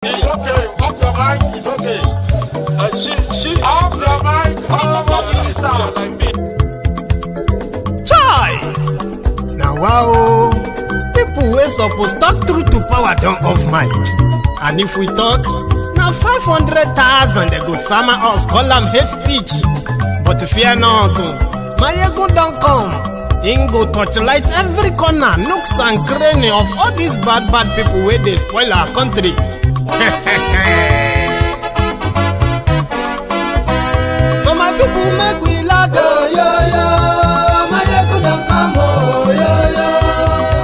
It's okay. Off your mind. It's okay. She off your mind. What do you sound like me? Chai! Now wow, people wey suppose talk through to power don't off mic. And if we talk, now 500,000 they go summer us call them hate speech. But fear not, Maiyegun don't come. Ingo touchlight every corner, nooks and cranny of all these bad people where they spoil our country. So my people make we laugh, oh yo yo. Maiyegun don't come, oh yo yo.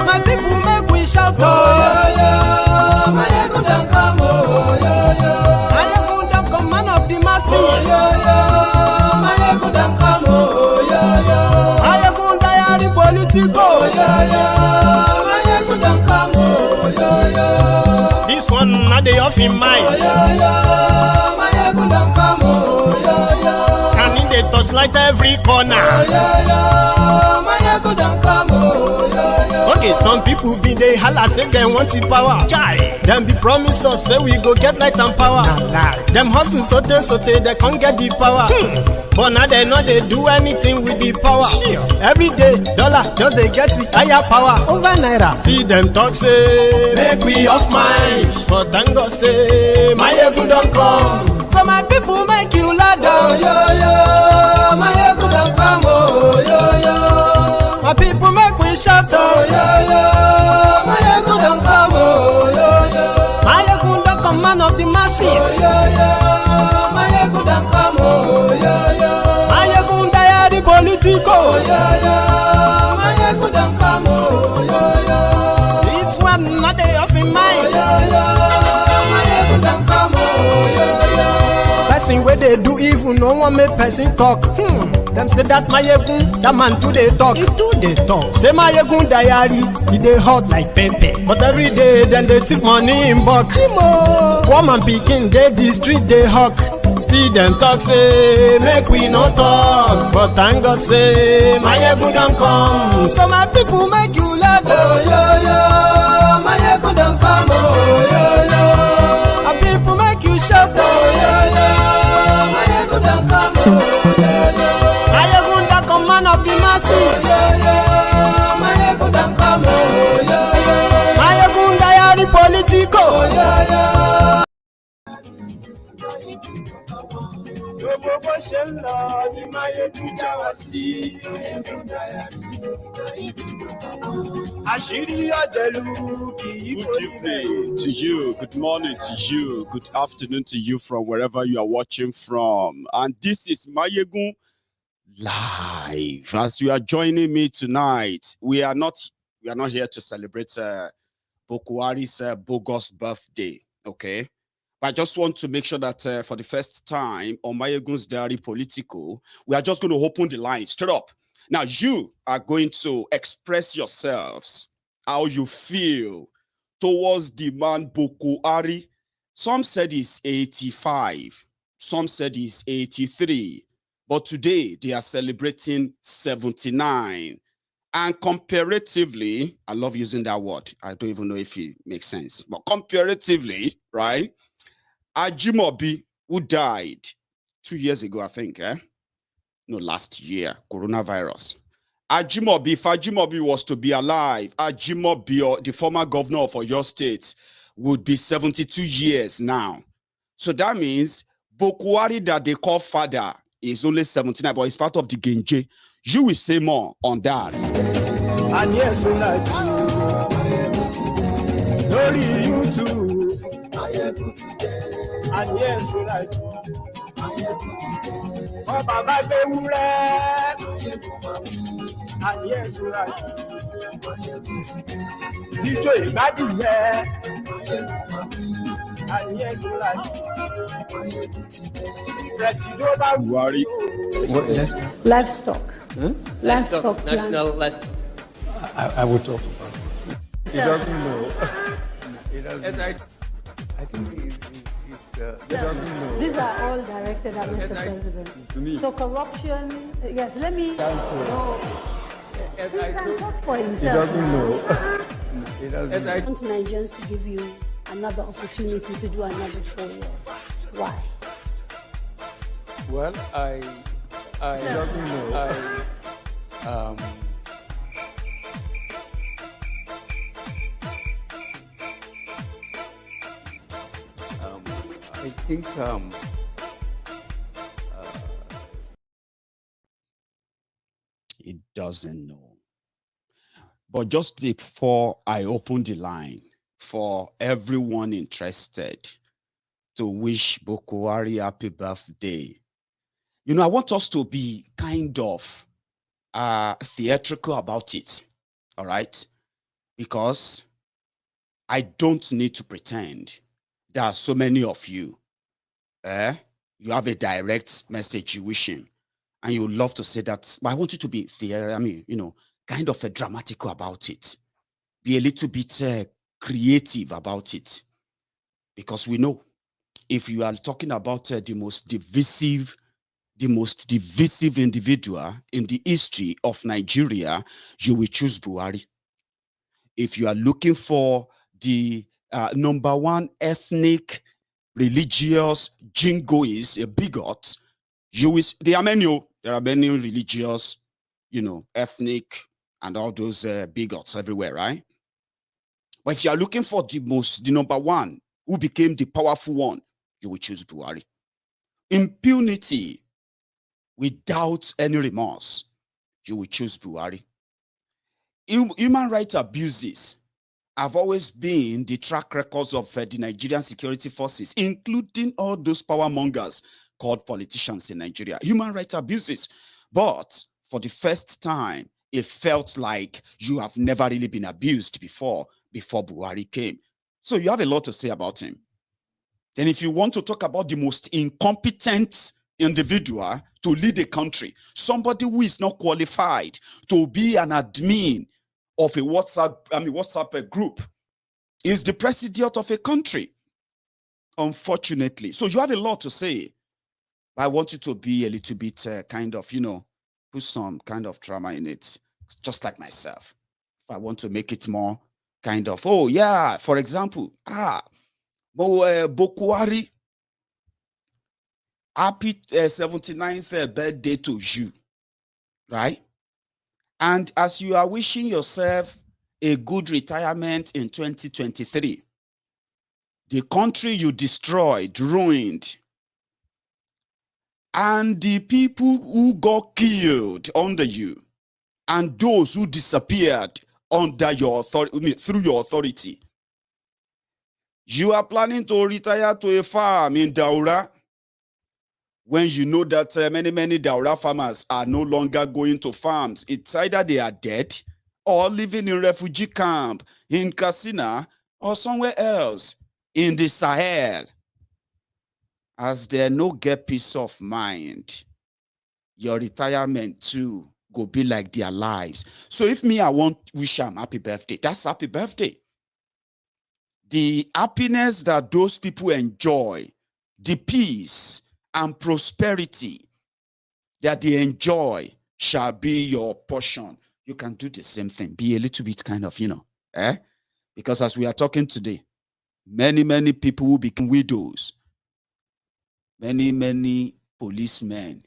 My people make we shout, oh yo yo. Maiyegun don't come, oh yo yo. Maiyegun don't come, man of the masses, oh yo yo. Maiyegun don't come, oh yo yo. Maiyegun Diezani Politico, oh yo yo. Maiyegun don't come, oh yo yo. This one not the off in mind. Oh yo yo. Maiyegun don't come, oh yo yo. And in the touchlight every corner. Oh yo yo. Maiyegun don't come, oh yo yo. Okay, some people be they holla say they want the power. Chai. Them be promise us say we go get light and power. Nah. Them hustle sote they can't get the power. But now they know they do anything with the power. Every day, dollar just they get the higher power over naira. See them talk say make we off mind. But thank God say Maiyegun don't come. So my people make you laugh, oh yo yo. Maiyegun don't come, oh yo yo. My people make we shout, oh yo yo. Maiyegun don't come, oh yo yo. Maiyegun don't come, man of the masses, oh yo yo. Maiyegun don't come, oh yo yo. Maiyegun Diezani Politico, oh yo yo. Maiyegun don't come, oh yo yo. This one not they off in mind, oh yo yo. Maiyegun don't come, oh yo yo. Person where they do evil, no one make person talk. Them say that Maiyegun, that man too they talk. He too they talk. Say Maiyegun Diezani, he they hot like pepper. But every day then they take money in bulk. Woman picking they the street they hawk. Still them talk say make we no talk. But thank God say Maiyegun don't come. So my people make you laugh, oh yo yo. Maiyegun don't come, oh yo yo. My people make you shout, oh yo yo. Maiyegun don't come, oh yo yo. Maiyegun don't come, man of the masses, oh yo yo. Maiyegun don't come, oh yo yo. Maiyegun Diezani Politico, oh yo yo. Gbogbo ṣe ń lọ ní Maiyegun já wá sí. Àṣírí ọ̀jẹ̀lú kì í kó. Good evening to you, good morning to you, good afternoon to you from wherever you are watching from. And this is Maiyegun Live. As you are joining me tonight, we are not here to celebrate Buhari's bogus birthday, okay? But I just want to make sure that for the first time on Maiyegun's Diary Politico, we are just going to open the line straight up. Now, you are going to express yourselves, how you feel towards the man Buhari. Some said he's 85, some said he's 83, but today they are celebrating 79. And comparatively, I love using that word. I don't even know if it makes sense, but comparatively, right? Ajimobi, who died 2 years ago, I think, no, last year, coronavirus. Ajimobi, if Ajimobi was to be alive, Ajimobi, the former governor of Oyo State, would be 72 years now. So that means Buhari that they call father is only 79, but he's part of the Genje. You will say more on that. And yes, we like you too. And yes, we like oh, Baba and yes, we like DJ Badi, and yes, we like Buhari. Livestock. Livestock. National livestock. I will talk about it. He doesn't know. He doesn't. I think he doesn't know. These are all directed at Mr. President. To me. So corruption, yes, let me. Cancel. No. As He I can told, talk for He himself. doesn't know. He doesn't as know. I I want Nigerians to give you an another opportunity to do another 4 years. Why? Well, I Doesn't know. I think It doesn't know. But just before I open the line for everyone interested to wish Buhari happy birthday, you know, I want us to be kind of theatrical about it, all right? Because I don't need to pretend. There are so many of you, you have a direct message you wish him, and you love to say that, but I want you to be kind of a dramatical about it. Be a little bit creative about it. Because we know if you are talking about the most divisive individual in the history of Nigeria, you will choose Buhari. If you are looking for the number one ethnic, religious jingoist, a bigot, there are many religious, ethnic, and all those bigots everywhere, right? But if you are looking for the number one who became the powerful one, you will choose Buhari. Impunity, without any remorse, you will choose Buhari. Human rights abuses have always been the track records of the Nigerian security forces, including all those power mongers called politicians in Nigeria. Human rights abuses. But for the first time, it felt like you have never really been abused before Buhari came. So you have a lot to say about him. Then if you want to talk about the most incompetent individual to lead a country, somebody who is not qualified to be an admin of a WhatsApp group, is the president of a country, unfortunately. So you have a lot to say. I want you to be a little bit put some kind of drama in it, just like myself. If I want to make it more kind of, oh yeah, for example, Buhari, happy 79th birthday to you, right? And as you are wishing yourself a good retirement in 2023, the country you destroyed, ruined, and the people who got killed under you, and those who disappeared under your authority, through your authority, you are planning to retire to a farm in Daura, when you know that many Daura farmers are no longer going to farms. It's either they are dead or living in refugee camp in Katsina or somewhere else in the Sahel. As they no get peace of mind, your retirement too go be like their lives. So if me, I want wish them happy birthday, that's happy birthday. The happiness that those people enjoy, the peace and prosperity that they enjoy shall be your portion. You can do the same thing. Be a little bit kind of, because as we are talking today, many people will become widows. Many policemen,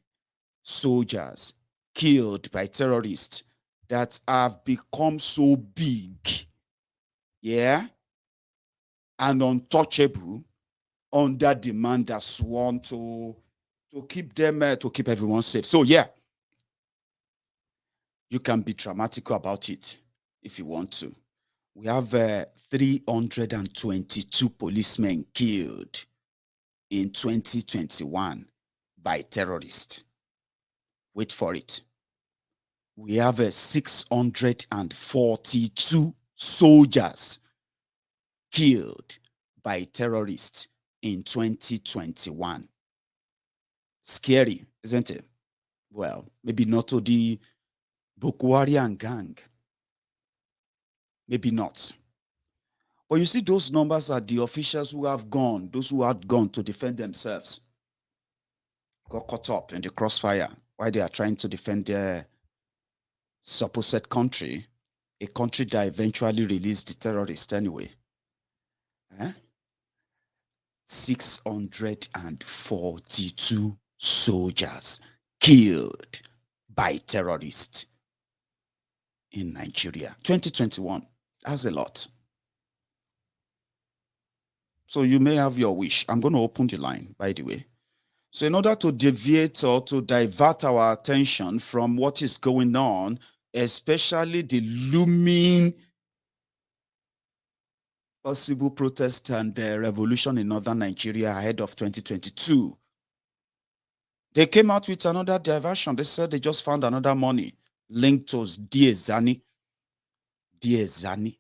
soldiers killed by terrorists that have become so big, and untouchable under demand that sworn to keep them, to keep everyone safe. So yeah, you can be dramatical about it if you want to. We have 322 policemen killed in 2021 by terrorists. Wait for it. We have 642 soldiers killed by terrorists in 2021. Scary, isn't it? Well, maybe not to the Buhari gang. Maybe not. But you see, those numbers are the officials who have gone, those who had gone to defend themselves, got caught up in the crossfire while they are trying to defend their supposed country, a country that eventually released the terrorists anyway. 642 soldiers killed by terrorists in Nigeria. 2021. That's a lot. So you may have your wish. I'm going to open the line, by the way. So in order to deviate or to divert our attention from what is going on, especially the looming possible protest and revolution in northern Nigeria ahead of 2022, they came out with another diversion. They said they just found another money linked to Diezani. Diezani.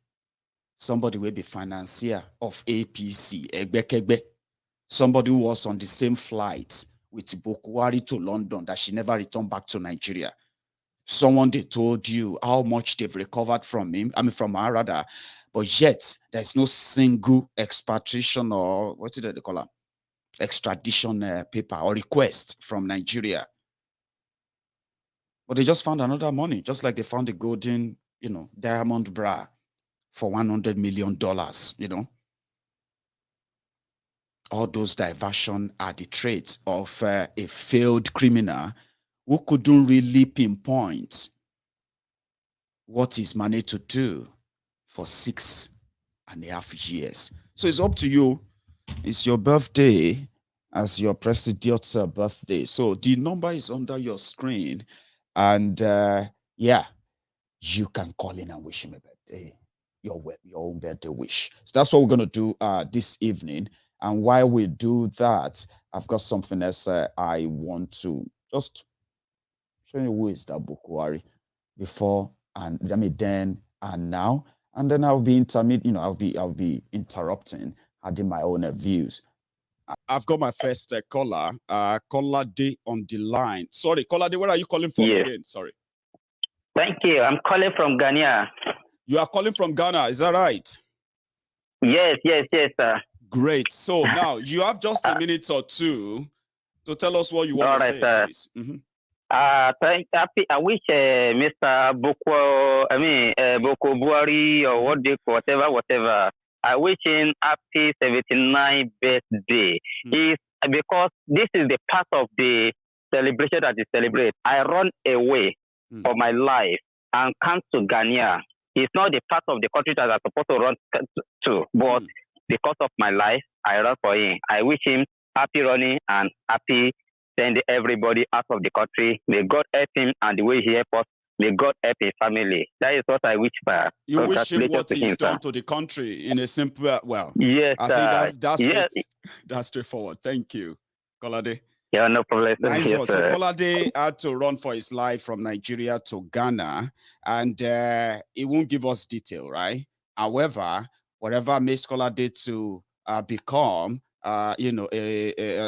Somebody will be financier of APC, Egbekegbe. Somebody who was on the same flight with Buhari to London that she never returned back to Nigeria. Someone they told you how much they've recovered from him, from her rather, but yet there's no single expatriation or what did they call her? Extradition paper or request from Nigeria. But they just found another money, just like they found the golden, diamond bra for $100 million, All those diversion are the traits of a failed criminal who couldn't really pinpoint what he's managed to do for 6.5 years. So it's up to you. It's your birthday as your president's birthday. So the number is under your screen. And yeah, you can call in and wish him a birthday, your own birthday wish. So that's what we're going to do this evening. And while we do that, I've got something else I want to just show you who is that Buhari before and then and now. And then I'll be I'll be interrupting, adding my own views. I've got my first caller, caller D on the line. Sorry, caller D, where are you calling from again? Sorry. Thank you. I'm calling from Ghana. You are calling from Ghana, is that right? Yes, sir. Great. So now you have just a minute or two to tell us what you want to say, please. I wish Mr. Boko Buhari or whatever. I wish him happy 79th birthday. Because this is the part of the celebration that is celebrated. I run away for my life and come to Ghana. It's not the part of the country that I'm supposed to run to, but because of my life, I run for him. I wish him happy running and happy sending everybody out of the country. May God help him and the way he helps us, may God help his family. That is what I wish for. You wish him what he's done to the country in a simple, yes, I think that's straightforward. Thank you, Kolade. Yeah, no problem. Nice one. So Kolade had to run for his life from Nigeria to Ghana, and it won't give us detail, right? However, whatever makes Kolade to become,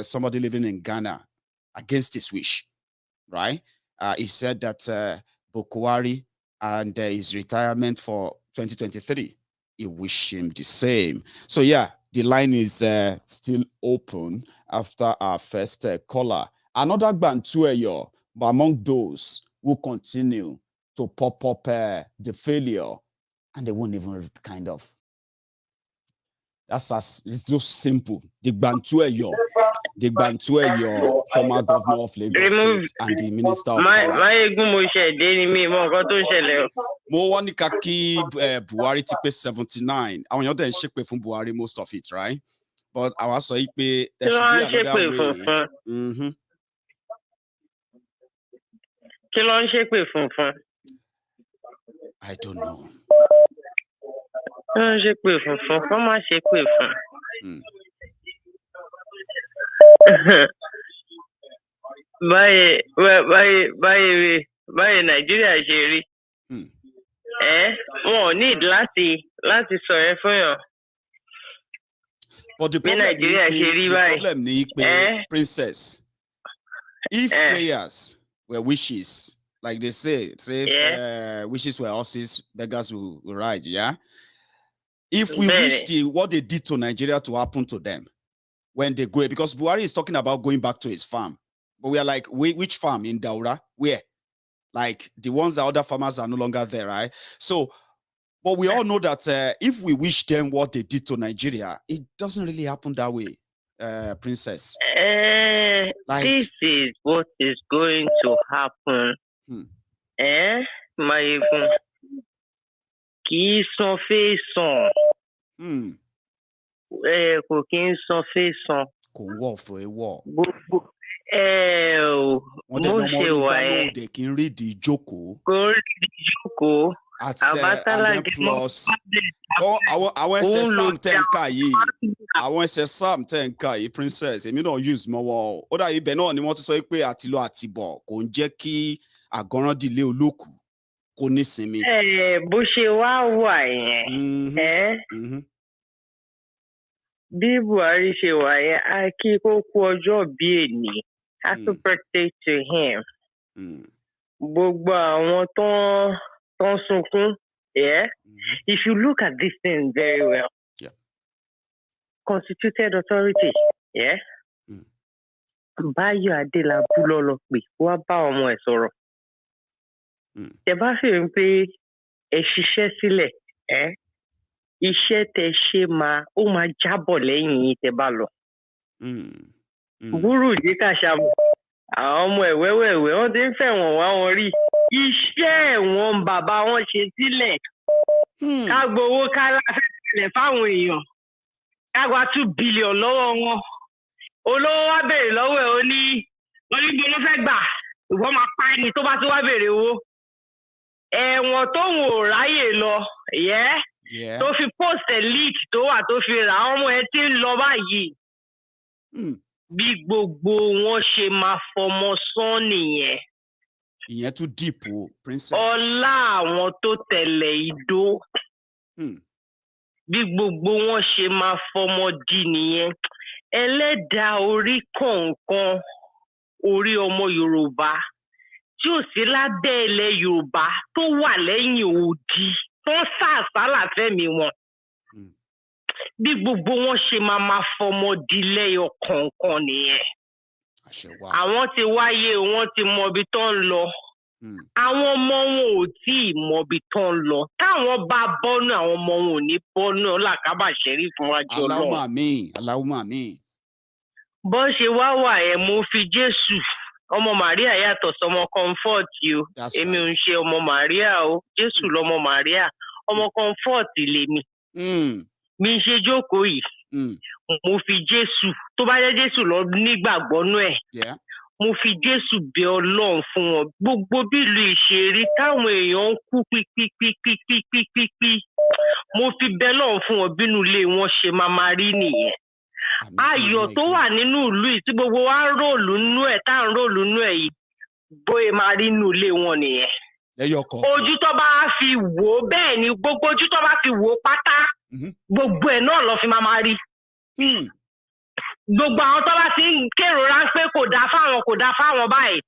somebody living in Ghana against his wish, right? He said that Buhari and his retirement for 2023, he wished him the same. So yeah, the line is still open after our first caller. Another Bantueyo, but among those who continue to pop up the failure, and they won't even kind of. It's just simple. The Bantueyo, former governor of Lagos State and the minister of power. Mo wọ́n ní ká kí Buhari ti pé 79. Àwọn èèyàn dẹ̀ ń ṣépè fún Buhari most of it, right? But àwa sọ yìí pé there should be another way. Kí ló ń ṣépè fún? I don't know. Wọ́n ṣépè fún. Wọ́n máa ṣépè fún. Báyìí Nàìjíríà ṣe rí. Wọn ò need láti sọ̀rọ̀ fún yàn. But the problem is, Princess, if prayers were wishes, like they say, wishes were horses, beggars will ride, yeah? If we wish what they did to Nigeria to happen to them when they go, because Buhari is talking about going back to his farm, but we are like, which farm in Daura? Where? Like the ones that other farmers are no longer there, right? So, but we all know that if we wish them what they did to Nigeria, it doesn't really happen that way. Princess? This is what is going to happen. Maiyegun. Kì í san fẹ́sàn. Kò kí ń san fẹ́sàn. Kò ń wọ̀ fún ewọ̀. Gbogbo wọ́n dẹ̀ lọ́mọ orí ìgbàlódé kí n rí di ìjókòó. Kò rí di ìjókòó. And plus àwọn ẹsẹ̀ Sam tẹ̀ ń kà yìí. Àwọn ẹsẹ̀ Sam tẹ̀ ń kà yìí, Princess. Èmi náà use mọ́wọ́. Ó dà ibẹ̀ náà ni wọ́n ti sọ pé àtìlọ àtìbọ̀ kò ń jẹ́ kí àgọ́ràndínlé olókù kò ní sinmi. Bó ṣe wá wà yẹn. Bí Buhari ṣe wà yẹn, a kí kó kú ọjọ́ bí èní. Happy birthday to him. Gbogbo àwọn tó ń sunkún. If you look at this thing very well, constituted authority, Báyọ̀ Adélabú lọ pé wá bá ọmọ ẹ̀ sọ̀rọ̀. Tẹ́ bá fi ń pé ẹ ṣiṣẹ́ sílẹ̀, iṣẹ́ tẹ́ ṣe ó máa jábọ̀ lẹ́yìn yín tẹ́ bá lọ. Búrú ìdí kàṣàmù, àwọn ọmọ ẹ̀ wẹ́wẹ́wẹ́ wọ́n ti ń fẹ̀wọ̀n wá wọn rí. Iṣẹ́ ẹ̀wọ̀n bàbá wọn ṣe sílẹ̀. Ká gbowó ká láfẹ́ sílẹ̀ fáwọn èèyàn. Ká gba 2 billion lọ́wọ́ wọn. Olówó wá béèrè lọ́wọ́ ẹ̀ ó ní onígbò ló fẹ́ gbà. Ìwọ́n máa pa ẹni tó bá tó wá béèrè owó. Ẹ̀wọ̀n tóun ò ráyè lọ, tó fi post elite tó wà tó fi rà ọmọ ẹ tí ń lọ báyìí. Bí gbogbo wọn ṣe máa fọmọ sán nìyẹn. Ìyẹn tún deep o, Princess. Ọlá àwọn tó tẹ̀lé ìdó. Bí gbogbo wọn ṣe máa fọmọ di nìyẹn. Ẹlẹ́dàá orí kọ̀ọ̀kan orí ọmọ Yorùbá tí ò sí lábẹ́ ilẹ̀ Yorùbá tó wà lẹ́yìn odi tó ń sàsálà fẹ́mi wọn. Bí gbogbo wọn ṣe máa fọmọ di lẹ́yọ kọ̀ọ̀kan nìyẹn. Àwọn ti wáyé wọ́n ti mọ ibi tó ń lọ. Àwọn ọmọ wọn ò tí ì mọ ibi tó ń lọ. Táwọn bá bọ́nú àwọn ọmọ wọn ò ní bọ́nú làkàbà ṣẹ́rí fún wájú Ọlọ́run. Allahumma àmín, Allahumma àmín. Bó ṣe wá wà mo fi Jésù. Ọmọ Màríà yàtọ̀ sọmọ comfort o. Èmi ò ń ṣe ọmọ Màríà o. Jésù lọmọ Màríà. Ọmọ comfort lèmi. Mi ṣe jókòó yìí. Mo fi Jésù. Tó bá jẹ́ Jésù lọ nígbàgbọ́ nú ẹ̀. Mo fi Jésù bẹ̀ Ọlọ́run fún wọn. Gbogbo bí ìlú ìṣeré táwọn èèyàn ń kú pípípípípípípí. Mo fi bẹ̀ Ọlọ́run fún wọn bínú ilé wọn ṣe máa rí nìyẹn. Ayọ̀ tó wà nínú ìlú yìí tí gbogbo wa ń ròlù nínú ẹ̀ tá à ń ròlù nínú ẹ̀ yìí bóyá máa rí nínú ilé wọn nìyẹn. Ojú tó bá fi wò ó bẹ́ẹ̀ ni gbogbo ojú tó bá fi wò ó pátá gbogbo ẹ̀ náà lọ fi máa rí. Gbogbo àwọn tó bá ti ń kérora pé kò dáa fáwọn báyìí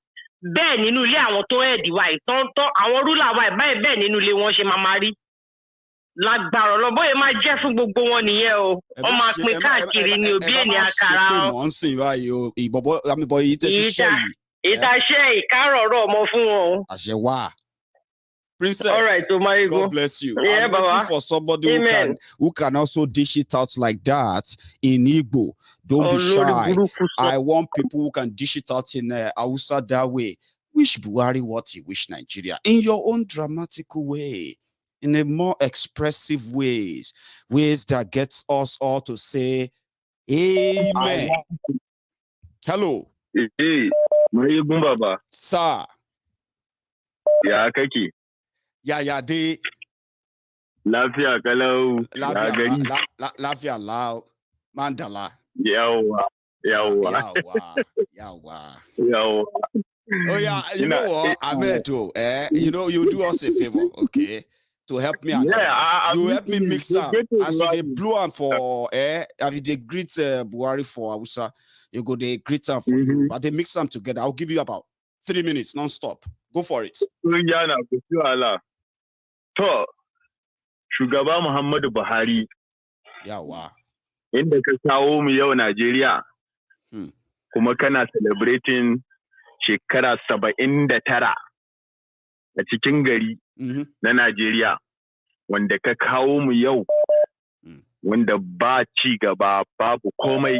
bẹ́ẹ̀ nínú ilé àwọn tó ẹ̀dì wa ìtọ́ntọ́ àwọn rúlà wa bẹ́ẹ̀ nínú ilé wọn ṣe máa rí. Lágbára Ọlọ́run bóyá máa jẹ́ fún gbogbo wọn nìyẹn o. Wọ́n máa pín káàkiri ní òbí ẹni àkàrà o. Ẹ bá máa ṣe pé mò ń sìn báyìí o. Ìbọ̀bọ̀ àmìbọ̀ yìí tẹ́tí ṣẹ́ yìí. Ìtaṣẹ́ ìkárọ̀rọ̀ ọmọ fún wọn o. Àṣẹ wà. Princess, all right, so God bless you. Yeah, I'm waiting for somebody who can also dish it out like that in Igbo. Don't be shy. I want people who can dish it out in Hausa that way. Wish Buhari what he wish Nigeria in your own dramatical way. In a more expressive ways that gets us all to say, Amen. Hello. Hey, Maiyegun Baba. Sir. Ya kake? Ya dai. Lafiya kalau. Lafiya lau. Mandala. Yawa. Oh yeah, you know what, Ahmed, you know, you do us a favor, okay? To help me out. You help me mix up. As they blew on for if they greet Buhari for Hausa, you go they greet them for you. But they mix them together. I'll give you about 3 minutes non-stop. Go for it. To Shugaba Muhammadu Buhari. Yawa. Inda ka kawo mu yau Najeriya. Kuma kana celebrating shekara 79 a cikin gari na Najeriya wanda ka kawo mu yau wanda ba ci gaba babu komai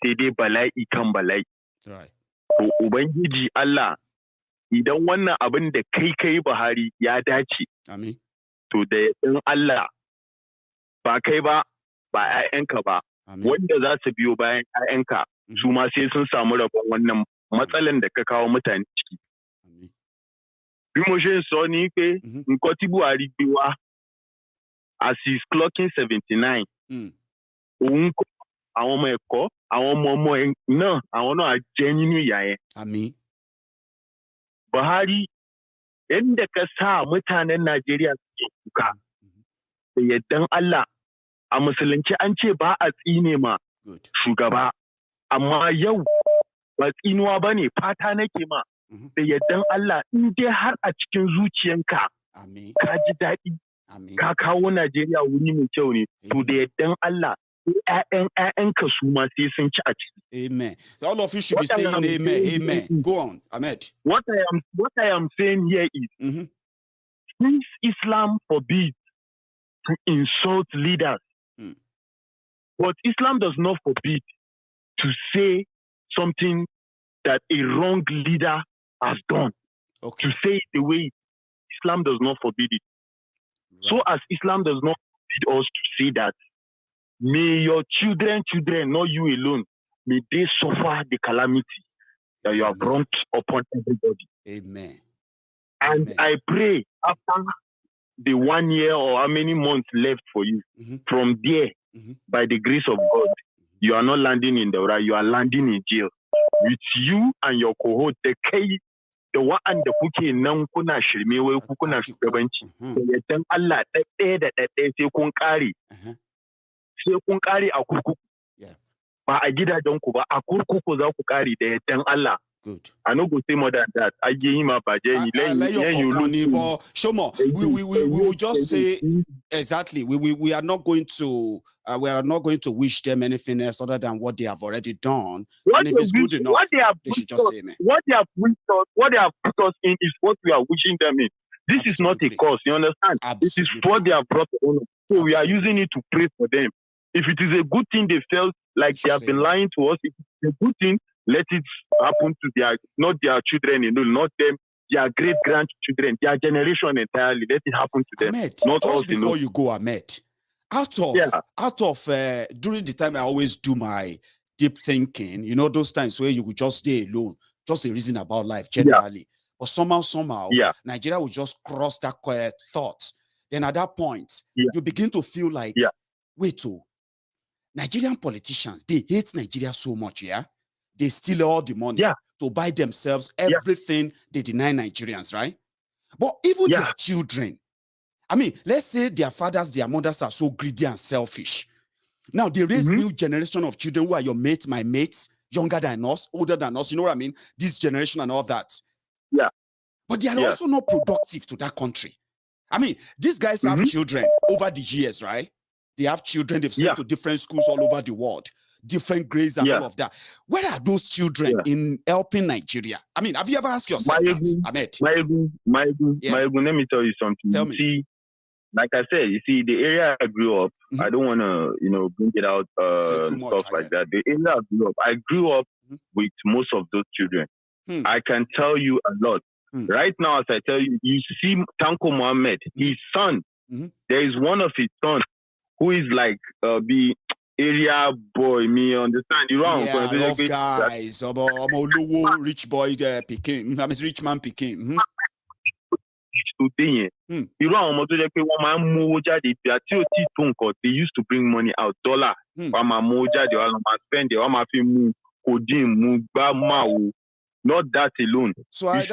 sai dai bala'i kan bala'i. Right. To Ubangiji Allah idan wannan abin da kai Buhari ya dace. Amin. To da in Allah ba kai ba 'ya'yanka ba. Wanda za su biyo bayan 'ya'yanka su ma sai sun samu rabon wannan matsalan da ka kawo mutane ciki. Bí mo ṣe ń sọ ni pé nǹkan tí Buhari gbé wá as he is clocking 79. Òun kọ́ àwọn ọmọ ẹ̀kọ́ àwọn ọmọ ẹ̀ náà àwọn náà á jẹ́ nínú ìyà yẹn. Àmín. Buhari yadda ka sa mutanen Najeriya suke kuka da yaddan Allah a musulunci an ce ba a tsine ma shugaba amma yau ba tsinuwa ba ne fata nake ma da yaddan Allah in dai har a cikin zuciyanka ka ji daɗi ka kawo Najeriya wuri mai kyau ne to da yaddan Allah ‘ya'yanka su ma sai sun ci a ciki. Amen. All of you should be saying amen. Amen. Go on, Ahmed. What I am saying here is, since Islam forbids to insult leaders, but Islam does not forbid to say something that a wrong leader has done. Okay. To say it the way Islam does not forbid it. Right. So as Islam does not forbid us to say that, may your children, not you alone, may they suffer the calamity that you have brought upon everybody. Amen. And Amen. I pray after the 1 year or how many months left for you, from there, by the grace of God, you are not landing in the right, you are landing in jail. With you and your cohort, the wa'anda kuke nan kuna shirme wai ku kuna shugabanci. Da yaddan Allah ɗaɗɗaya da ɗaɗɗaya sai kun ƙare. Sai kun ƙare a kurkuku. Ba a gidajenku ba, a kurkuku za ku ƙare da yaddan Allah. Good. I no go say more than that. I give him a budget. Shomo, we will just say exactly. We are not going to wish them anything else other than what they have already done. And if it's good enough, they should just say amen. What they have put us in is what we are wishing them in. This is not a cause, you understand? This is what they have brought on. So we are using it to pray for them. If it is a good thing they felt like they have been lying to us, if it's a good thing, let it happen to not their children, not them, their great-grandchildren, their generation entirely. Let it happen to them. Ahmed, not just us, before you go, Ahmed, out of during the time I always do my deep thinking, those times where you would just stay alone, just a reason about life generally. But somehow, Nigeria will just cross that thought. Then at that point, you begin to feel like, wait, Nigerian politicians, they hate Nigeria so much, They steal all the money to buy themselves everything they deny Nigerians, right? But even their children, I mean, let's say their fathers, their mothers are so greedy and selfish. Now they raise new generation of children who are your mates, my mates, younger than us, older than us, you know what I mean? This generation and all that. Yeah. But they are also not productive to that country. I mean, these guys have children over the years, right? They have children, they've sent to different schools all over the world, different grades and all of that. Where are those children in helping Nigeria? I mean, have you ever asked yourself that, Ahmed? Maiyegun, let me tell you something. Tell me. See, like I said, the area I grew up, I don't want to, bring it out, stuff like that. The area I grew up with most of those children. I can tell you a lot. Right now, as I tell you, you see Tanko Mohammed, his son, there is one of his sons who is like the area boy, me understand you wrong. Yeah, love guys, rich boy Peking. I mean, rich man Peking. They used to bring money out, dollar. Not that alone. So that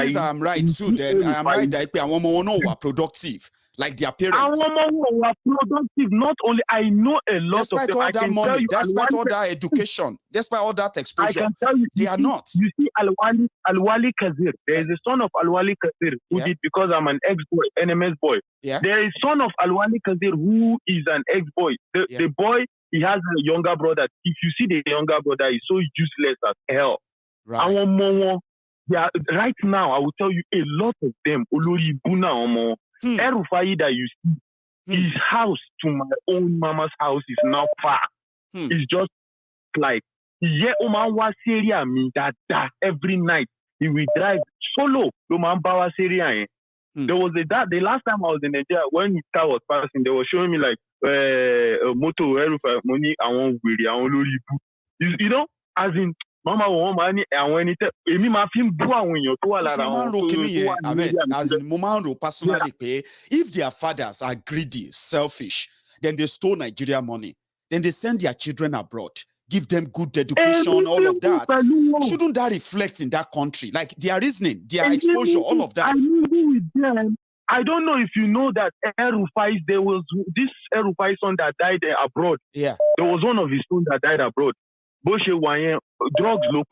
means I'm right too. Then I am right that I productive. Like their parents. Are productive. Not only I know a lot despite of them. All that money, despite all that education, despite all that exposure, I can tell you, they are not. You see, Alwali Kazir. There is a son of Alwali Kazir who did because I'm an ex-boy, NMS boy. Yeah. There is son of Alwali Kazir who is an ex-boy. The boy, he has a younger brother. If you see the younger brother, he's so useless as hell. Right. Right now, I will tell you a lot of them. Olori Buna Erufai that you see, his house to my own mama's house is now far. It's just like Yeah, Oman Syria me that every night he will drive solo. Oman Bawa Syria. There was the last time I was in Nigeria when his car was passing, they were showing me like moto money I want you know, as in Mama money I want it. Emi ma fi bu awon eyan to wa lara won. As in Momaro personally pay, if their fathers are greedy, selfish, then they stole Nigeria money. Then they send their children abroad, give them good education, all of that. Shouldn't that reflect in that country? Like their reasoning, their exposure, all of that. I don't know if you know that El-Rufai, there was this El-Rufai son that died abroad. Yeah. There was one of his sons that died abroad. Boshe Wayen, drugs low.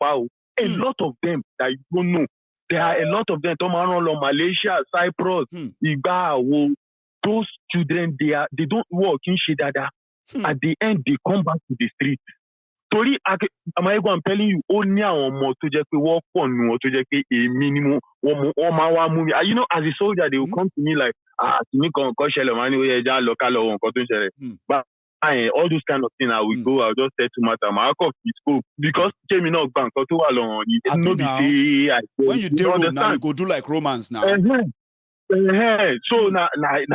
A lot of them that you don't know. There are a lot of them. Malaysia, Cyprus, Igba, those children, they don't work in Shidada. At the end, they come back to the street. Sorry, I'm telling you, only more to just walk on or to just a minimum movie. You know, as a soldier, they will come to me like, me local but all those kind of things, I will go, I'll just say to my school because came not bank or too long. When you do room now, you go do like romance now. So na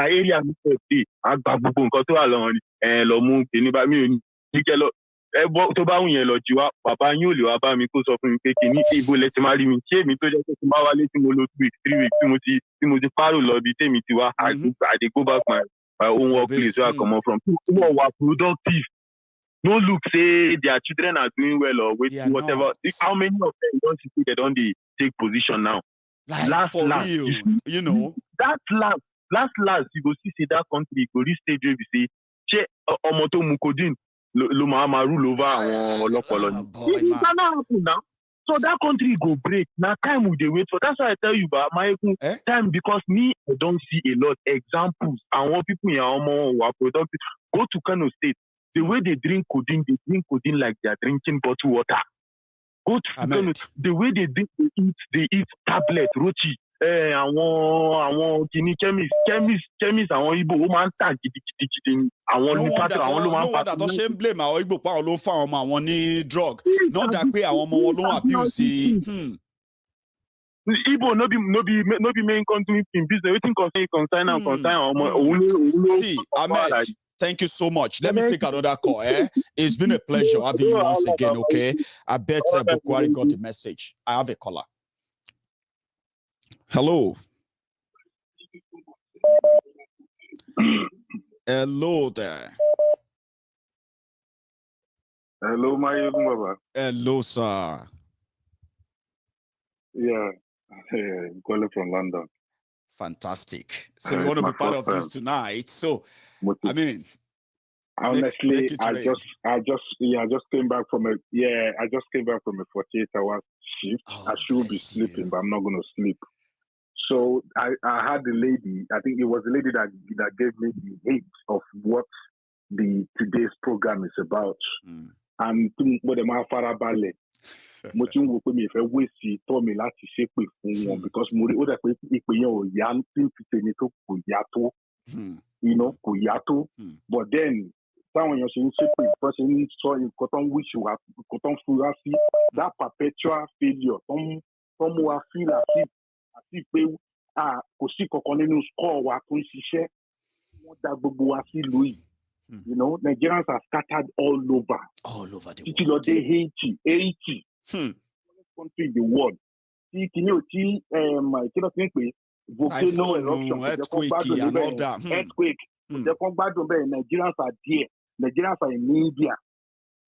area mi say agbagbogbo nǹkan tó wà lọ́wọ́ ni lọ mú kíní bá mi ò ní kẹ́ lọ tó bá wùn yẹn lọ jí wá bàbá yín ò lè wá bá mi kó sọ fún mi pé kíní ibo lẹ ti máa rí mi ṣé èmi tó jẹ́ pé tí n bá wálé tí mo lò 2 weeks 3 weeks tí mo ti fárò lọ bí tèmi ti wá I dey go back my own work place where I come from. People were productive. No look say their children are doing well or whatever. How many of them don't see they don't take position now? Like last, real, you know. That last, you go see that country go reach stage where we say, che omoto mukodin lo ma rule over àwọn ọlọ́pọlọ. It cannot happen now. So that country go break. Now time will they wait for. That's why I tell you about my time because me I don't see a lot examples. I want people in who are productive. Go to Kano State. The way they drink codeine like they are drinking bottled water. Go to Kano, the way they eat tablet, rochi. Àwọn kìíní chemist àwọn Igbo ó máa ń tà gidigidi àwọn olùpàtó àwọn ló máa ń pàtó. No wonder tó ṣe ń blame àwọn Igbo pa àwọn ló ń fa ọmọ àwọn ní drug. Not that pé àwọn ọmọ wọn ló ń abuse. Igbo no be main country in business. Wetin concern ọmọ. See, Ahmed, thank you so much. Let me take another call. It's been a pleasure having you once again, okay? I bet Buhari got the message. I have a caller. Hello. Hello there. Hello, Maiyegun Baba. Hello, sir. Yeah, I'm calling from London. Fantastic. So you want to be part of this tonight? So, I mean, honestly, I just came back from a 48-hour shift. I should be sleeping, but I'm not going to sleep. So I had the lady. I think it was the lady that gave me the hint of what today's program is about. And what am I farabalẹ̀? Mo ti ń wo pé mi fẹ́ wéṣì tọ́ mi láti ṣépè fún wọn because mo rí ó dà pé ìpè yẹn ò yá tí ti tèmi tó kò yá tó. Kò yá tó. But then táwọn èèyàn ṣe ń ṣépè tó ṣe ń sọ nǹkan tó ń wíṣì wá nǹkan tó ń fura sí that perpetual failure tó mú wa feel àti pé kò sí kankan nínú score wa tó ń ṣiṣẹ́ wọ́n dá gbogbo wa sí ìlú yìí. You know, Nigerians are scattered all over the world. Títí lọ dé Haiti. Country in the world. Tí kìíní ò tí kí ló fi ń pè volcano eruption. Earthquake. Jẹ́ kó gbádùn bẹ́ẹ̀ Nigerians are there. Nigerians are in India.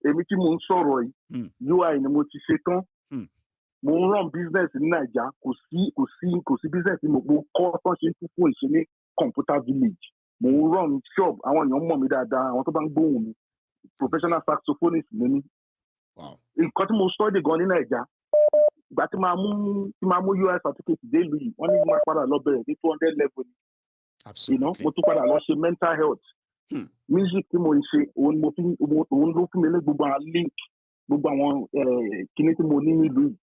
Èmi tí mo ń sọ̀rọ̀ yìí, UI ni mo ti ṣe tán. Mo ń run business ní Naija. Kò sí business tí mo kọ́ tán ṣe ń fún ìṣe ní computer village. Mo ń run shop. Àwọn èèyàn mọ̀ mí dáadáa. Àwọn tó bá ń gbóhùn mi. Professional saxophonist ni mí. Nǹkan tí mo study gan ní Naija. Ìgbà tí máa mú UI certificate dé ìlú yìí, wọ́n ní máa padà lọ bẹ̀rẹ̀ ní 200 level. Mo tún padà lọ ṣe mental health. Music tí mo ń ṣe, òun ló fún mi ní gbogbo àwọn link, gbogbo àwọn kíní tí mo ní nílùú yìí.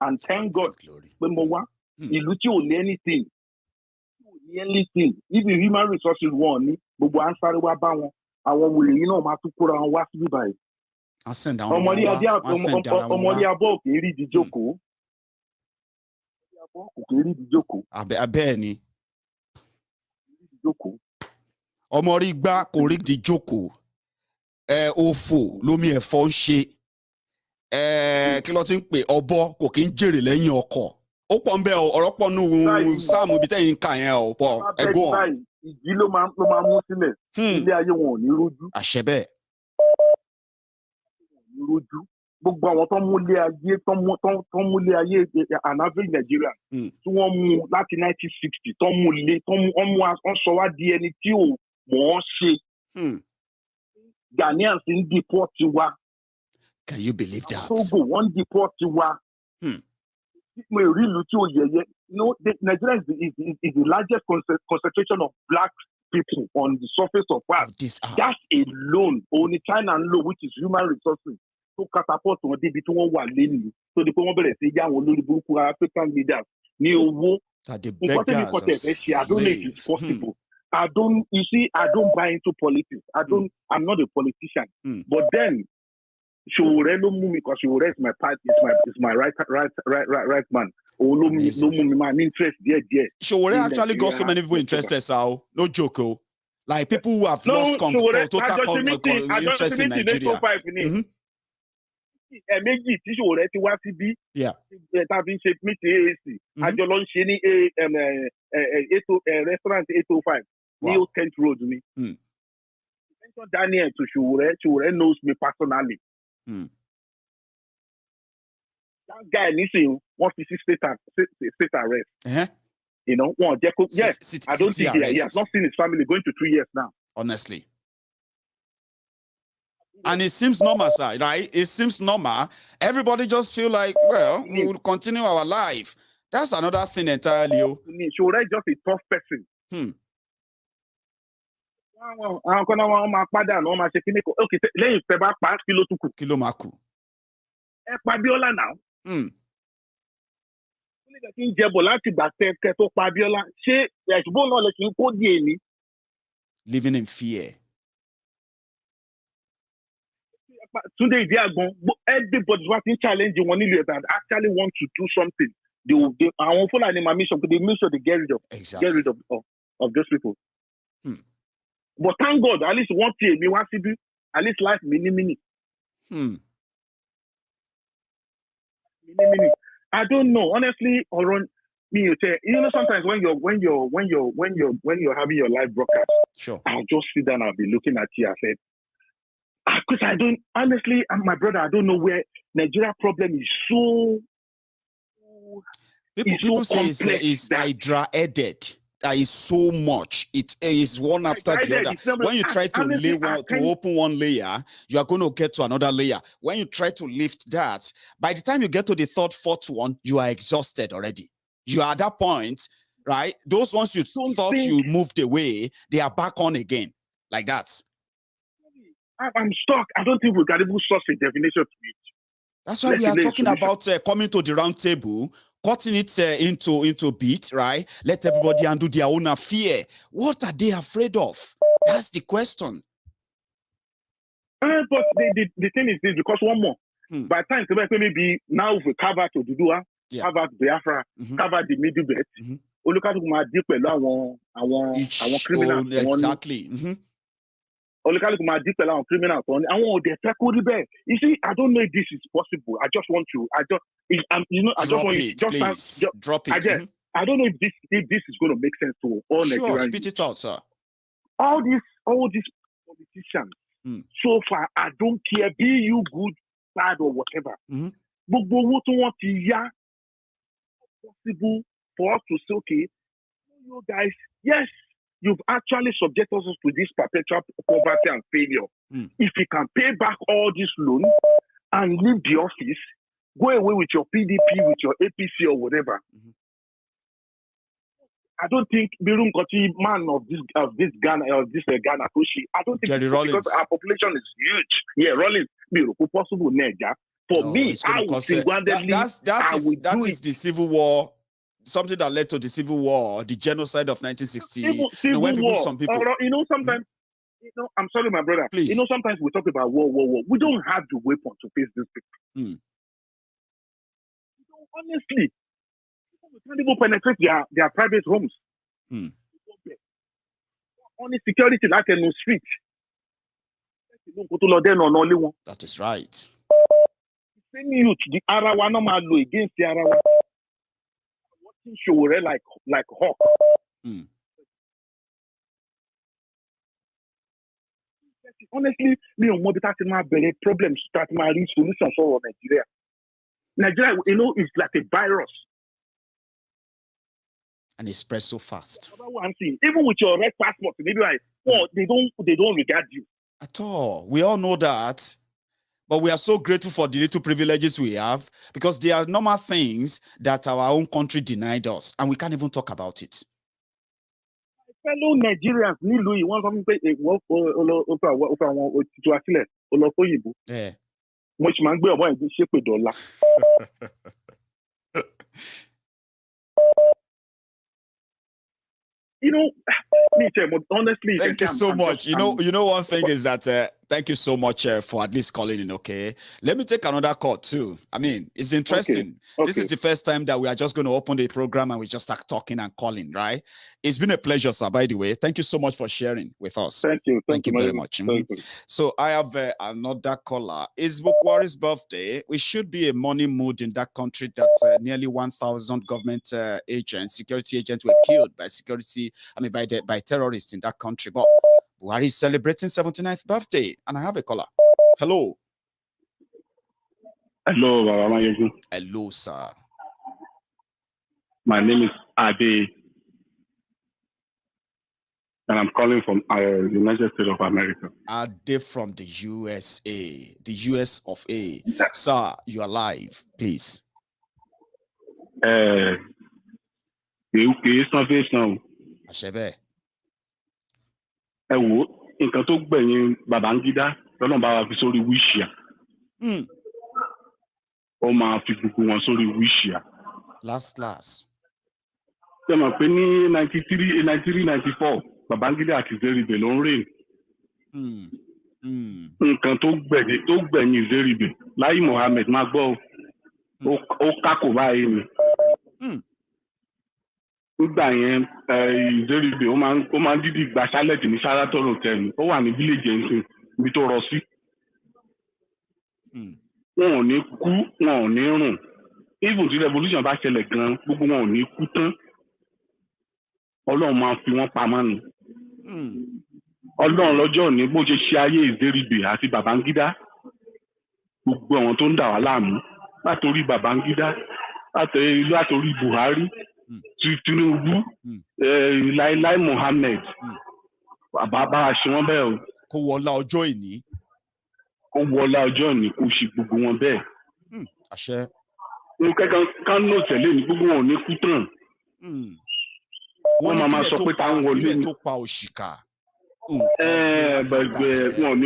And thank God pé mo wá ìlú tí ò ní anything. If the human resources wọ́n ní, gbogbo à ń sáré wá bá wọn. Àwọn wèrè yìí náà máa tún kóra wọn wá síbí báyìí. I send down. Omori abo kì í rí di jókòó. Kì í rí di jókòó. Abẹ́ ni. Omori gba kò rí di jókòó. Òfò lómi ẹ̀fọ́ ń ṣe. Kí ló ti ń pè ọ̀bọ kò kí ń jèrè lẹ́yìn ọkọ̀. Ó pọ̀ ń bẹ ọ̀rọ̀ pọ̀ nù sáàmù ibi tẹ́yìn ń kà yẹn ọ̀pọ̀ ẹ̀gbọ́n. Ìjì ló máa mú sílẹ̀. Ilé ayé wọn ò ní rójú. Àṣẹ bẹ́ẹ̀. Rójú. Gbogbo àwọn tó múlé ayé an average Nigeria tí wọ́n mú láti 1960 tó wọ́n sọ wá di ẹni tí ò mọ̀ ọ́ ṣe. Ghanaians ń deport wa. Can you believe that? Togo wọ́n deport wa. Mo rí ìlú tí ò yẹyẹ. Nigeria is the largest concentration of black people on the surface of earth. That's alone. Only China and low, which is human resources. To catapult on the between one lane. So the people better say, "Yeah, we African leaders." Ni owó. That the beggars I don't know if it's possible. I don't buy into politics. I'm not a politician. But then, Showore no move me because Showore is my part. Is my right man. Oh no move me man interest there. Showore actually got so many people interested. So no joke. Like people who have lost total interest in Nigeria. Méjì tí Showore ti wá síbí. Tá a fi ń ṣe meeting AAC. Àjọ ló ń ṣe ní restaurant 805 ní Old Kent Road ni. Daniel to Showore knows me personally. That guy nísìnyí wọ́n fi sí state arrest. You know, yes, I don't think he has not seen his family going to 3 years now. Honestly. And it seems normal, sir, right? It seems normal. Everybody just feel like, well, we will continue our life. That's another thing entirely. Showore is just a tough person. Okay, lẹ́yìn tẹ́ bá pa kí ló tún kù. Kí ló máa kù. Ẹ pa Abiola now. Nígbà tí ń jẹbọ láti gbà tẹ tó pa Abiola, ṣé ẹ̀ṣùgbọ́n náà lè kí n kó di èmi? Living in fear. Today, everybody was challenging one that actually want to do something. They are full of mission, but they make sure they get rid of those people. But thank God, at least one day, we want to do at least life mini. I don't know, honestly. Around me, you know, sometimes when you're having your live broadcast, sure, I'll just sit down. I'll be looking at you. I said, because I don't, honestly, my brother, I don't know where Nigeria problem is so. People say it's hydra-headed. There is so much. It is one after the other. When you try to open one layer, you are going to get to another layer. When you try to lift that, by the time you get to the third, fourth one, you are exhausted already. You are at that point, right? Those ones you thought you moved away, they are back on again, like that. I'm stuck. I don't think we can even source a definition to it. That's why we are talking about coming to the round table, cutting it into bits, right? Let everybody handle their own fear. What are they afraid of? That's the question. But the thing is this, because one more. By the time maybe now we cover to Dudua, cover Biafra, cover the Middle Belt. We look at our criminals. Exactly. Criminals. You see, I don't know if this is possible. I just want to. Drop it. I don't know if this is going to make sense to all Nigerians. Spit it out, sir. All these politicians. So far, I don't care. Be you good, bad, or whatever. But what want to possible for us to say, okay, you guys, yes. You've actually subjected us to this perpetual poverty and failure. If you can pay back all this loan and leave the office, go away with your PDP, with your APC or whatever. I don't think Birun Koti, man of this Ghana Koshi, I don't think because our population is huge. Yeah, Rollins, possible Neja. For me, I would single-handedly that is the civil war. Something that led to the civil war, the genocide of 1960. Sometimes You know, I'm sorry, my brother. Please. You know, sometimes we talk about war. We don't have the weapon to face this people. Honestly, we can't even penetrate their private homes. Only security like in the street. That is right. Same youth, the Arawa no man lo against the Arawa. Watching show like hawk. Honestly, me on mobile my belly problems start my solutions for Nigeria. Nigeria, you know, is like a virus. And it spreads so fast. Even with your red passport, maybe like, oh, they don't regard you. At all. We all know that. But we are so grateful for the little privileges we have because they are normal things that our own country denied us. And we can't even talk about it. Fellow Nigerians, Nilu, you want something to yeah. Much man go about this shape with dollar. You know, honestly, thank you so much. You know, one thing is that thank you so much for at least calling in. Okay, let me take another call too. I mean, it's interesting. Okay. This is the first time that we are just going to open the program and we just start talking and calling. Right? It's been a pleasure, sir. By the way, thank you so much for sharing with us. Thank you. Thank you very much. So I have another caller. It's Buhari's birthday. We should be a money mood in that country that nearly 1,000 government agents, security agents were killed by terrorists in that country. But Buhari is celebrating 79th birthday, and I have a caller. Hello. Hello, Maiyegun. Hello, sir. My name is Ade, and I'm calling from the United States of America. Ade from the USA, the US of A. Sir, you are live, please. Àṣẹbẹ́. Ẹ wo nǹkan tó gbẹ̀yìn Babangida lọ́nà bá wa fi sórí wíṣíà. Ó máa fi gbogbo wọn sórí wíṣíà. Last. Ṣé mọ̀ pé ní 1994 Babangida àti Zeribe ló ń rìn. Nǹkan tó gbẹ̀yìn Zeribe Láyé Mohammed máa gbọ́ ó kákò báyìí ni. Nígbà yẹn Zeribe ó máa ń dídì gba ṣálẹ̀tì ní Sheraton Hotel ó wà ní village ẹ̀sìn ibi tó rọ sí. Wọn ò ní kú wọn ò ní rùn even tí revolution bá ṣẹlẹ̀ gan gbogbo wọn ò ní kú tán Ọlọ́run máa fi wọ́n pamọ́ ni. Ọlọ́run lọ́jọ́ òní bó ṣe ṣe ayé Zeribe àti Babangida gbogbo àwọn tó ń dà wá láàmú látòrí Babangida látòrí Buhari Tinubu Láí Mohammed bàbá ṣe wọ́n bẹ́ẹ̀ o. Kó wọlá ọjọ́ ìní. Kó wọlá ọjọ́ ìní kó ṣe gbogbo wọn bẹ́ẹ̀. Àṣẹ. Mo kẹ́kọ̀ọ́ kán ló tẹ̀lé ní gbogbo wọn ò ní kú tán. Wọ́n máa sọ pé táwọn wọlé ilé tó pa òṣìkà. Bẹ̀gbẹ̀ wọn ò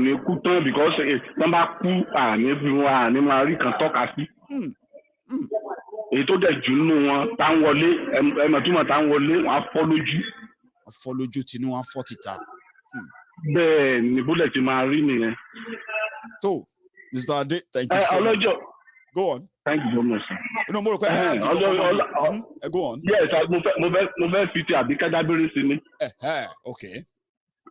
ní kú tán because wọ́n bá kú àní máa rí kan tọ́ka sí. Èyí tó dẹ̀ jù nínú wọn táwọn wọlé ẹ̀mọ̀túmọ̀ táwọn wọlé wọn á fọ́ lójú. Wọ́n fọ́ lójú tinú wọn á fọ́ tìta. Bẹ́ẹ̀ ni bólẹ̀ ti máa rí nìyẹn. So, Mr. Ade, thank you so much. Go on. Thank you so much, sir. No, more go on. Yes, mo fẹ́ fi ti Àbíkẹ́ Dábírí sí ni. Okay.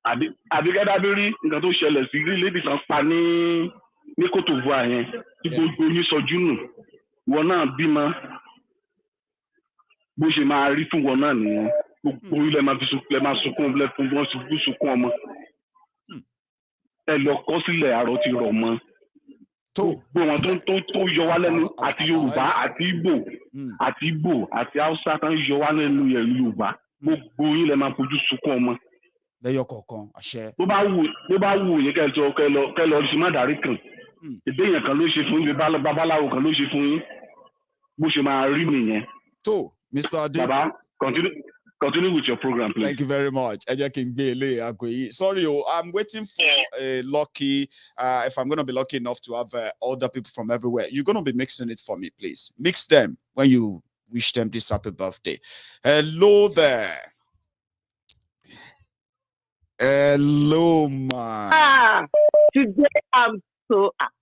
Àbíkẹ́ Dábírí nǹkan tó ṣẹlẹ̀ sí lady kan pa ní Côte d'Ivoire yẹn tí gbogbo yín sọjú nù. Wọn náà bímọ bó ṣe máa rí fún wọn náà nìyẹn. Gbogbo ilẹ̀ máa sunkún fún wọn sunkún ọmọ. Ẹ lọ kọ sílẹ̀ àrò ti rọ̀ mọ́. Gbogbo wọn tó yọ wá lẹ́nu àti Yorùbá àti Ìgbò àti Hausa tó ń yọ wá lẹ́nu Yorùbá gbogbo yín lẹ máa fojú sunkún ọmọ. Lẹ́yọ̀ kọ̀ọ̀kan àṣẹ. Bó bá wù yín kẹ́ lọ sí mádàrí kan ìbéèyàn kan ló ṣe fún yín babaláwo kan ló ṣe fún yín bó ṣe máa rí nìyẹn. So, Mr. Ade. Baba, continue with your program, please. Thank you very much. Sorry, I'm waiting for a lucky, if I'm going to be lucky enough to have older people from everywhere. You're going to be mixing it for me, please. Mix them when you wish them this happy birthday. Hello there. Hello, ma. Today I'm so happy.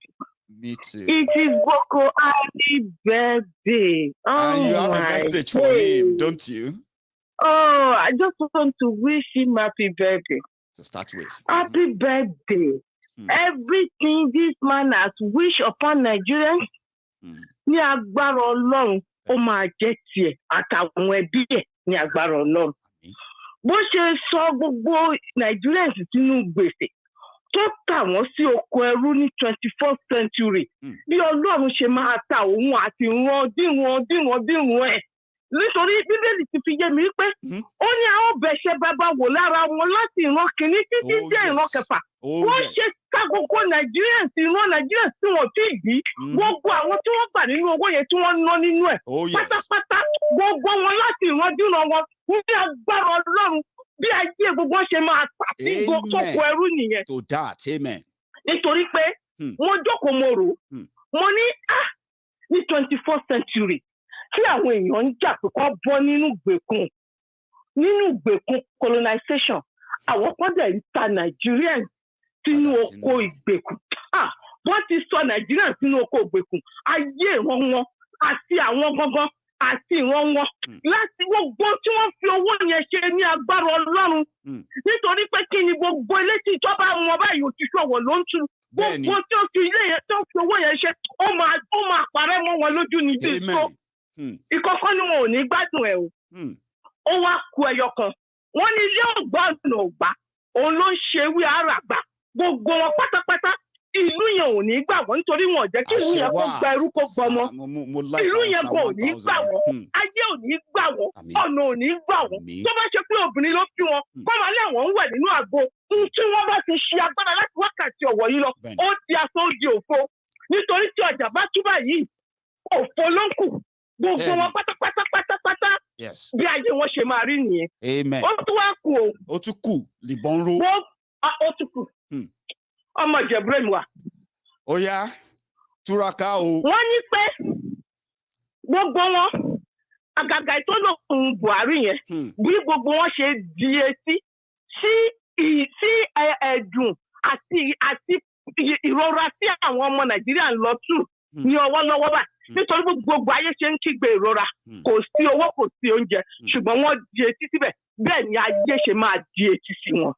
Me too. It is Boko Happy birthday. And you have a message for him, don't you? Oh, I just want to wish him happy birthday. To start with. Happy birthday. Everything this man has wished upon Nigerians, ní agbára Ọlọ́run, ó máa jẹ́ tiẹ̀ àtàwọn ẹbí ẹ̀ ní agbára Ọlọ́run. Bó ṣe sọ gbogbo Nigerians sínú gbèsè tó tà wọ́n sí oko ẹrú ní 21st century, bí Ọlọ́run ṣe máa ta òun àti díwọ̀n ẹ̀. Nítorí Bíbélì ti fi yé mi pé ó ní àwọn bẹ̀ṣẹ̀ bàbá wò lára wọn láti ìran kìíní títí dé ìran kẹfà. Wọ́n ṣe ká gbogbo Nigerians ìran Nigerians tí wọ́n ti bí gbogbo àwọn tí wọ́n gbà nínú owó yẹn tí wọ́n ná nínú ẹ̀. Pátápátá gbogbo wọn láti ìran dínà wọn ní agbára Ọlọ́run bí ayé gbogbo ṣe máa tàbí sóko ẹrú nìyẹn. To that, amen. Nítorí pé mo jókòó mo rò mo ní ní 21st century tí àwọn èèyàn ń jà pé kó bọ́ nínú ìgbèkùn colonization, àwọn kan dẹ̀ ń ta Nigerians sínú oko ìgbèkùn. Wọ́n ti sọ Nigerians sínú oko ìgbèkùn, ayé ìran wọn àti àwọn gangan àti ìran wọn láti gbogbo tí wọ́n fi owó yẹn ṣe ní agbára Ọlọ́run. Nítorí pé kí ni gbogbo ilé tí ìjọba wọn báyìí òṣìṣẹ́ wọn ló ń tú. Gbogbo tí ó fi ilé yẹn tó fi owó yẹn ṣe, ó máa parẹ́ mọ́ wọn lójú ní bí so. Ìkọ̀kọ́ ni wọn ò ní gbádùn ẹ̀ o. Ó wá ku ẹyọ kan. Wọ́n ní ilé ọ̀gbá ọ̀nà ọ̀gbá. Òun ló ń ṣe wí àràgbà. Gbogbo wọn pátápátá. Ìlú yẹn ò ní gbà wọ́n nítorí wọn ò jẹ́ kí ìlú yẹn kó gba ẹrú kó gbọmọ. Ìlú yẹn kò ní gbà wọ́n. Ayé ò ní gbà wọ́n. Ọ̀nà ò ní gbà wọ́n. Tó bá ṣe pé obìnrin ló fi wọn, kọ́ máa lé àwọn ń wẹ̀ nínú àgbo. Tí wọ́n bá ti ṣe agbára láti wákàtí ọ̀wọ̀ yìí lọ, ó ti aṣọ di òfo. Nítorí tí ọjà bá túbà yìí, òfo ló ń kù. Gbogbo wọn pátápátá bí ayé wọn ṣe máa rí nìyẹn. Amen. Ó tún wá kù o. Ó tún kù libọn ro. Ó tún kù. Ọmọ Ìjẹ̀bú wa. Ó yá túraká o. Wọ́n ní pé gbogbo wọn àgàgà tó lòun Buhari yẹn bí gbogbo wọn ṣe di etí sí ẹ̀dùn àti ìrora tí àwọn ọmọ Nàìjíríà ń lọ tù ní ọwọ́ lọ́wọ́ báyìí. Nítorí gbogbo ayé ṣe ń kígbe ìrora, kò sí owó, kò sí oúnjẹ, ṣùgbọ́n wọ́n di etí síbẹ̀. Bẹ́ẹ̀ ni ayé ṣe máa di etí sí wọn.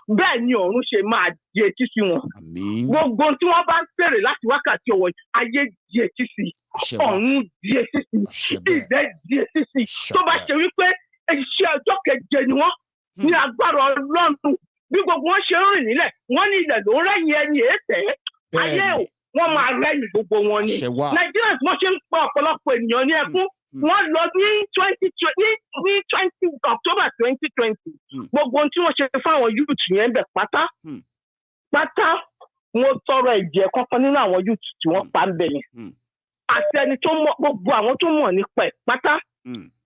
Bẹ́ẹ̀ ni ọ̀run ṣe máa di etí sí wọn. Gbogbo tí wọ́n bá ń fèrè láti wákàtí ọ̀wọ̀ ayé di etí sí, ọ̀run di etí sí, ilẹ̀ di etí sí. Tó bá ṣe wípé iṣẹ́ ọjọ́ keje ni wọ́n ní agbára Ọlọ́run bí gbogbo wọn ṣe ń rìn nílẹ̀, wọ́n ní ilẹ̀ ló ń rẹ́yìn ẹni ètè. Ayé ò wọ́n máa rẹ́yìn gbogbo wọn ni. Nigerians wọ́n ṣe ń pa ọ̀pọ̀lọpọ̀ ènìyàn ní ẹkún. Wọ́n lọ ní October 2020. Gbogbo ohun tí wọ́n ṣe fáwọn youth yẹn bẹ̀ pátá. Wọ́n tọrọ ẹ̀jẹ̀ kankan nínú àwọn youth tí wọ́n pa ń bẹ̀ yẹn. Àti ẹni tó mọ̀ gbogbo àwọn tó mọ̀ nípa ẹ̀ pátá.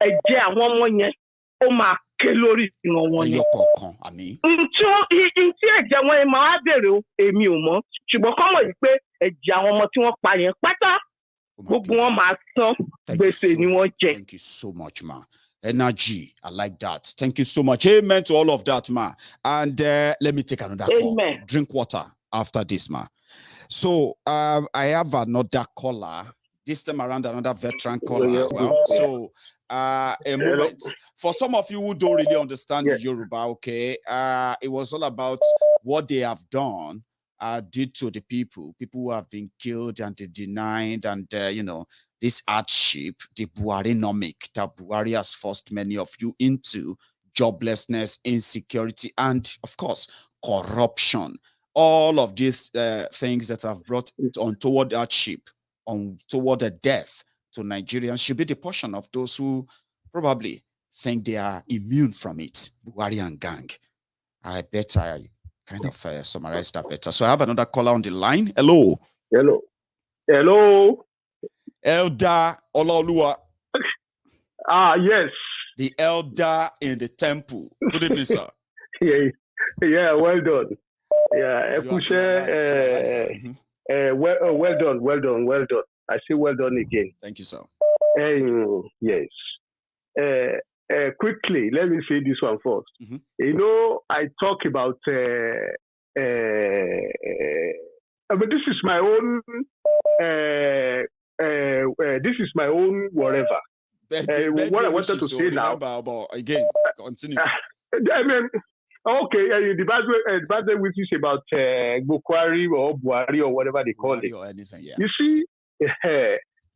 Ẹ̀jẹ̀ àwọn ọmọ yẹn ó máa ké lórí ìran wọn yẹn. Ntí ẹ̀jẹ̀ wọn yẹn máa bèrè o, èmi ò mọ̀. Ṣùgbọ́n kọ́ mọ̀ yìí pé ẹ̀jẹ̀ àwọn ọmọ tí wọ́n pa yẹn pátá gbogbo wọn máa san gbèsè ni wọ́n jẹ. Thank you so much, ma. Energy, I like that. Thank you so much. Amen to all of that, ma. And let me take another call. Drink water after this, ma. So I have another caller. This time around, another veteran caller as well. So a moment. For some of you who don't really understand the Yoruba, okay, it was all about what they have done due to the people who have been killed and denied, and you know, this hardship, the Buhari-nomic that Buhari has forced many of you into, joblessness, insecurity, and of course, corruption. All of these things that have brought it on toward hardship, on toward the death to Nigerians should be the portion of those who probably think they are immune from it. Buhari and gang. I bet I kind of summarize that better. So I have another caller on the line. Hello. Hello. Hello. Elder Olaoluwa. Yes. The elder in the temple. Good evening, sir. Yeah, well done. Yeah, well done. I say well done again. Thank you, sir. Yes. quickly, let me say this one first. You know, I talk about, but this is my own, this is my own whatever. What I wanted to say now. About, again, continue. I mean, okay, the bad way which is about Buhari or Buhari or whatever they call it. Or anything, yeah. You see,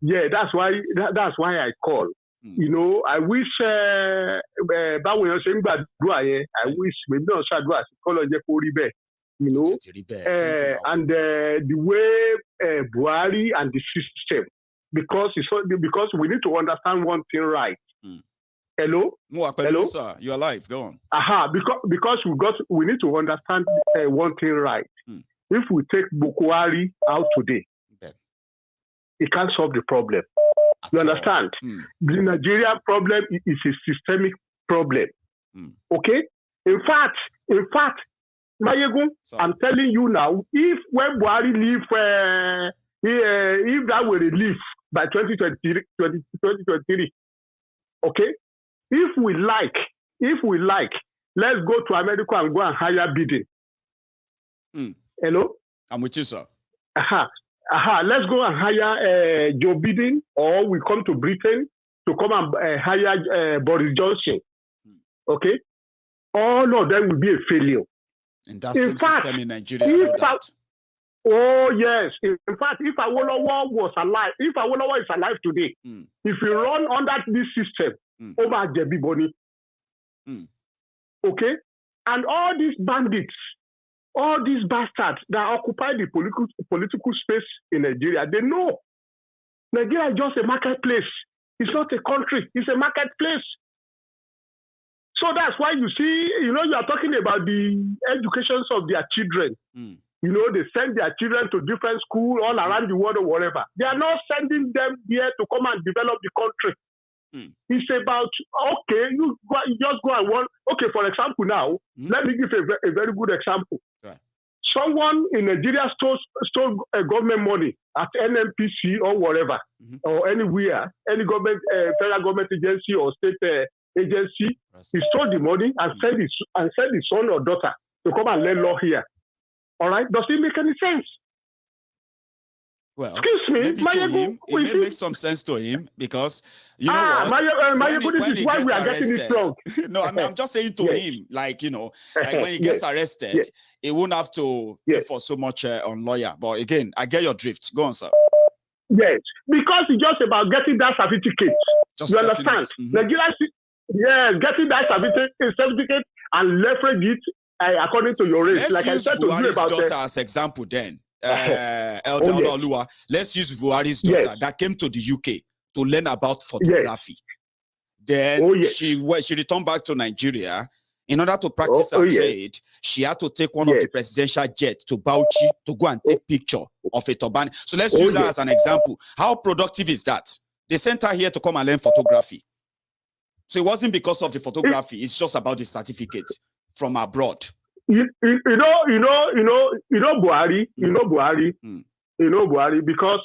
yeah, that's why I call. You know, I wish I wish maybe not Shadwa call on Jeforibe, you know, and the way Buhari and the system, because we need to understand one thing right. Hello? Hello, sir. You're alive. Go on. Because we need to understand one thing right. If we take Buhari out today, it can't solve the problem. You understand? The Nigerian problem is a systemic problem. Okay? In fact, Maiyegun, I'm telling you now, if when Buhari leave, if that were to leave by 2023, okay? If we like, let's go to America and go and hire bidding. Hello? I'm with you, sir. Let's go and hire Joe Biden, or we come to Britain to come and hire Boris Johnson. Okay? All of them will be a failure. And that's the system in Nigeria. Oh, yes. In fact, if Awolowo was alive, if Awolowo is alive today, if you run under this system, over Ajimobi, okay? And all these bandits, all these bastards that occupy the political space in Nigeria, they know Nigeria is just a marketplace. It's not a country. It's a marketplace. So that's why you see, you know, you are talking about the educations of their children. You know, they send their children to different schools all around the world or whatever. They are not sending them here to come and develop the country. It's about, okay, you just go and work. Okay, for example now, let me give a very good example. Someone in Nigeria stole government money at NMPC or whatever, or anywhere, any government, federal government agency or state agency. He stole the money and sent his son or daughter to come and learn law here. All right? Does it make any sense? Well, excuse me, maybe to him, it may make some sense to him because you know what? This is why we are getting it wrong. No, I mean, I'm just saying to him, like, you know, like when he gets arrested, he won't have to pay for so much on lawyer. But again, I get your drift. Go on, sir. Yes, because it's just about getting that certificate. You understand? Nigeria, getting that certificate and leverage it according to your race. Let's use I said to you about daughter as example then. Elder let's use Buhari's daughter that came to the UK to learn about photography. Then she returned back to Nigeria. In order to practice her trade, she had to take one of the presidential jets to Bauchi to go and take picture of a turban. So let's use her as an example. How productive is that? They sent her here to come and learn photography. So it wasn't because of the photography. It's just about the certificate from abroad. You know Buhari, because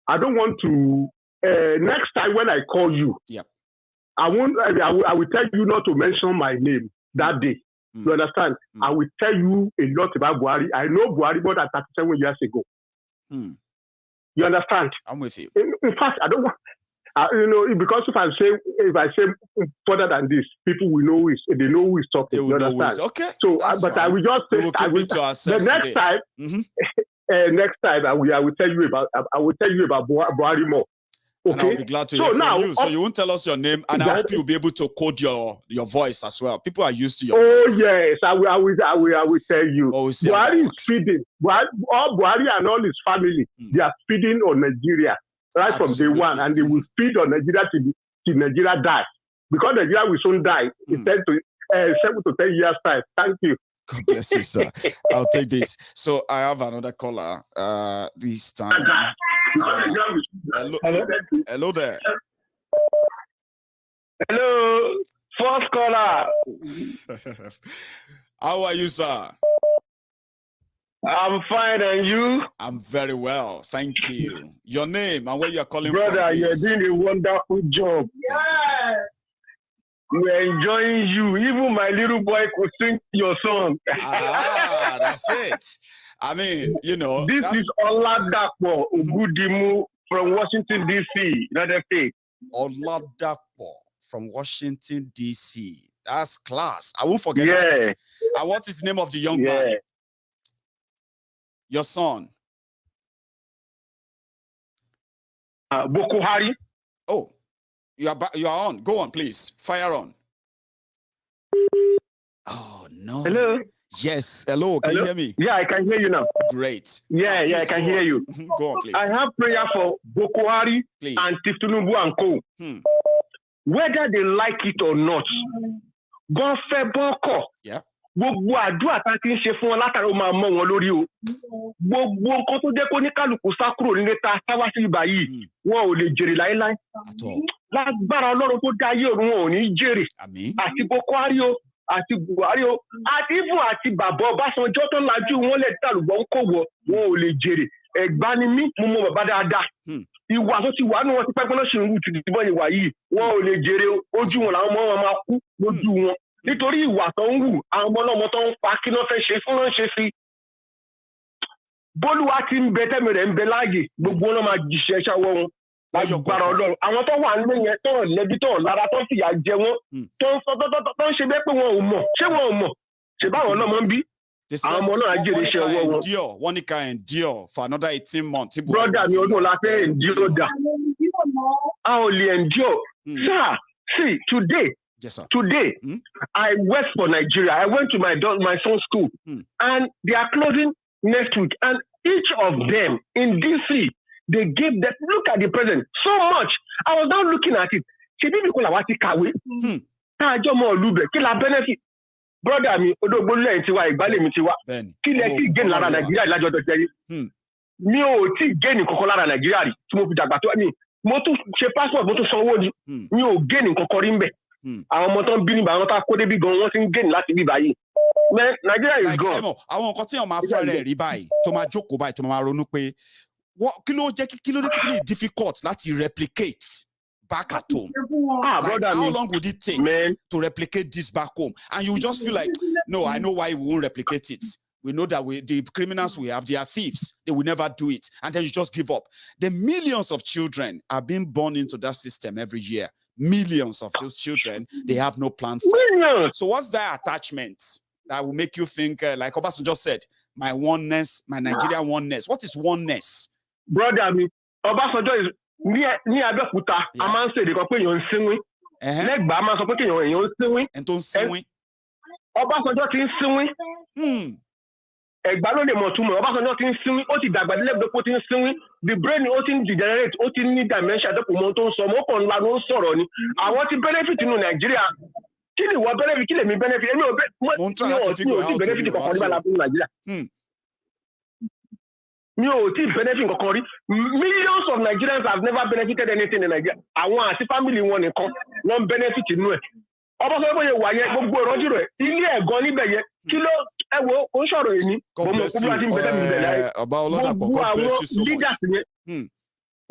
I don't want to. Next time when I call you, I will tell you not to mention my name that day. You understand? I will tell you a lot about Buhari. I know Buhari more than 37 years ago. You understand? I'm with you. In fact, I don't want. Because if I say further than this, people will know they know who is talking. They will know okay. So, but fine. I will just say the next time. Next time I will tell you about Buhari more. Okay? And I'll be glad to hear from you. So you won't tell us your name, and I hope you'll be able to code your voice as well. People are used to your voice. Yes, I will tell you. Buhari is feeding. Buhari and all his family, they are feeding on Nigeria. Right from day one, and they will feed on Nigeria till Nigeria dies. Because Nigeria will soon die in 7 to 10 years' time. Thank you. God bless you, sir. I'll take this. So I have another caller this time. Hello there. Hello, first caller. How are you, sir? I'm fine, and you? I'm very well, thank you. Your name and where you're calling from, Brother, you're doing a wonderful job. Yeah. We're enjoying you. Even my little boy could sing your song. That's it. I mean, you know. This is Oladapo Ogudimu from Washington, D.C., United States. Oladapo from Washington, D.C. That's class. I won't forget that. And what is the name of the young man? Your son? Buhari. Oh, you are on. Go on, please. Fire on. Oh, no. Hello? Yes. Hello. Can you hear me? Yeah, I can hear you now. Great. Yeah, I can hear you. Go on, please. I have prayer for Buhari and Tinubu and Co. Whether they like it or not, God fẹ́ yeah. Gbogbo àdúrà tá ti ń ṣe fún wọn látàrí ó máa mọ́ wọn lórí o. Gbogbo nǹkan tó jẹ́ kó ní kálukú sá kúrò nílé ta sáwá sí ibà yìí wọn ò lè jèrè láéláé. Lágbára Ọlọ́run tó dá ayé òun wọn ò ní jèrè. Àti Buhari o, àti Buhari o, àti Ibu àti bàbá Ọbásanjọ́ tó lajú wọn lẹ̀ dàlùbọ̀ ń kó wọ wọn ò lè jèrè. Ẹ̀gbá ni mí mo mọ bàbá dáadáa. Ìwà tó ti wà nù wọn ti pẹ́pẹ́ lọ́sìn rú ti dìbọn ìwà yìí wọn ò lè jèrè ojú wọn làwọn ọmọ wọn máa kú lójú wọn. Nítorí ìwà tó ń wù àwọn ọmọ ọlọ́mọ tó ń pa kí ló fẹ́ ṣe fún wọn ṣe sí. Bólúwa ti ń bẹ tẹ́mi rẹ̀ ń bẹ láàyè gbogbo wọn máa jíṣẹ́ ṣáwọ́ wọn. Lágbára Ọlọ́run àwọn tó wà nílé yẹn tó lẹ́bí tó lára tó fìyà jẹ wọn tó ń ṣe bẹ́ẹ̀ pé wọn ò mọ̀ ṣé wọn ò mọ̀ ṣe báwọn ọlọ́mọ ń bí. Àwọn ọmọ náà jèrè iṣẹ́ ọwọ́ wọn. Wọ́n ní ká endure for another 18 months. Brother mi ọdún la fẹ́ endure dà. A ò lè endure. Sir, see today. Yes, sir. Today, I work for Nigeria. I went to my son's school, and they are closing next week. And each of them in DC, they gave that. Look at the president so much. I was now looking at it. She didn't call our kawe. Benefit. Brother mi, odogbo lẹ́yìn tiwa ìgbálẹ̀ mi tiwa. Kí lẹ ti gain lára Nàìjíríà lájọ́ tó jẹ́ yìí. Mi ò tí gain kankan lára Nàìjíríà rí tí mo fi dàgbà tó ní. Mo tún ṣe passport mo tún sanwó ni. Mi ò gain kankan rí ńbẹ̀. Àwọn ọmọ tó ń bí níbà àwọn tá a kó débi gan wọ́n ti ń gain láti bí báyìí. Nàìjíríà is gone. Àwọn nǹkan tí wọ́n máa fẹ́rẹ̀ rí báyìí tó máa jókòó báyìí tó máa ronú pé kí ló jẹ́ kí ló dé tí kí ni difficult láti replicate back at home. How long would it take to replicate this back home? And you just feel like, no, I know why we won't replicate it. We know that the criminals we have, they are thieves. They will never do it. And then you just give up. The millions of children are being born into that system every year. Millions of those children, they have no plan for. So what's that attachment that will make you think, like Obasanjo just said, my oneness, my Nigerian oneness? What is oneness? Brother, Obasanjo is ní Abẹ́òkúta a máa ń ṣe èdè kan pé èèyàn ń sínwín lẹ́gbàá a máa sọ pé èèyàn ń sínwín Ọbásanjọ́ ti ń sínwín Ẹ̀gbá ló lè mọ̀ túmọ̀ Ọbásanjọ́ ti ń sínwín ó ti dàgbà lẹ́gbẹ̀ẹ́ pé ó ti ń sínwín the brain ó ti ń degenerate ó ti ní dementia dẹ́kun mọ́ tó ń sọ mọ́ kàn ńlá ló ń sọ̀rọ̀ ni àwọn ti benefit nínú Nàìjíríà kí ni ìwọ benefit kí lèmi benefit èmi ò benefit kankan nígbà lábúrú Nàìjíríà. Mi ò tí benefit kankan rí. Millions of Nigerians have never benefited anything in Nigeria. Àwọn àti family wọn nìkan wọ́n benefit nínú ẹ̀. Ọbásanjọ́ bóyá wà yẹn gbogbo ìrọ́jú rẹ̀ ilé ẹ̀gán níbẹ̀ yẹn kí ló ẹ wo kò ń sọ̀rọ̀ èmi. God bless you. Ọba Ọlọ́dàpọ̀, God bless you so much.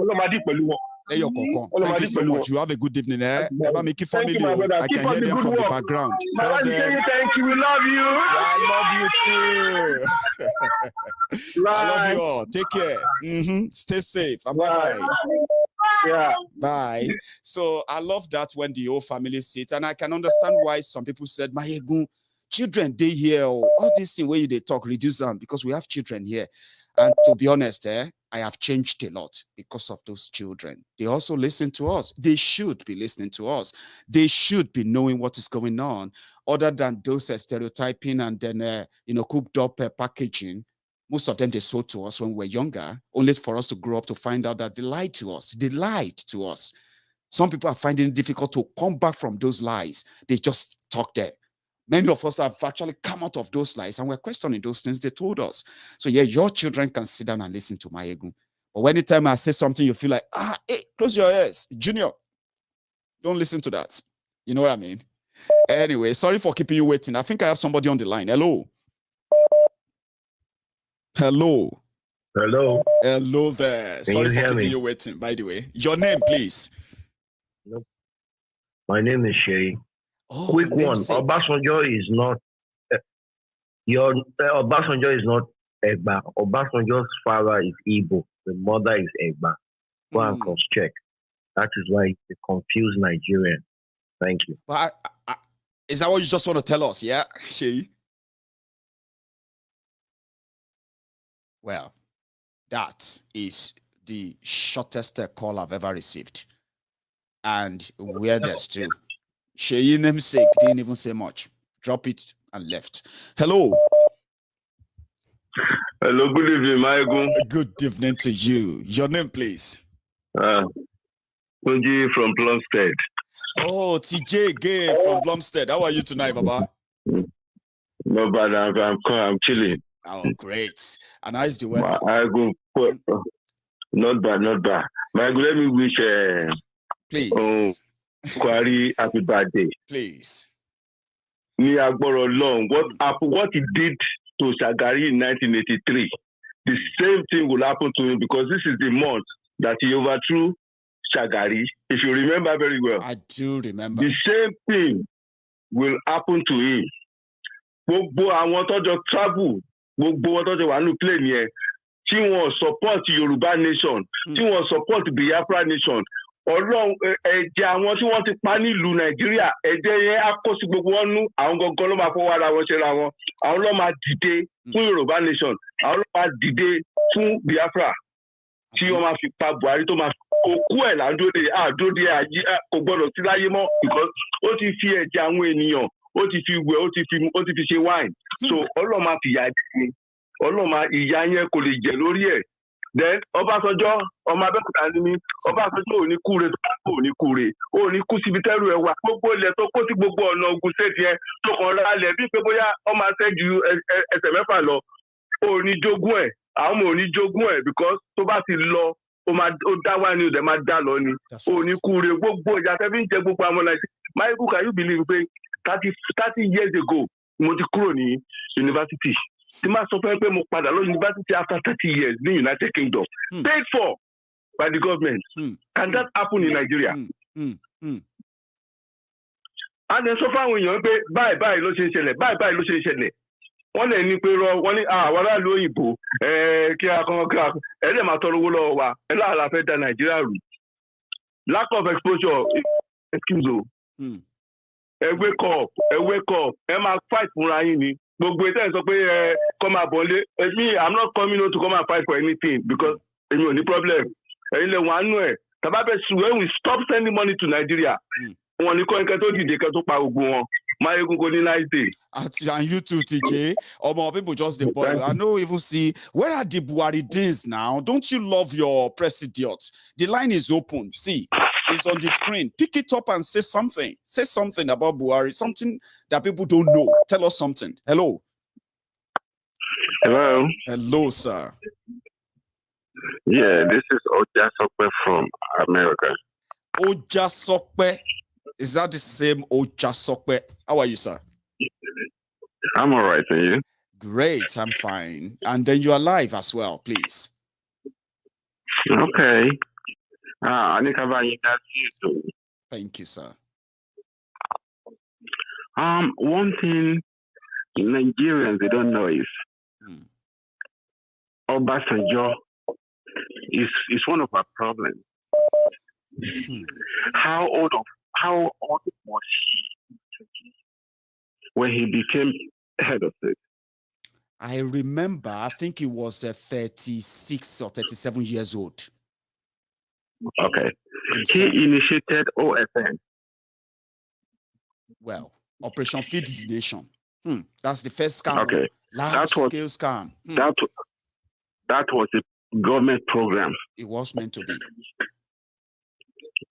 Ọlọ́mọdé pẹ̀lú wọn. Thank you so much. You have a good evening. Family, Thank you, my brother. I can hear them from the background. Tell them, thank you. We love you. I love you too. I love you all. Take care. Stay safe. Bye-bye. Yeah. Bye. So I love that when the whole family sits, and I can understand why some people said, Maiyegun, children, they hear all these things where they talk, reduce them because we have children here. And to be honest, I have changed a lot because of those children. They also listen to us. They should be listening to us. They should be knowing what is going on, other than those stereotyping and then, cooked up packaging. Most of them, they sold to us when we were younger, only for us to grow up to find out that they lied to us. They lied to us. Some people are finding it difficult to come back from those lies. They just talk there. Many of us have actually come out of those lies and we're questioning those things they told us. So yeah, your children can sit down and listen to Maiyegun. But anytime I say something, you feel like, hey, close your ears. Junior, don't listen to that. You know what I mean? Anyway, sorry for keeping you waiting. I think I have somebody on the line. Hello. Hello. Hello. Hello there. Sorry for keeping you waiting, by the way. Your name, please. Nope. My name is Shay. Quick one. Obasanjo is not Obasanjo is not Egba. Obasanjo's father is Igbo. The mother is Egba. Go and cross-check. That is why they confuse Nigerian. Thank you. But is that what you just want to tell us? Yeah, Sheyi? Well, that is the shortest call I've ever received. And weirdest too. Sheyi namesake didn't even say much. Drop it and left. Hello. Hello, good evening, Maiyegun. Good evening to you. Your name, please. Tunji from Plumstead. Oh, TJ Gay from Plumstead. How are you tonight, Baba? No bad. I'm chilling. Oh, great. And how is the weather? Not bad, not bad. Maiyegun, let me wish please. Kwari happy birthday. Please. Me Agboro long. What he did to Shagari in 1983, the same thing will happen to him because this is the month that he overthrew Shagari. If you remember very well. I do remember. The same thing will happen to him. Gbogbo àwọn tó jọ travel, gbogbo wọn tó jọ wà ní plane yẹn, tí wọ́n support Yorùbá nation, tí wọ́n support Biafra nation. Ọlọ́run ẹ̀jẹ̀ àwọn tí wọ́n ti pa nílùú Nàìjíríà ẹ̀jẹ̀ yẹn á kó sí gbogbo wọn nú àwọn gangan ló máa fọwọ́ ara wọn ṣera wọn àwọn ló máa dìde fún Yorùbá nation àwọn ló máa dìde fún Biafra tí wọ́n máa fi pa Buhari tó máa òkú ẹ̀ láńdóde àdóde kò gbọ́dọ̀ sí láyé mọ́ because ó ti fi ẹ̀jẹ̀ àwọn ènìyàn ó ti fi wẹ̀ ó ti fi ṣe wine so Ọlọ́run máa fi ìyà jẹ Ọlọ́run máa ìyà yẹn kò lè jẹ lórí ẹ̀. Then Ọbásanjọ́ ọmọ Abẹ́òkúta ni mí Ọbásanjọ́ ò ní kúre tó ò ní kúre ò ní kú síbi tẹ́rù ẹ̀ wà gbogbo ilẹ̀ tó kó sí gbogbo ọ̀nà Ògùn state yẹn tó kàn ra alẹ̀ bí pé bóyá ọmọ asẹ́ ju ẹsẹ̀ mẹ́fà lọ ò ní jogún ẹ̀ àwọn ọmọ ò ní jogún ẹ̀ because tó bá ti lọ ó dá wá ní ọ̀dẹ̀ máa dá lọ ni ò ní kúre gbogbo ìjà tẹ́ fi ń jẹ gbogbo àwọn Nàìjíríà Maiyegun can you believe pé 30 years ago mo ti kúrò ní university. The master pé mo padà lọ university after 30 years in the United Kingdom, paid for by the government. Can that happen in Nigeria? And then so far when you pay báyìí ló ṣe ṣẹlẹ̀ báyìí ló ṣe ṣẹlẹ̀ wọ́n lè ní pé wọ́n ní àwọn aráàlú òyìnbó kí ẹ lè máa tọrọ owó lọ́wọ́ wa ẹ láàlá fẹ́ da Nàìjíríà rú lack of exposure excuse me. Wake up ẹ máa fight fúnra yín ni. Gbogbo ètò ẹ̀ sọ pé come abọ́lé me I'm not coming out to come and fight for anything because èmi ò ní problem ẹ̀yin lè wọ́n á nù ẹ̀ tàbá bẹ́ẹ̀ when we stop sending money to Nigeria wọn ní kọ́ nǹkan tó dìde kan tó pa ogun wọn Maiyegun kò ní nice day. And you too, TJ. More people just the boy. I know even see where are the Buhari days now? Don't you love your president? The line is open. See, it's on the screen. Pick it up and say something. Say something about Buhari, something that people don't know. Tell us something. Hello. Hello. Hello, sir. Yeah, this is Ojasokwe from America. Ojasokwe. Is that the same Ojasokwe? How are you, sir? I'm all right, and you? Great, I'm fine. And then you're live as well, please. Okay. Thank you, sir. One thing Nigerians they don't know is Obasanjo is one of our problems. How old was he when he became head of state? I remember, I think he was 36 or 37 years old. Okay. He initiated OFN. Well, Operation Feed the Nation. That's the first scam. Okay. Large-scale scam. That was a government program. It was meant to be.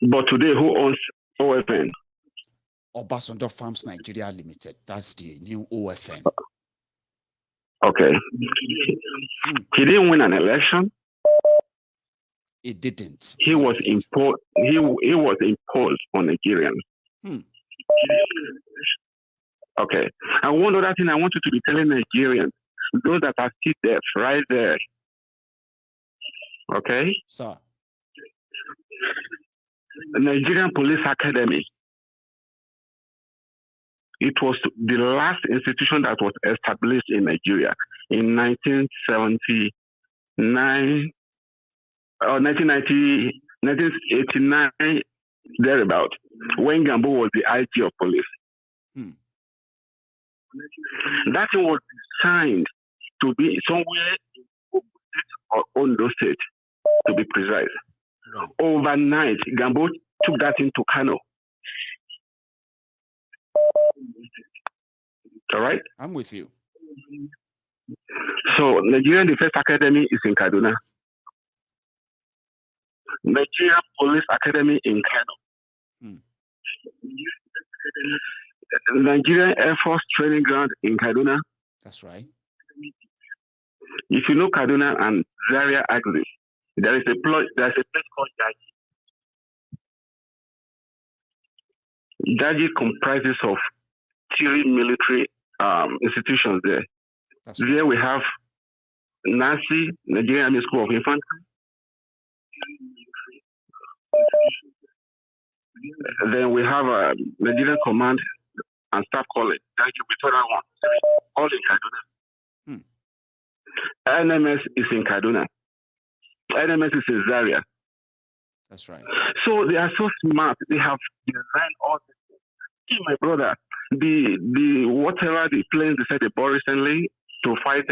But today, who owns OFN? Obasanjo Farms Nigeria Limited. That's the new OFN. Okay. He didn't win an election. It didn't. He was imposed. He was imposed on Nigerians. Okay. And one other thing I want you to be telling Nigerians, those that are still there, right there. Okay. Sir. The Nigerian Police Academy It was the last institution that was established in Nigeria in 1979 or 1989, thereabout, when Gambo was the IG of police. That was designed to be somewhere in or Ondo State, to be precise. Right. Overnight, Gambo took that into Kano. All right? I'm with you. So, Nigerian Defense Academy is in Kaduna. Nigerian Police Academy in Kano. Nigerian Air Force Training Ground in Kaduna. That's right. If you know Kaduna and Zaria axis, there is a place called Daji. Daji comprises of 3 military institutions there. That's there right. We have NASI, Nigerian Army School of Infantry. Then we have a Nigerian Command and Staff College. Thank you, Victoria 1. All in Kaduna. NMS is in Kaduna. NMS is in Zaria. That's right. So they are so smart. They have designed all this. See, my brother, the whatever the planes they said they bought recently to fight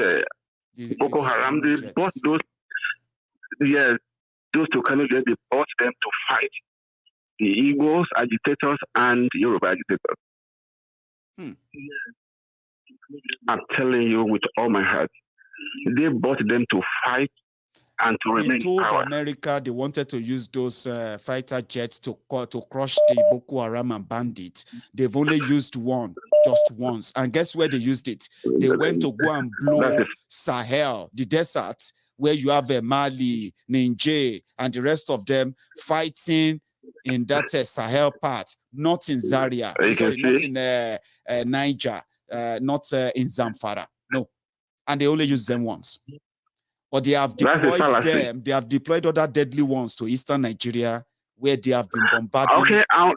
Boko Haram, they bought those. Yes, those two kind of they bought them to fight the Igbos, agitators, and Yoruba agitators. I'm telling you with all my heart, they bought them to fight and to remain in told power. America they wanted to use those fighter jets to crush the Boko Haram and bandits. They've only used one, just once. And guess where they used it? They went to go and blow Sahel, the desert, where you have Mali, Niger, and the rest of them fighting in that Sahel part, not in Zaria, sorry, not in Niger, not in Zamfara. No. And they only use them once. But they have deployed them. They have deployed other deadly ones to eastern Nigeria, where they have been bombarding. Okay, and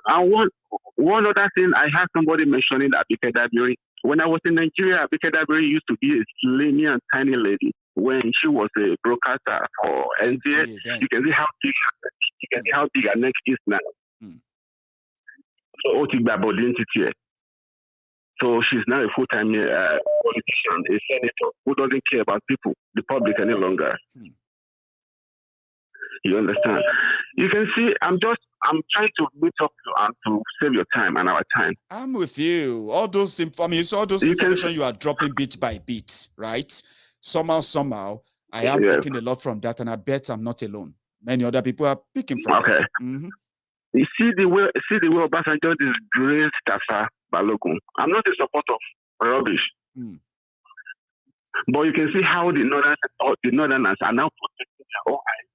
one other thing, I had somebody mentioning that Abike Dabiri. When I was in Nigeria, Abike Dabiri used to be a skinny and tiny lady. When she was a broadcaster for NTA, you can see how big her neck is now. So she's now a full-time politician, a senator who doesn't care about people, the public any longer. You understand? You can see, I'm trying to meet up and to save your time and our time. I'm with you. All those information you are dropping bit by bit, right? Somehow, I am picking a lot from that, and I bet I'm not alone. Many other people are picking from it. You see the way Obasanjo disgraced Tafa Balogun. I'm not a supporter of rubbish. But you can see how the Northerners are now protecting their own eyes.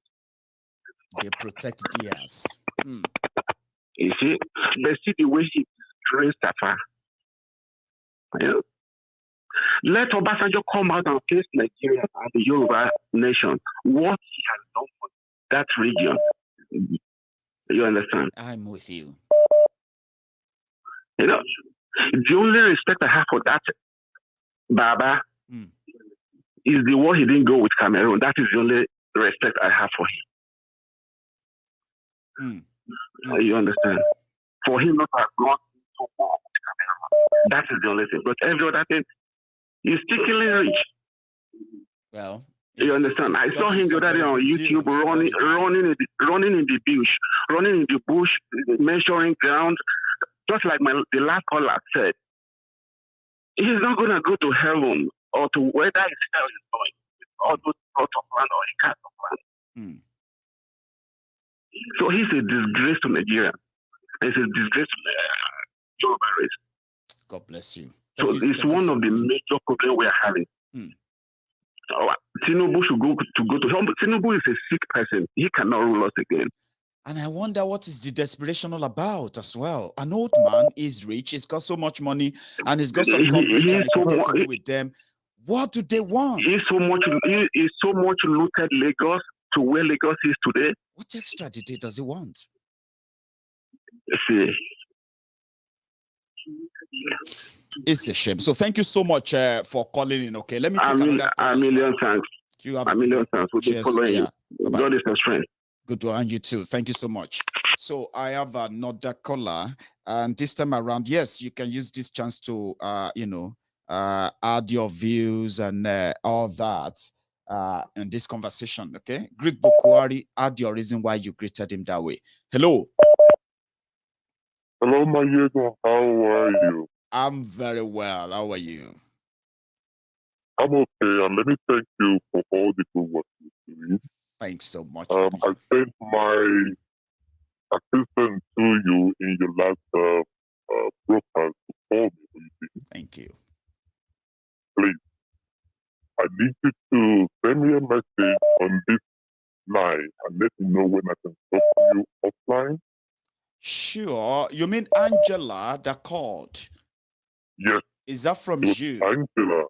They protect theirs. You see? They see the way he disgraced Tafa. Let Obasanjo come out and face Nigeria and the Yoruba nation. What he has done for that region. You understand? I'm with you. You know, the only respect I have for that Baba is the war he didn't go with Cameroon. That is the only respect I have for him. You understand? For him not to have gone to war with Cameroon. That is the only thing. But every other thing, he's stickily rich. Well, you understand? I saw him the other day on YouTube running in the bush, measuring ground, just like the last caller said. He's not going to go to heaven or to whether his hell is going with all those plots of land or acres of land. So he's a disgrace to Nigeria. He's a disgrace to Yoruba race. God bless you. So it's one of the major problems we are having. Tinubu should go to home. Tinubu is a sick person. He cannot rule us again. And I wonder what is the desperation all about as well. An old man is rich, he's got so much money, and he's got some coverage and he can get away with them. What do they want? He's so much looted Lagos to where Lagos is today. What extra does he want? See, It's a shame. So thank you so much for calling in. Okay, let me take another call. A million thanks. You have a million thanks. We'll be following you. God is your strength. Good to hand you too. Thank you so much. So I have another caller, and this time around, yes, you can use this chance to, add your views and all that in this conversation. Okay, greet Buhari. Add your reason why you greeted him that way. Hello. Hello, Maiyegun. How are you? I'm very well. How are you? I'm okay, and let me thank you for all the good work you're doing. Thanks so much. I sent my assistant to you in your last broadcast to call me. Thank you. Please, I need you to send me a message on this line and let me know when I can talk to you offline. Sure. You mean Angela that called? Yes. Is that from you? Angela.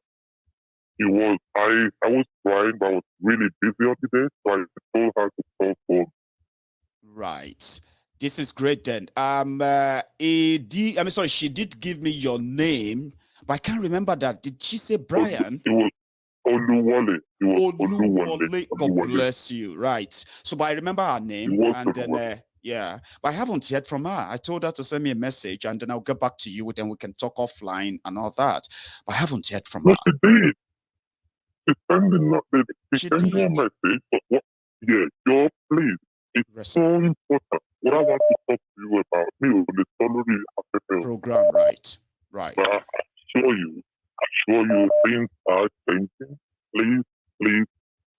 It was. I was trying, but I was really busy on the day, so I told her to call phone. Right. This is great then. She did give me your name, but I can't remember that. Did she say Brian? It was Oluwole. It was Oluwole. God bless you. Right. So, but I remember her name, and then but I haven't heard from her. I told her to send me a message, and then I'll get back to you. Then we can talk offline and all that. But I haven't heard from her. She did. She sent me a message. But your please. It's so important. What I want to talk to you about the salary program, right? Right. But I assure you, things are changing. Please,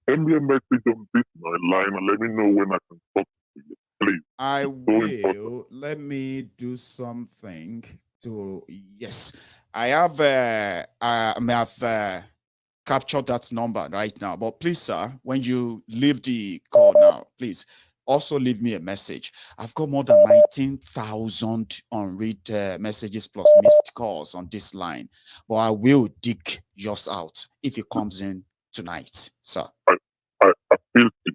send me a message on this line and let me know when I can talk to you. Please. I will. Let me do something to. Yes, I have. I may have captured that number right now. But please, sir, when you leave the call now, please also leave me a message. I've got more than 19,000 unread messages plus missed calls on this line. But I will dig yours out if it comes in tonight, sir. I feel you.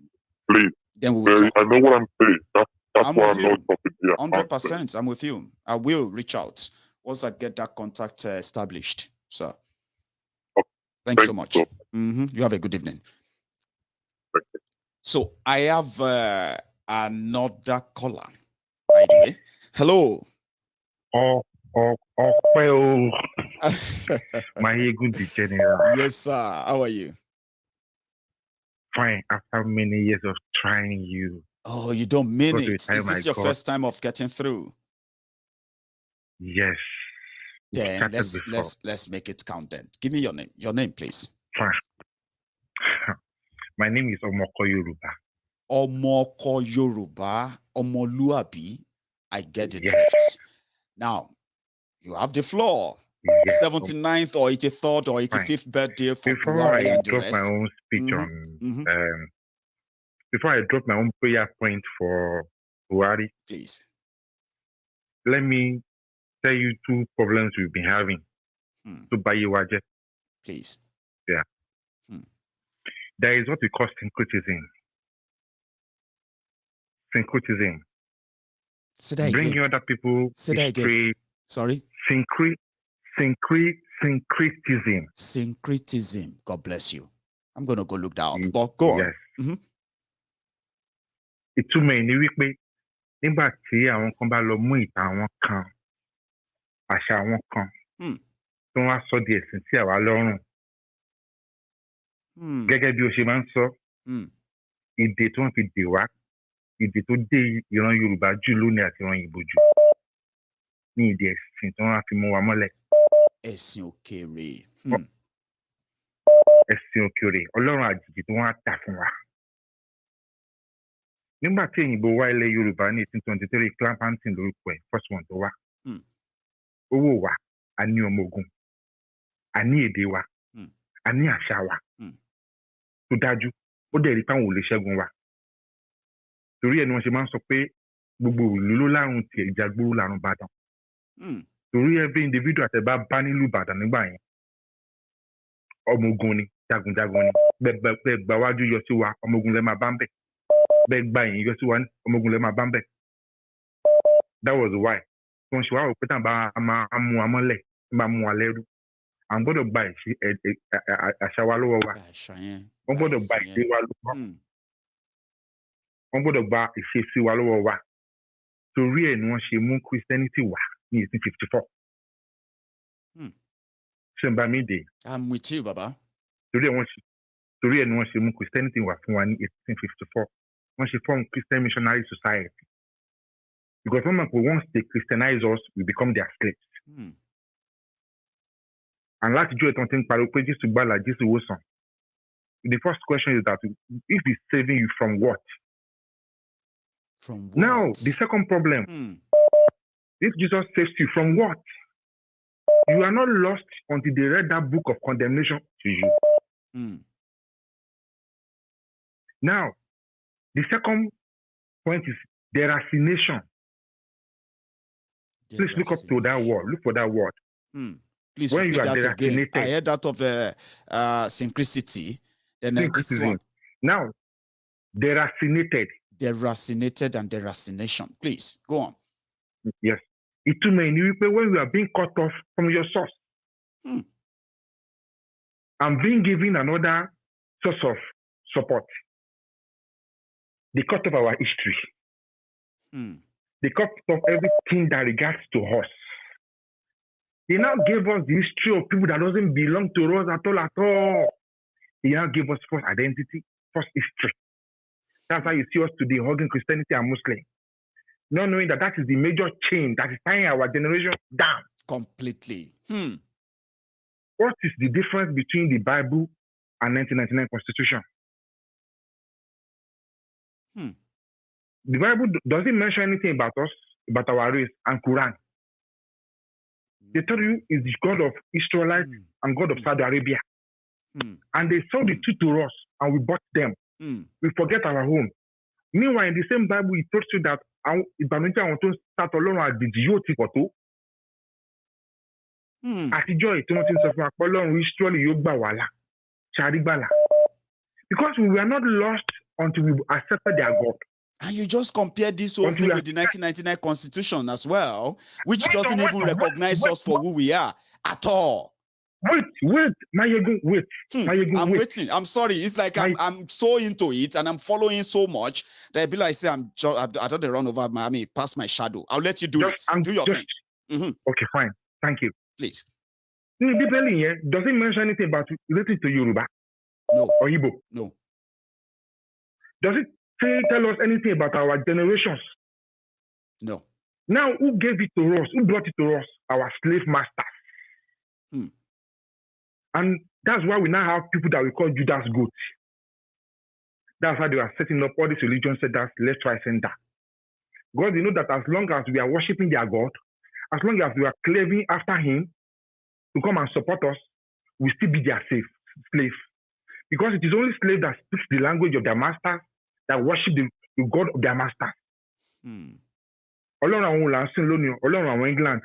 Please. Then we will talk. I know what I'm saying. That's why I'm not talking here. 100%. I'm with you. I will reach out once I get that contact established, sir. Thanks so much. You have a good evening. So I have another caller, by the way. Hello. Maiyegun General. Yes, sir. How are you? Fine. After many years of trying you. Oh, you don't mean it. Is this your first time of getting through? Yes. Then let's make it count then. Give me your name. Your name, please. Fine. My name is Omoko Yoruba. Omoko Yoruba. Omoluabi. I get it. Yes. Now, you have the floor. Yes. 79th or 83rd or 85th birthday for Buhari and the rest. My own speech on before I drop my own prayer point for Buhari, please let me tell you two problems we've been having to buy you budget. Please. Yeah. There is what we call syncretism. Syncretism. Bringing other people history. Sorry? Syncretism. Syncretism. God bless you. I'm going to go look that up. But go on. Yes. Ìtumọ̀ ẹ̀ ni wípé nígbà tí àwọn kan bá lọ mú ìtàn àwọn kan, àṣà àwọn kan, tí wọ́n á sọ di ẹ̀sìn sí àwa lọ́rùn. Gẹ́gẹ́ bí o ṣe máa ń sọ, ìdè tí wọ́n fi dè wá, ìdè tó dé ìran Yorùbá jù lónìí àti ìran Ìgbò jù ní ìdè ẹ̀sìn tí wọ́n á fi mú wa mọ́lẹ̀. Ẹ̀sìn òkèèrè. Ẹ̀sìn òkèèrè, Ọlọ́run àjèjì tí wọ́n á tà fún wa. Nígbà tí òyìnbó wá ilẹ̀ Yorùbá ní 1823 Clampton lórúkọ ẹ̀ first one tó wá. Owó wa, a ní ọmọ ogun, a ní èdè wa, a ní àṣà wa. Tó dájú, ó dẹ̀ rí táwọn ò lè ṣẹ́gun wa. Torí ẹ̀ ni wọ́n ṣe máa ń sọ pé gbogbo ìlú ló lárùn tiẹ̀ ìjàgbóró lárùn Ìbàdàn. Torí every individual àtẹ̀bá bá nílùú Ìbàdàn nígbà yẹn. Ọmọ ogun ni, jagunjagun ni. Bẹ́ẹ̀ gba wájú yọ sí wa, ọmọ ogun lẹ́ máa bá ń bẹ̀. Bẹ́ẹ̀ gba yìí yọ sí wa, ọmọ ogun lẹ́ máa bá ń bẹ̀. That was why wọ́n ṣe wá rò pé tá a máa mú wa mọ́lẹ̀ máa mú wa lẹ́rú àwọn gbọ́dọ̀ gba àṣà wa lọ́wọ́ wa wọ́n gbọ́dọ̀ gba ìṣe wa lọ́wọ́ wọ́n gbọ́dọ̀ gba ìṣesí wa lọ́wọ́ wa torí ẹ̀ ni wọ́n ṣe mú Christianity wá ní 1854. ṣé n bá mi dé. I'm with you, baba. torí ẹ̀ ni wọ́n ṣe mú Christianity wá fún wa ní 1854 wọ́n ṣe form Christian Missionary Society because once they Christianize us we become their slaves. And láti jó ìtàn tí ń pariwo pé Jésù gbàlà Jésù wòsàn. The first question is that if he's saving you from what? From what? Now, the second problem, if Jesus saves you from what? You are not lost until they read that book of condemnation to you. Now, the second point is deracination. Please look up to that word. Look for that word. Please when repeat you are that again. deracinated. I heard that of the simplicity. Then this one. Now, deracinated. Deracinated and deracination. Please, go on. Yes. It means when you are being cut off from your source and being given another source of support. They cut off our history. They cut off everything that regards to us. They now gave us the history of people that doesn't belong to us at all. They now gave us false identity, false history. That's why you see us today hugging Christianity and Muslim. Not knowing that is the major chain that is tying our generation down. Completely. What is the difference between the Bible and 1999 Constitution? The Bible doesn't mention anything about us, about our race, and Quran. They tell you it's the God of Israelites and God of Saudi Arabia. And they sold the two to us and we bought them. We forget our home. Meanwhile, in the same Bible, it tells you that ìbànújẹ́ àwọn tó ń sàtọ̀ Ọlọ́run àdìjì yóò ti pọ̀ tó. Àtijọ́ èyí tí wọ́n ti ń sọ fún apá Ọlọ́run Israeli yóò gbà wá là, ṣàrí gbàlà. Because we were not lost until we accepted their God. And you just compare this whole thing with the 1999 Constitution as well, which doesn't even recognize us for who we are at all. Wait, Maiyegun, wait. I'm waiting. I'm sorry. It's like I'm so into it and I'm following so much that I be like, say, I don't run over past my shadow. I'll let you do it. Do your thing. Okay, fine. Thank you. Please. Does it mention anything about related to Yoruba? No. Or Igbo? No. Does it tell us anything about our generations? No. Now, who gave it to us? Who brought it to us? Our slave masters. And that's why we now have people that we call Judas goats. That's why they are setting up all these religion centers left, right, center. God, they know that as long as we are worshiping their God, as long as we are claving after him to come and support us, we still be their slave. Because it is only slaves that speak the language of their masters that worship the God of their masters. Ọlọ́run àwọn là ń sìn lónìí, Ọlọ́run àwọn England.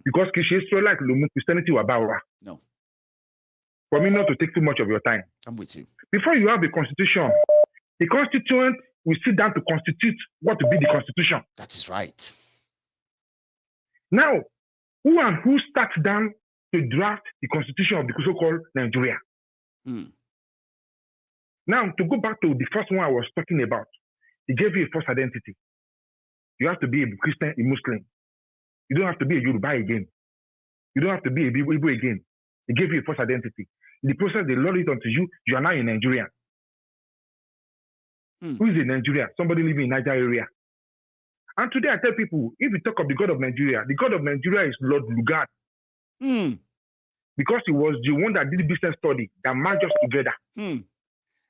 Because kì í ṣe Israelite ló mú Christianity wà bá wa. No. For me not to take too much of your time. I'm with you. Before you have a constitution, the constituent will sit down to constitute what will be the constitution. That is right. Now, who starts down to draft the constitution of the so-called Nigeria? Now, to go back to the first one I was talking about, it gave you a false identity. You have to be a Christian, a Muslim. You don't have to be a Yoruba again. You don't have to be a Igbo again. It gave you a false identity. In the process, they load it onto you. You are now a Nigerian. Who is a Nigerian? Somebody living in Niger area. And today I tell people, if you talk of the God of Nigeria is Lord Lugard. Because he was the one that did business study that merged us together.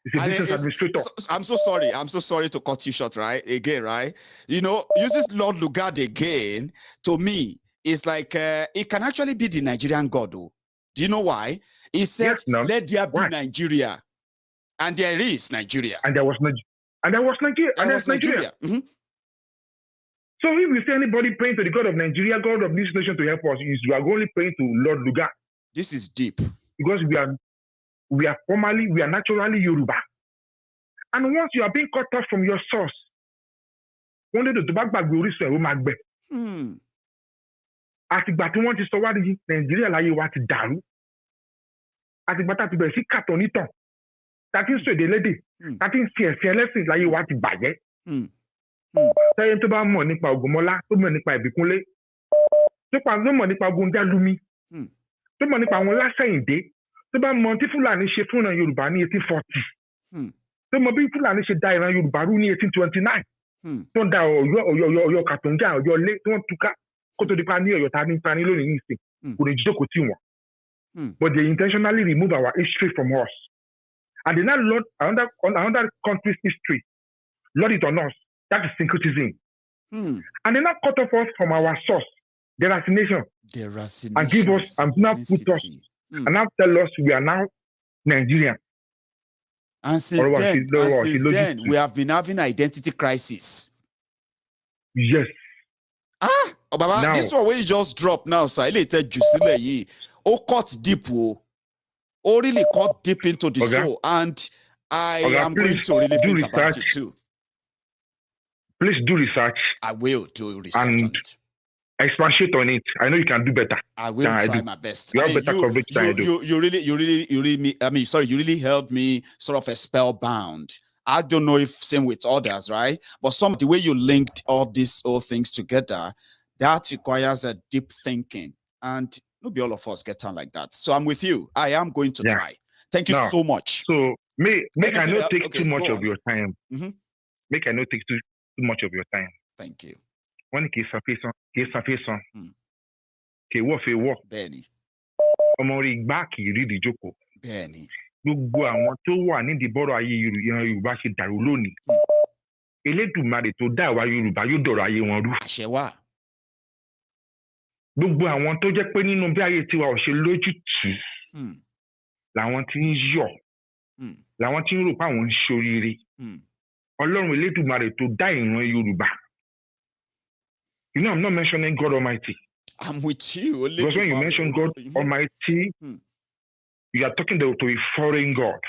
It's a business administrator. I'm so sorry to cut you short, right? Again, right? You know, uses Lord Lugard again, to me, it's like, it can actually be the Nigerian God, though. Do you know why? He said, let there be Nigeria. And there is Nigeria. And there was Nigeria. And there's Nigeria. So if we see anybody praying to the God of Nigeria, God of this nation to help us, we are only praying to Lord Lugard. This is deep. Because we are naturally Yoruba. And once you are being cut off from your source, one day the tobacco will reach. Àtìgbà tí wọ́n ti sọ wá di Nàìjíríà láyé wa ti dàrú. Àtìgbà tá a ti bẹ̀rẹ̀ sí kàtọ̀ nítàn. Tá a ti ń sọ èdè lédè. Tá a ti ń fi ẹ̀sìn ẹlẹ́sìn láyé wa ti bàjẹ́. Sẹ́yìn tó bá mọ̀ nípa Ògúnmọ́lá, tó mọ̀ nípa Ìbíkúnlé, tó mọ̀ nípa Ogundálumi, tó mọ̀ nípa àwọn Lásẹ̀yìndé, tó bá mọ̀ tí Fúlàní ṣe fún ìran Yorùbá ní 1840, tó mọ̀ bí Fúlàní ṣe da ìran Yorùbá rú ní 1829, tó ń da Ọ̀yọ́ Kàtúngà, Ọ̀yọ́ lé, tó ń túká kó tó di pa ní Ọ̀yọ́ ta ní lónìí ní ìsìn, kò lè jókòó tì wọ́n. But they intentionally remove our history from us. And they now load another country's history, load it on us. That is syncretism. And they now cut off us from our source, deracination, and give us, and now put us, and now tell us we are now Nigerian. And since then, we have been having identity crisis. Yes. Oh, Baba, now, this one where you just drop now, sir. Oh, cut deep, oh, really cut deep into the soul, and I am going to really think about it too. Please do research. I will do research and on it. Expatiate on it. I know you can do better. I will try my best. You have better coverage than I do. You really helped me sort of spellbound. I don't know if same with others, right? But the way you linked all these things together, that requires a deep thinking. And not be all of us get on like that. So I'm with you. I am going to try. Thank you so much. So make I not take too much of your time. Make I not take too much of your time. Thank you. When qui s'affaisse, qui wo fe wo. Bẹ́ẹ̀ni. Ọmọ rí gbá kì rí di jókòó. Bẹ́ẹ̀ni. Gbogbo àwọn tó wà nídìí bọ́rọ̀ ayé Yorùbá ṣe dàrú lónìí. Elédùmarè tó dá àwa Yorùbá yóò dọ̀rọ̀ ayé wọn rú. Àṣẹ wà. Gbogbo àwọn tó jẹ́ pé nínú bí ayé tiwa ò ṣe lójútùú. Làwọn tí ń yọ̀. Làwọn tí ń rò pé àwọn ń ṣoríire. Ọlọ́run Elédùmarè tó dá ìran Yorùbá. You know, I'm not mentioning God Almighty. I'm with you. Because when you mention God Almighty, you are talking to a foreign God.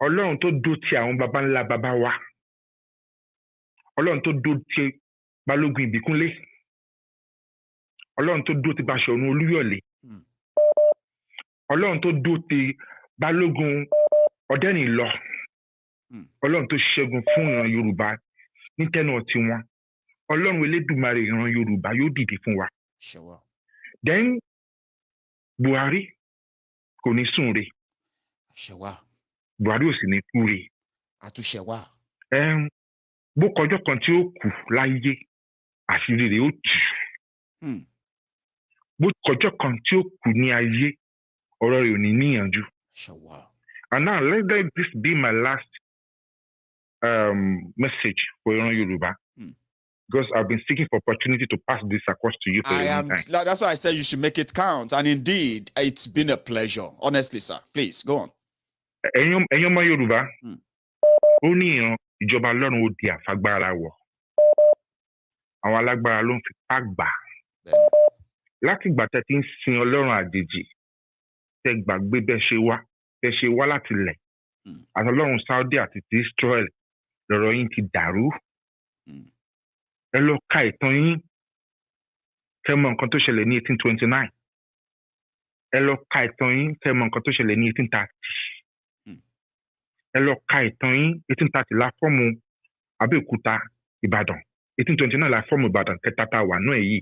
Ọlọ́run tó dó ti àwọn baba ńlá baba wa. Ọlọ́run tó dó ti Balógun Ìbíkúnlé. Ọlọ́run tó dó ti Baṣọ̀run Olúyọ̀lé. Ọlọ́run tó dó ti Balógun Ọ̀dẹ́nìlọ. Ọlọ́run tó ṣẹ́gun fún ìran Yorùbá ní tẹ́nà tiwọn. Ọlọ́run Elédùmarè ìran Yorùbá yóò dìde fún wa. Then Buhari kò ní sùn re. Buhari ò sì ní kú re. Bó kọjọ́ kan tí ó kù láyé, àṣírí rẹ̀ ó tù. Bó kọjọ́ kan tí ó kù ní ayé, ọ̀rọ̀ rẹ̀ ò ní níyànjú. And now let this be my last message for ìran Yorùbá. Because I've been seeking for opportunity to pass this across to you for a long time. That's why I said you should make it count. And indeed, it's been a pleasure. Honestly, sir. Please, go on. Ẹ̀yin ọmọ Yorùbá, ó ní ìran ìjọba Ọlọ́run ó di àfagbára wọ̀. Àwọn alágbára ló ń fipá gbà. Láti ìgbà tẹ́ ti ń sin Ọlọ́run àjèjì, tẹ́ gbàgbé bẹ́ ṣe wá láti ilẹ̀. Àti Ọlọ́run Saudi àti ti Israel lọ́rọ̀ yín ti dàrú. Ẹ lọ ka ìtàn yín kẹ́ mọ̀ nǹkan tó ṣẹlẹ̀ ní 1829. Ẹ lọ ka ìtàn yín kẹ́ mọ̀ nǹkan tó ṣẹlẹ̀ ní 1830. Ẹ lọ ka ìtàn yín 1830 la fọ́ọ̀mù Abẹ́òkúta Ìbàdàn. 1829 la fọ́ọ̀mù Ìbàdàn kẹta tá a wà náà yìí.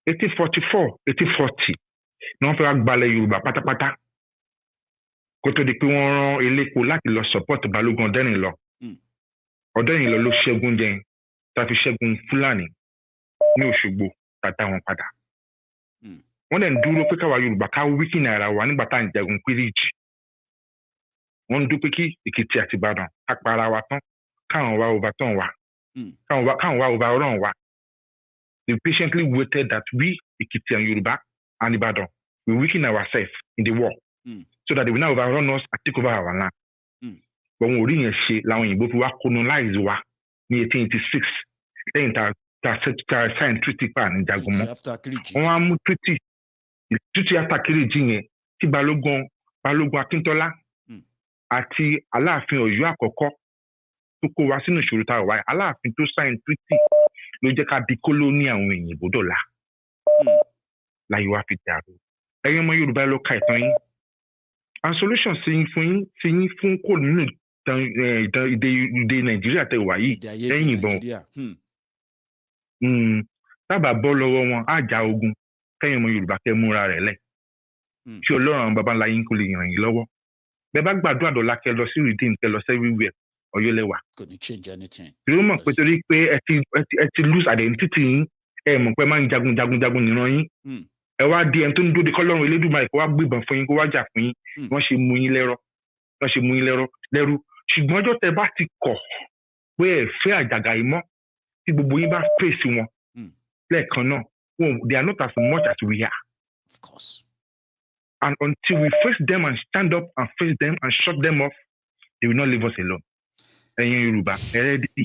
1844, 1840 ni wọ́n fẹ́ wá gbalẹ̀ Yorùbá pátápátá. Kó tó di pé wọ́n rán elépo láti lọ support Balógun Ọ̀dẹ́nìlọ. Ọ̀dẹ́nìlọ ló ṣẹ́gun jẹ tá a fi ṣẹ́gun Fúlàní ní Òṣogbo tàtà wọn padà. Wọ́n dẹ̀ ń dúró pé káwa Yorùbá ká wíkì náírà wa nígbà tá à ń jagun Píríjì. Wọ́n ń dúpẹ́ kí Èkìtì àti Ìbàdàn ká para wa tán káwọn wá overturn wa. Káwọn wá overrun wa. They patiently waited that we, Èkìtì and Yorùbá and Ìbàdàn, we weaken ourselves in the war. So that they will now overrun us and take over our land. But when we ṣe làwọn òyìnbó fi wá colonize wa ní 1886 lẹ́yìn tá sign treaty pa ní jagun mọ́. Wọ́n á mú treaty after Kírìjí yẹn tí Balógun Akíntọ́lá àti Aláàfin Ọ̀yọ́ àkọ́kọ́ tó kó wa sínú ìṣòro tá a wáyé aláàfin tó sign treaty ló jẹ́ ká di kólóní àwọn òyìnbó dọ̀la láyé wá fi dàrú ẹ̀yin ọmọ Yorùbá ló ka ìtàn yín and solution sí yín fún kò nínú ìdè Nàìjíríà tẹ wà yìí lẹ́yìn ìbọn tábà bọ́ lọ́wọ́ wọn á jà ogun kẹ́yìn ọmọ Yorùbá kẹ́ múra rẹ̀ lẹ̀ kí Ọlọ́run àwọn baba ńlá yín kó lè ràn yín lọ́wọ́ bẹ́ẹ̀ bá gbàdúrà dọ̀la kẹ́ lọ sí redeem kẹ́ lọ sí everywhere Ọ̀yọ́lẹ́wà. Kò ní change anything. Ìlú mọ̀ pé torí pé ẹ ti lose identity yín ẹ mọ̀ pé máa ń jagun nìran yín ẹ wá di ẹni tó ń dóde kọ́lọ́run Elédùmarè kó wá gbébọn fún yín kó wá jà fún yín wọ́n ṣe mú yín lẹ́rú ṣùgbọ́n ọjọ́ tẹ bá ti kọ̀ pé ẹ fẹ́ àjàgà yìí mọ́ tí gbogbo yín bá fèsì wọn lẹ́ẹ̀kan náà they are not as much as we are. Of course. And until we face them and stand up and face them and shut them off, they will not leave us alone. Ẹ̀yin Yorùbá ẹ̀rẹ́dì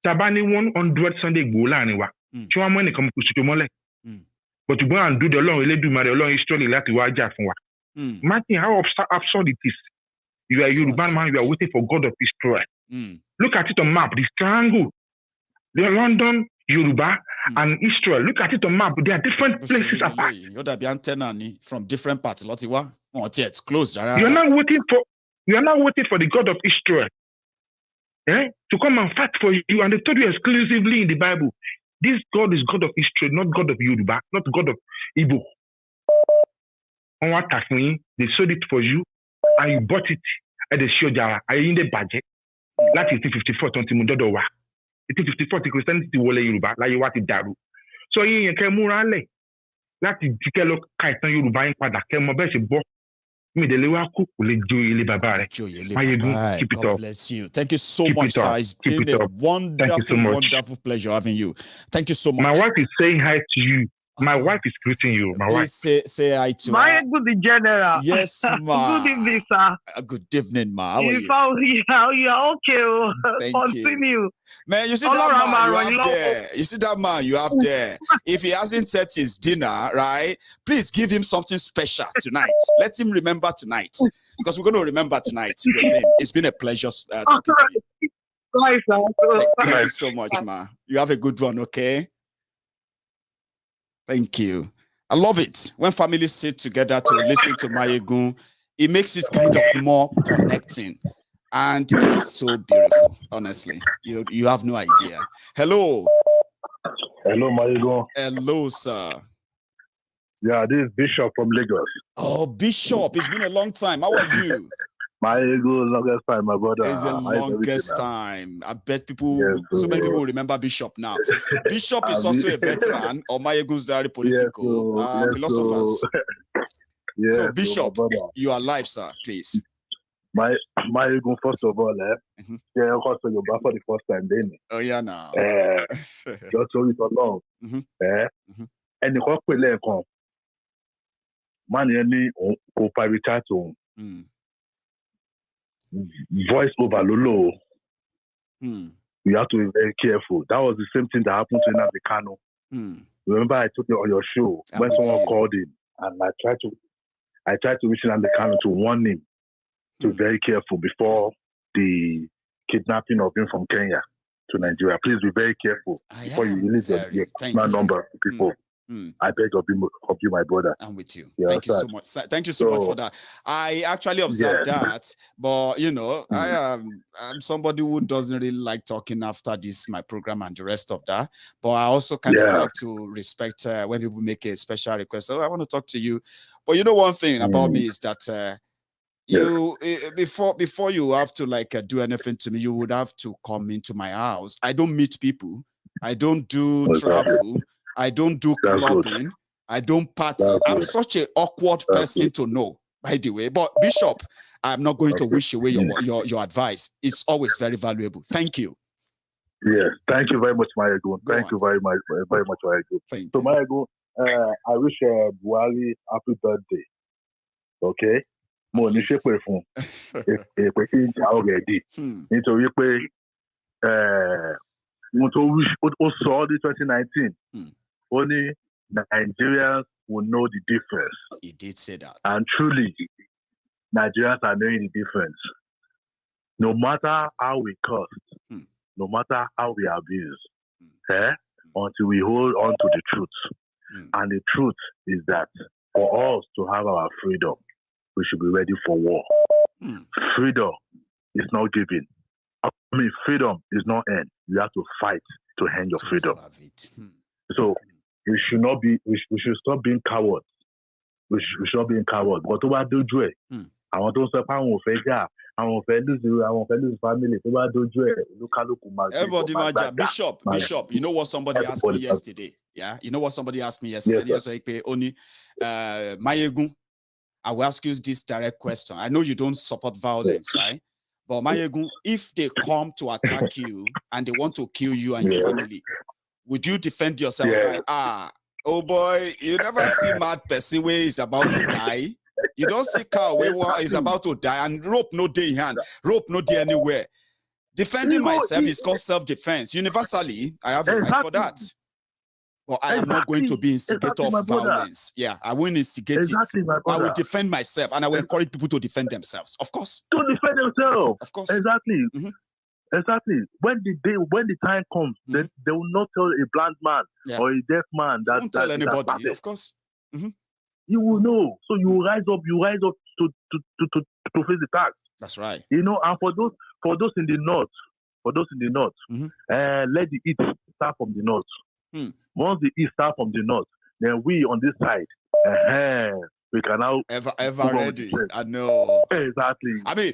tàbá ní 100 Sunday Igboho láàrin wa tí wọ́n mọ́ ẹnìkan kò ṣoṣo mọ́lẹ̀ but ṣùgbọ́n à ń dúdú Ọlọ́run Elédùmarè Ọlọ́run Israeli láti wá jà fún wa. Imagine how absurd it is. You are a Yoruba man, you are waiting for God of Israel. Look at it on map, the triangle, the London, Yoruba, and Israel. Look at it on map. There are different places apart. You're the antenna from different parts. It's closed. You are not waiting for the God of Israel to come and fight for you. And they told you exclusively in the Bible, this God is God of Israel, not God of Yoruba, not God of Igbo. They sold it for you, and you bought it at the Shojara. I in the budget. That's 1854 20 wa. 1854 ti Christianity wọlé Yorùbá láyé wá ti dàrú. So yín kẹ́ múra lẹ̀ láti dikẹ́ lọ ka ìtàn Yorùbá yín padà kẹ́ mọ bẹ́ẹ̀ ṣe bọ́. Mi délé wá kú kò lè jó ilé bàbá rẹ̀. Maiyegun, keep it up. God bless you. Thank you so much, sir. It's been a wonderful pleasure having you. Thank you so much. My wife is saying hi to you. My wife is greeting you. My wife. Say hi to Maiyegun General. Yes, ma. Good evening, sir. Good evening, ma. How are you? You are okay. Thank Continue. You. Man, you see that man you have there. You see that man you have there. If he hasn't set his dinner, right, please give him something special tonight. Let him remember tonight. Because we're going to remember tonight with him. It's been a pleasure talking to you. Thank you so much, ma. You have a good one, okay? Thank you. I love it when families sit together to listen to Maiyegun. It makes it kind of more connecting, and it's so beautiful. Honestly, you have no idea. Hello. Hello, Maiyegun. Hello, sir. Yeah, this is Bishop from Lagos. Oh, Bishop, it's been a long time. How are you? Maiyegun, longest time, my brother. It's the longest time. I bet so many people will remember Bishop now. Bishop is also a veteran of Maiyegun's Diary Politico, philosophers. So, Bishop, you are live, sir, please. Maiyegun, first of all, yeah, of course, you're back for the first time, then. Oh, yeah, now. Just so it's along. And the corporate man, any co-private voice over Lolo. You have to be very careful. That was the same thing that happened to Nnamdi Kanu. Remember, I took it on your show when someone called him, and I tried to reach Nnamdi Kanu to warn him to be very careful before the kidnapping of him from Kenya to Nigeria. Please be very careful before you release your personal number of people. I beg of you, my brother. I'm with you. Thank you so much. Thank you so much for that. I actually observed that, but I'm somebody who doesn't really like talking after this, my program and the rest of that. But I also kind of like to respect when people make a special request. So I want to talk to you. But one thing about me is that you before you have to do anything to me, you would have to come into my house. I don't meet people. I don't do travel. I don't do clubbing. I don't party. I'm such an awkward person to know, by the way. But Bishop, I'm not going to wish away your advice. It's always very valuable. Thank you. Yes, thank you very much, Maiyegun. Thank you very much, Maiyegun. So, Maiyegun, I wish Buhari happy birthday. Okay? Mo ní ṣe pé fún èpè kí n jà already. Nítorí pé mo tó ó sọ ọ́ ní 2019. Only Nigerians will know the difference. He did say that. And truly, Nigerians are knowing the difference. no matter how we curse, no matter how we abuse, until we hold on to the truth. And the truth is that for us to have our freedom, we should be ready for war. Freedom is not given. I mean, freedom is not earned. You have to fight to end your freedom. So we should not be. We should stop being cowards. We should not be cowards. But to do joy, I want to say, I want to lose family. Everybody, Bishop. You know what somebody asked me yesterday? Yeah, you know what somebody asked me yesterday. Yes, only Maiyegun. I will ask you this direct question. I know you don't support violence, right? But Maiyegun, if they come to attack you and they want to kill you and your family, would you defend yourself like, oh boy, you never see mad person where he's about to die? You don't see car where is about to die and rope no day in hand, rope no day anywhere. Defending myself is called self-defense. Universally, I have a right for that. But I am not going to be instigator of violence. Yeah, I won't instigate it. I will defend myself and I will encourage people to defend themselves. Of course. To defend themselves. Of course. Exactly. Exactly. When the time comes, then they will not tell a blind man or a deaf man that won't tell anybody, of course. You will know. So you rise up to face the task. That's right. You know, and for those in the north, let the heat start from the north. Once the heat start from the north, then we on this side, we can now ever ready. I know. Exactly. I mean,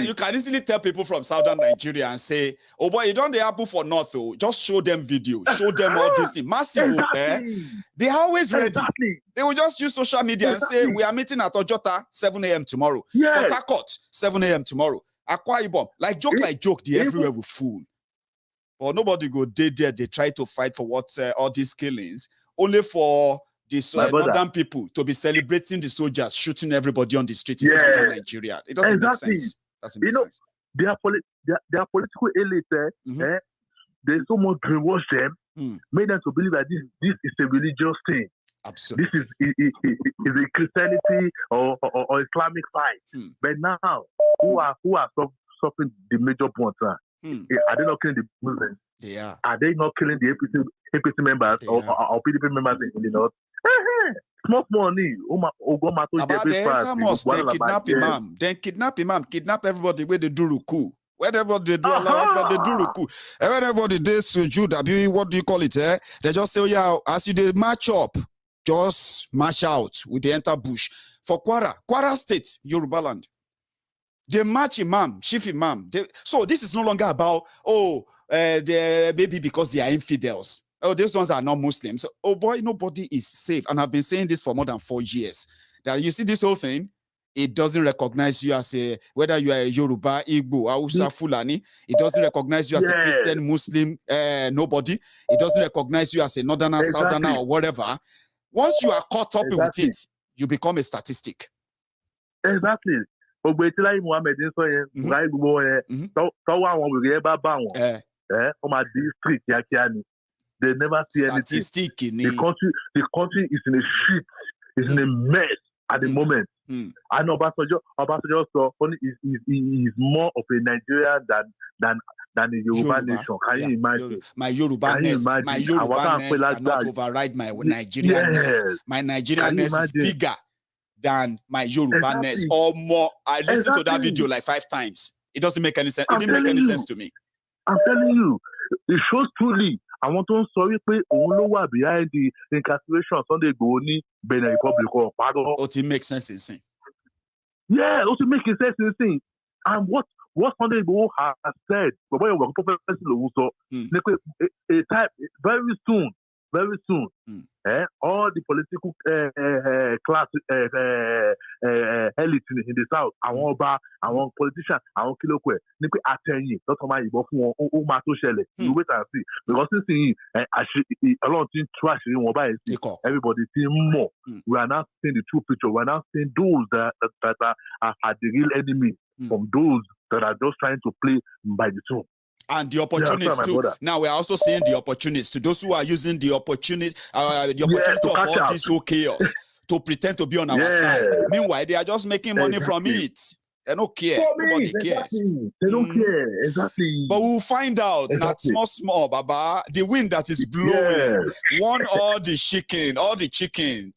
you can easily tell people from southern Nigeria and say, oh boy, you don't happen for north though. Just show them video, show them all this thing. Massive. They are always ready. They will just use social media and say, we are meeting at Ojota 7 a.m. tomorrow. Port Harcourt 7 a.m. tomorrow. Akwa Ibom. Like joke, they everywhere will fool. But nobody go there. They try to fight for what all these killings, only for the northern people to be celebrating the soldiers shooting everybody on the street in southern Nigeria. It doesn't make sense. You know, their political elite, they so much brainwash them, made them to believe that this is a religious thing. Absolutely. This is a Christianity or Islamic fight. But now, who are suffering the major points? Are they not killing the Muslims? They are. Are they not killing the APC members or PDP members in the north? Small money. About the enter mosque, they kidnap imam. Then kidnap everybody where they do ruku. Wherever they do Allah, they do ruku. Whenever they do sujood, what do you call it? They just say, oh yeah, as you they match up, just mash out with the enter bush. For Kwara State, Yoruba land. They match imam, chief imam. So this is no longer about, maybe because they are infidels. Oh, these ones are not Muslims. Oh boy, nobody is safe. And I've been saying this for more than 4 years. That you see this whole thing, it doesn't recognize you as whether you are a Yoruba, Igbo, Hausa, Fulani. It doesn't recognize you as a Christian, Muslim, nobody. It doesn't recognize you as a northerner, southerner, or whatever. Once you are caught up with it, you become a statistic. Exactly. They never see anything. The country is in a shit. It's in a mess at the moment. I know Obasanjo is more of a Nigerian than a Yoruba nation. Can you imagine? My Yoruba-ness cannot override my Nigerian-ness. Yes. My Nigerian-ness is bigger than my Yoruba-ness or more. I listened to that video like 5 times. It doesn't make any sense. It didn't make any sense to me. I'm telling you, it shows truly. I want to sorry pé òun ló wà behind the incarceration of Sunday Igboho ní Benin Republic or Pado. It makes sense insane. Yeah, it makes sense insane. And what Sunday Igboho has said, but when you're a time very soon, all the political class elite in the south, àwọn ọba, àwọn politicians, àwọn kílókù ní pé àtẹ̀yìn lọ́tọ̀ máa yìnbọn fún wọn ó máa tó ṣẹlẹ̀. You wait and see, because nísìnyí Ọlọ́run ti ń tú àṣírí wọn báyìí sí, everybody ti ń mọ̀. We are now seeing the true picture. We are now seeing those that are the real enemy from those that are just trying to play by the tune. And the opportunities too. Now we're also seeing the opportunities to those who are using the opportunity of all this whole chaos to pretend to be on our side. Meanwhile, they are just making money from it. They don't care. Nobody cares. They don't care. Exactly. But we'll find out. Exactly. Not small, Baba. The wind that is blowing want all the chicken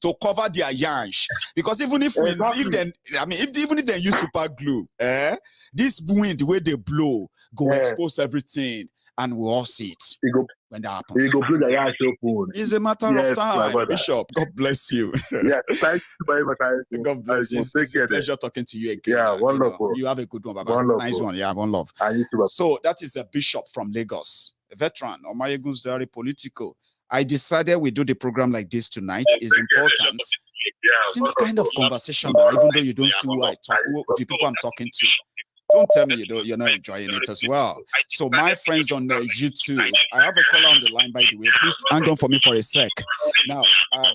to cover their yansh. Because even if even if they use super glue, this wind where they blow go expose everything, and we'll all see it when that happens. It's a matter of time, Bishop. God bless you. Yeah, thank you very much. God bless you. It's a pleasure talking to you again. Yeah, one love. You have a good one, Baba. One love, nice one. Yeah, one love. So that is a bishop from Lagos, a veteran of Maiyegun General Politico. I decided we do the program like this tonight. It's important. Seems kind of conversational, even though you don't see who the people I'm talking to. Don't tell me you're not enjoying it as well. So my friends on YouTube, I have a caller on the line, by the way. Please hang on for me for a sec. Now,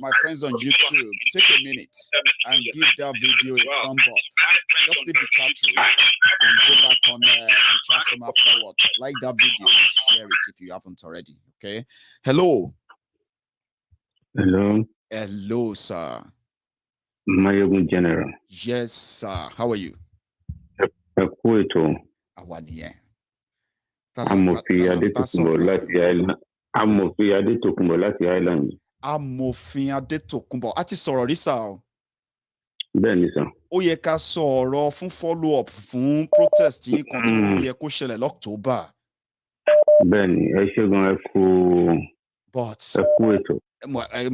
my friends on YouTube, take a minute and give that video a thumb up. Just leave the chat room and go back on the chat room afterward. Like that video, share it if you haven't already. Okay. Hello. Hello. Hello, sir. Maiyegun General. Yes, sir. How are you? Amòfin Adétòkunbọ̀ láti Island. Amòfin Adétòkunbọ̀. A ti sọ̀rọ̀ rí sà o. Bẹ́ẹ̀ni sà. Ó yẹ ká sọ̀rọ̀ fún follow up fún protest yìí kan tó yẹ kó ṣẹlẹ̀ l'October. Bẹ́ẹ̀ni, ẹ ṣé gan, ẹ kú ètò.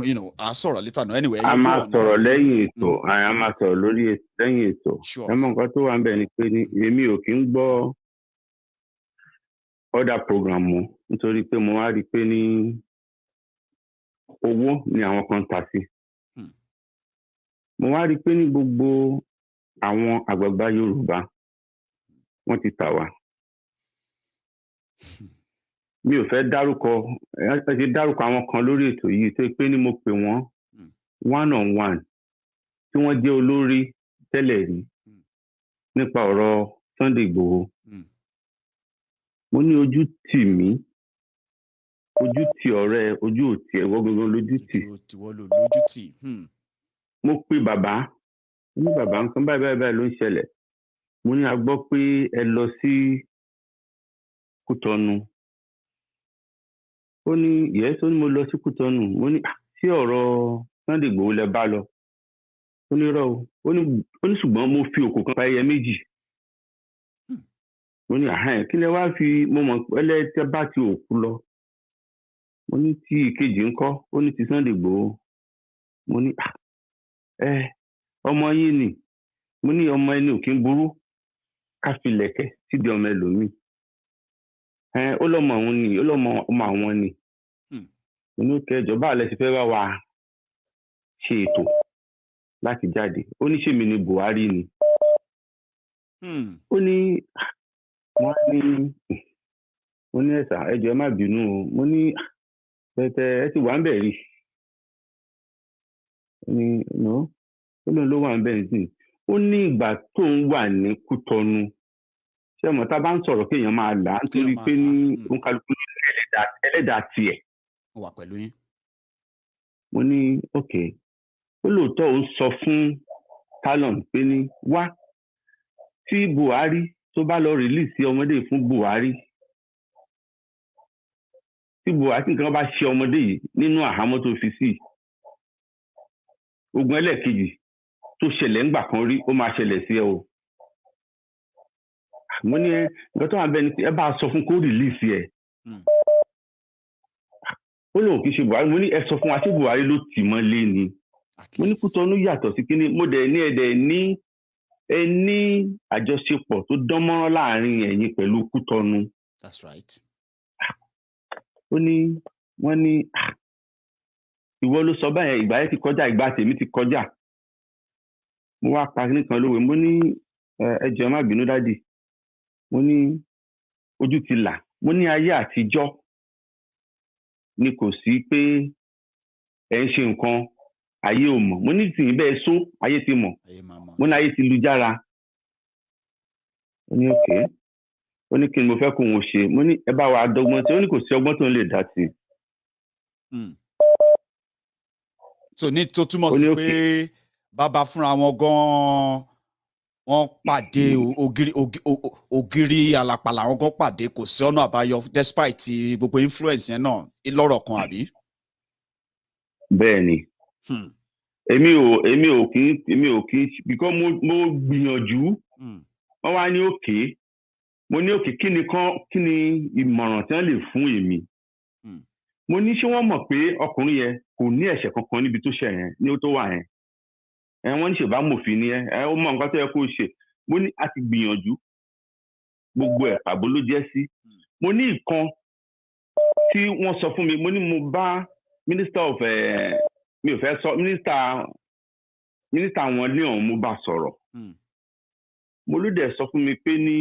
You know, I saw a little. No, anyway, a máa sọ̀rọ̀ lẹ́yìn ètò, a máa sọ̀rọ̀ lórí lẹ́yìn ètò. Ẹ mọ̀ nǹkan tó wà ń bẹ̀ ni pé èmi ò kí ń gbọ́ other program mọ́ nítorí pé mo wá rí i pé ní owó ni àwọn kan ta sí. Mo wá rí i pé ní gbogbo àwọn àgbààgbà Yorùbá wọ́n ti tà wá. Mi ò fẹ́ dárúkọ àwọn kan lórí ètò yìí tó pé ní mo pè wọ́n one on one tí wọ́n jẹ́ olórí tẹ́lẹ̀ rí nípa ọ̀rọ̀ Sunday Igboho. Mo ní ojú tì mí, ojú tì ọ̀rẹ́, ojú òtì ẹ̀wọ́ gangan lójú tì. Mo pe bàbá, ní bàbá nǹkan báyìí ló ń ṣẹlẹ̀. Mo ní a gbọ́ pé ẹ lọ sí Kútọ́nù. Ó ní yẹ́sì, ó ní mo lọ sí Kútọ́nù. Mo ní sí ọ̀rọ̀ Sunday Igboho lẹ bá lọ. Ó ní rọ́ o. Ó ní ṣùgbọ́n mo fi òkò kan pa ẹyẹ méjì. Mo ní kí lẹ wá fi mo mọ̀ pẹ́lẹ́ tẹ́ bá ti òkú lọ. Mo ní tí ìkejì ńkọ́, ó ní ti Sunday Igboho. Mo ní ọmọ yín ni. Mo ní ọmọ ẹni ò kí ń burú ká fi lẹ̀kẹ̀ síbi ọmọ ẹlòmíì. Ó lọ́mọ òun ni, ó lọ́mọ ọmọ àwọn ni. Mo ní kẹjọ báà lẹ sì fẹ́ bá wa ṣe ètò láti jáde. Ó ní ṣèmi ni Buhari ni. Ó ní wọ́n ní ẹ̀sà ẹjọ́ ẹ má bínú o. Mo ní pẹ̀tẹ́ ẹ ti wà ń bẹ̀ rí. Ó ní no, ó lóun ló wà ń bẹ̀ nísìnyí. Ó ní ìgbà tó ń wà ní Kútọ́nù. Ṣé ọmọ tá a bá ń sọ̀rọ̀ kéèyàn máa là á nítorí pé ní òǹkàlùkù ẹlẹ́dàá tiẹ̀. Ó wà pẹ̀lú yín. Mo ní okay. Ó lóòótọ́ ó sọ fún Talon pé ní wá tí Buhari tó bá lọ rìlíìsì ọmọdé fún Buhari. Tí Buhari nǹkan bá ṣe ọmọdé yìí nínú àhámọ́ tó fi sí. Ogun ẹlẹ́ẹ̀kejì tó ṣẹlẹ̀ ńgbà kan rí ó máa ṣẹlẹ̀ sí ẹ o. Mo ní nǹkan tó wà bẹ́ẹ̀ ni ẹ bá sọ fún kó rìlíìsì ẹ̀. Ó lóun kì í ṣe Buhari. Mo ní ẹ sọ fún wa ṣé Buhari ló tì mọ́lé ni. Mo ní Kútọ́nù yàtọ̀ sí kíní. Mo dẹ̀ ní ẹ̀dẹ̀ ní àjọṣepọ̀ tó dánmọ́rán láàrin ẹ̀yin pẹ̀lú Kútọ́nù. That's right. Ó ní wọ́n ní ìwọ ló sọ báyẹn, ìgbà yẹn ti kọjá, ìgbà tèmi ti kọjá. Mo wá pa nìkan lówe. Mo ní ẹ jọ̀ọ́ má bínú dádì. Mo ní ojú ti là. Mo ní ayé àtijọ́ ni kò sí pé ẹ ń ṣe nǹkan ayé ò mọ̀. Mo ní tìyín bẹ́ẹ̀ só ayé ti mọ̀. Mo ní ayé ti lu jára. Ó ní okay. Ó ní kí ni mo fẹ́ kó wọn ṣe. Mo ní ẹ bá wa dọ́gbọ́n tí ó ní kò sí ọgbọ́n tó ń lè dá sí. So ní tó túmọ̀ sí pé bàbá fúnra wọn gan-an wọ́n pàdé ògiri àlàpàlà wọn kan pàdé kò sí ọ̀nà àbáyọ despite gbogbo influence yẹn náà lọ́rọ̀ kan àbí. bẹ́ẹ̀ ni èmi ò kí because mo gbìyànjú wọ́n wá ní òkè mo ní òkè kí ni ìmọ̀ràn tí wọ́n lè fún èmi mo ní ṣé wọ́n mọ̀ pé ọkùnrin yẹn kò ní ẹ̀ṣẹ̀ kankan níbi tó ṣẹ̀ yẹn ní ó tó wà yẹn wọ́n ní ṣèbá mòfin ni ó mọ nǹkan tó yẹ kó ṣe mo ní a ti gbìyànjú gbogbo ẹ̀ pàbó ló jẹ́ sí mo ní ìkan tí wọ́n sọ fún mi mo ní mo bá minister of mi ò fẹ́ sọ minister wọn ní ọ̀hún mo bá sọ̀rọ̀ mo ló dẹ̀ sọ fún mi pé ní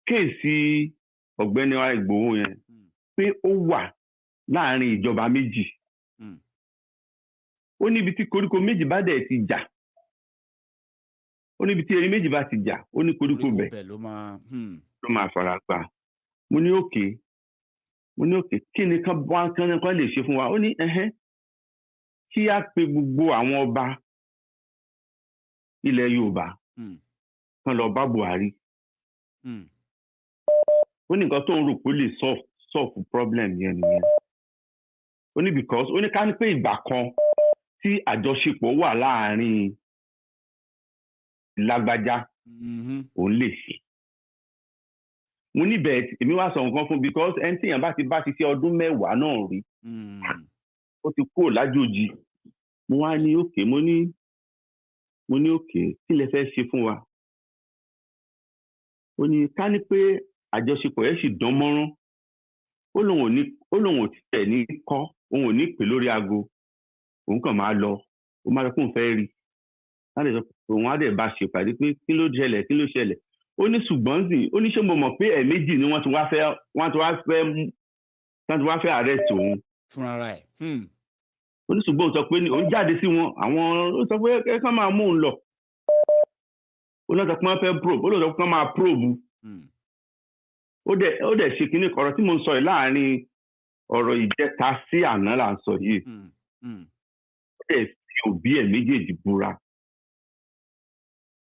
kéèsì ọ̀gbẹ́ni wa Ìgbòho yẹn pé ó wà láàrin ìjọba méjì ó níbi tí koríko méjì bá dẹ̀ ti jà ó níbi tí erin méjì bá ti jà ó ní koríko bẹ̀ ló máa fara gbà mo ní òkè kí ni kan lè ṣe fún wa ó ní kí á pe gbogbo àwọn ọba ilẹ̀ Yorùbá kan lọ bá Buhari ó ní nǹkan tó ń rò pé ó lè solve problem yẹn nìyẹn ó ní because ó ní ká ní pé ìgbà kan tí àjọṣepọ̀ wà láàárín lágbájá òun lè ṣe mo ní bẹ́ẹ̀ èmi wá sọ nǹkan fún because ẹni tí èèyàn bá ti ṣe ọdún 10 náà rí ó ti kúrò lájòjì mo wá ní òkè mo ní òkè kí lẹ fẹ́ ṣe fún wa ó ní ká ní pé àjọṣepọ̀ yẹn sì dán mọ́rán ó lóun ò tiẹ̀ ní kọ́ òun ò ní pè lórí aago òun kàn máa lọ ó máa lọ fún fẹ́ rí òun á dẹ̀ bá ṣèpàdé pé kí ló ṣẹlẹ̀ ó ní ṣùgbọ́n sì ó ní ṣé mo mọ̀ pé ẹ̀ẹ̀mejì ni wọ́n ti wá fẹ́ arrest òun fúnra rẹ̀ ó ní ṣùgbọ́n ó sọ pé òun jáde sí wọn àwọn ó sọ pé ẹ kàn máa mú òun lọ ó lọ sọ pé wọ́n fẹ́ probe ó lọ sọ pé wọ́n máa probe ó dẹ̀ ṣe kínní ọ̀rọ̀ tí mo ń sọ yìí láàrin ọ̀rọ̀ ìjẹta sí àná là ń sọ yìí ó dẹ̀ fi òbí ẹ̀ méjèèjì búra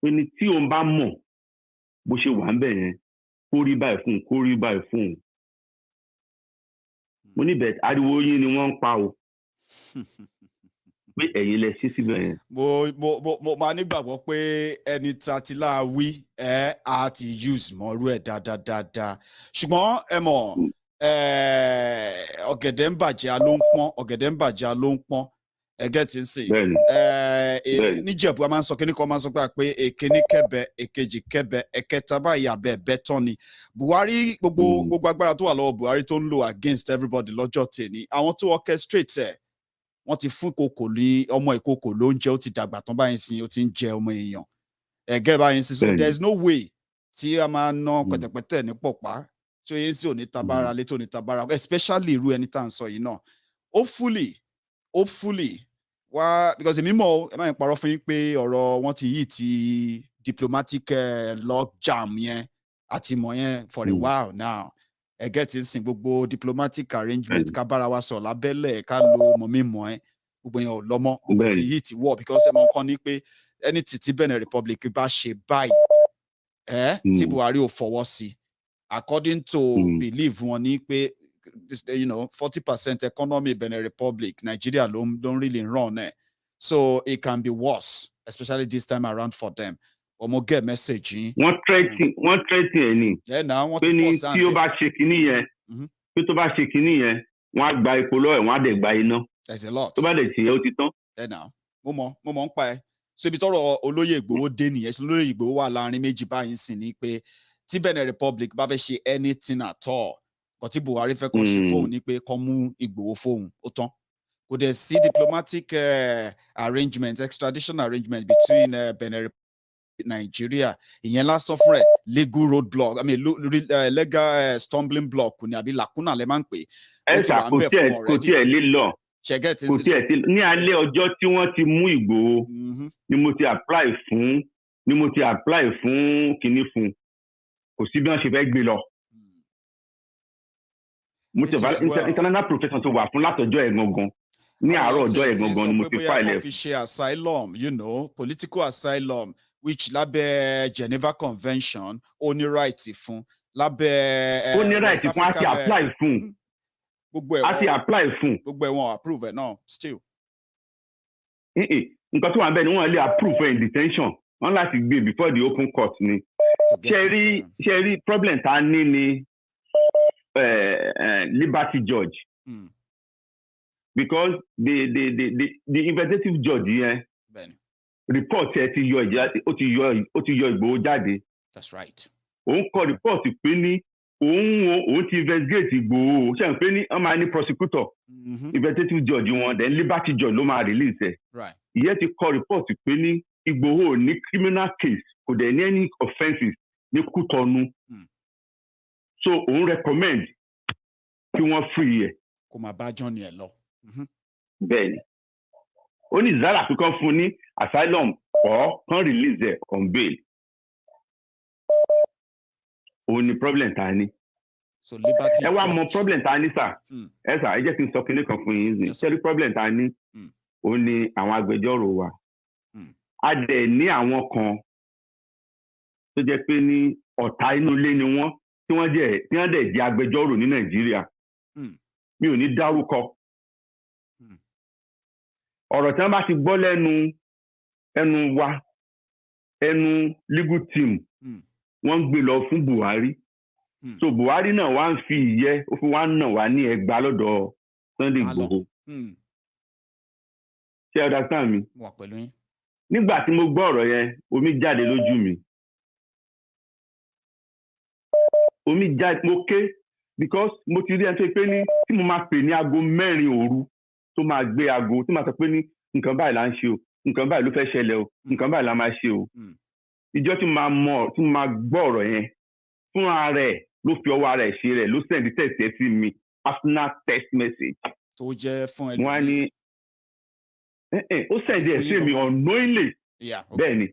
pé ní tí òun bá mọ̀ bó ṣe wà ń bẹ̀ yẹn kó rí báyìí fún un mo ní bẹ́ẹ̀ ariwo yín ni wọ́n ń pa o pé ẹ̀yin lẹ sí síbẹ̀ yẹn. mo máa nígbàgbọ́ pé ẹni tá ti láà wí á ti use mọ́rú ẹ̀ dáadáa ṣùgbọ́n ẹ mọ̀ ọ̀gẹ̀dẹ̀ ń bàjẹ́ ló ń pọ́n ẹgẹ́ tí ń sè níjẹ̀bú a máa ń sọ kíní kan máa ń sọ pé èkéní kẹ́bẹ èkejì kẹ́bẹ ẹ̀kẹta báyìí abẹ́ ẹ̀bẹ́ tán ni Buhari gbogbo agbára tó wà lọ́wọ́ Buhari tó ń lò against everybody lọ́jọ́ tèmi àwọn tó orchestrate ẹ̀ wọ́n ti fún ìkòkò ní ọmọ ìkòkò lóúnjẹ ó ti dàgbà tán báyìí sí ó ti ń jẹ ọmọ èèyàn ẹ̀gẹ́ báyìí sí so there is no way tí a máa ná pẹ̀tẹ̀pẹ̀tẹ̀ ní pọ̀pá tí ó yẹ sí òní tabara létí òní tabara especially irú ẹni tá à ń sọ yìí náà hopefully wá because èmi mọ̀ ẹ máa ń parọ́ fún yín pé ọ̀rọ̀ wọn ti yí ti diplomatic log jam yẹn àti mọ̀ yẹn for a while now ẹgẹ́ ti ń sìn gbogbo diplomatic arrangement ká bára wa sọ̀rọ̀ lábẹ́lẹ̀ ká lo mọ̀mímọ̀ ẹ́ gbogbo yẹn ò lọ́mọ́ gbogbo ti yí ti wọ̀ because ẹ mọ̀ nǹkan ní pé ẹni tí Benin Republic bá ṣe báyìí tí Buhari ò fọwọ́ sí according to belief wọn ní pé 40% economy Benin Republic Nigeria don't really run so it can be worse especially this time around for them ọmọ get message yín. wọ́n threaten ẹ̀ ni pé ní tí ó bá ṣe kinní yẹn pé tó bá ṣe kinní yẹn wọ́n á gba epo lọ́wọ́ ẹ̀ wọ́n á dẹ̀ gba iná tó bá dẹ̀ ṣe é ó ti tán. mo mọ̀ ń pa ẹ́ so ibi tọ́rọ̀ olóyè Ìgbòho dé nìyẹn olóyè Ìgbòho wà láàrin méjì báyìí sì ni pé tí Benin Republic bá fẹ́ ṣe anything at all kò tí Buhari fẹ́ kọ́ ṣe fóun ni pé kọ́ mú Ìgbòho fóun ó tán kò dẹ̀ sí diplomatic arrangement extradition arrangement between Benin Republic Nigeria ìyẹn lásán fún rẹ̀ legal road block legal stumbling block ni àbí lacuna lẹ máa ń pè ẹ̀sà kò tiẹ̀ lè lọ kò tiẹ̀ ti ní alẹ́ ọjọ́ tí wọ́n ti mú Ìgbòho ni mo ti apply fún kinní fún kò sí bí wọ́n ṣe fẹ́ gbé lọ mo ti bá international profession tó wà fún látọjọ́ ẹ̀ gangan ní àárọ̀ ọjọ́ ẹ̀ gangan ni mo ti file ẹ̀. fi ṣe asylum political asylum which lábẹ́ Geneva Convention ó ní right fún lábẹ́ ó ní right fún a ti apply fún gbogbo a ti apply fún gbogbo wọn approve no still. Nǹkan tó wà bẹ́ẹ̀ ni wọ́n lè approve for in detention wọ́n láti gbé before the open court ni ṣe rí problem tá a ní ni Liberty Judge because the investigative judge yẹn report ẹ ti yọ Ìgbòho jáde. That's right. Òun kọ report pé ní òun ti investigate Ìgbòho ṣe ń pé ní wọ́n máa ní prosecutor investigative judge wọn then Liberty Judge ló máa release ẹ. Right. Ìyẹn ti kọ report pé ní Ìgbòho ní criminal case kò dẹ̀ ní any offences ní Kútọ̀nù. So òun recommend kí wọ́n free ẹ̀. Kò máa bá John yẹn lọ. Bẹ́ẹ̀ni ó ní Zara pé kán fún ní asylum or kán release ẹ̀ on bail. Òun ni problem tá a ní. So Liberty ẹ wá mọ problem tá a ní sà. Ẹ sà ẹ jẹ́ kí n sọ kinní kan fún yín. Ṣé problem tá a ní? Ó ní àwọn agbẹjọ́rò wa. A dẹ̀ ní àwọn kan tó jẹ́ pé ní ọ̀tá inú ilé ni wọ́n tí wọ́n dẹ̀ jẹ́ agbẹjọ́rò ní Nàìjíríà. Mi ò ní dárúkọ. Ọ̀rọ̀ tí wọ́n bá ti gbọ́ ẹnu wa ẹnu legal team wọ́n ń gbé lọ fún Buhari. So Buhari náà wá ń fi ìyẹ́ ó fi wá ń nà wá ní ẹgbàá lọ́dọ̀ Sunday Igboho. Ṣé ẹ understand mi? Mo wà pẹ̀lú yín. Nígbà tí mo gbọ́ ọ̀rọ̀ yẹn omi jáde lójú mi. Omi jáde mo ké because mo ti rí ẹni tó pé ní tí mo máa pè ní aago 4 òru tó máa gbé aago tó máa sọ pé ní nǹkan báyìí là ń ṣe o nǹkan báyìí ló fẹ́ ṣẹlẹ̀ o nǹkan báyìí la máa ṣe o. Ìjọ́ tí mo máa gbọ́ ọ̀rọ̀ yẹn fúnra rẹ̀ ló fi ọwọ́ ara ẹ̀ ṣe rẹ̀ ló send text ẹ̀ sí mi personal text message. Tó jẹ́ fún ẹni. Wọ́n á ní ó send ẹ̀ sí mi unknowingly. Bẹ́ẹ̀ ni.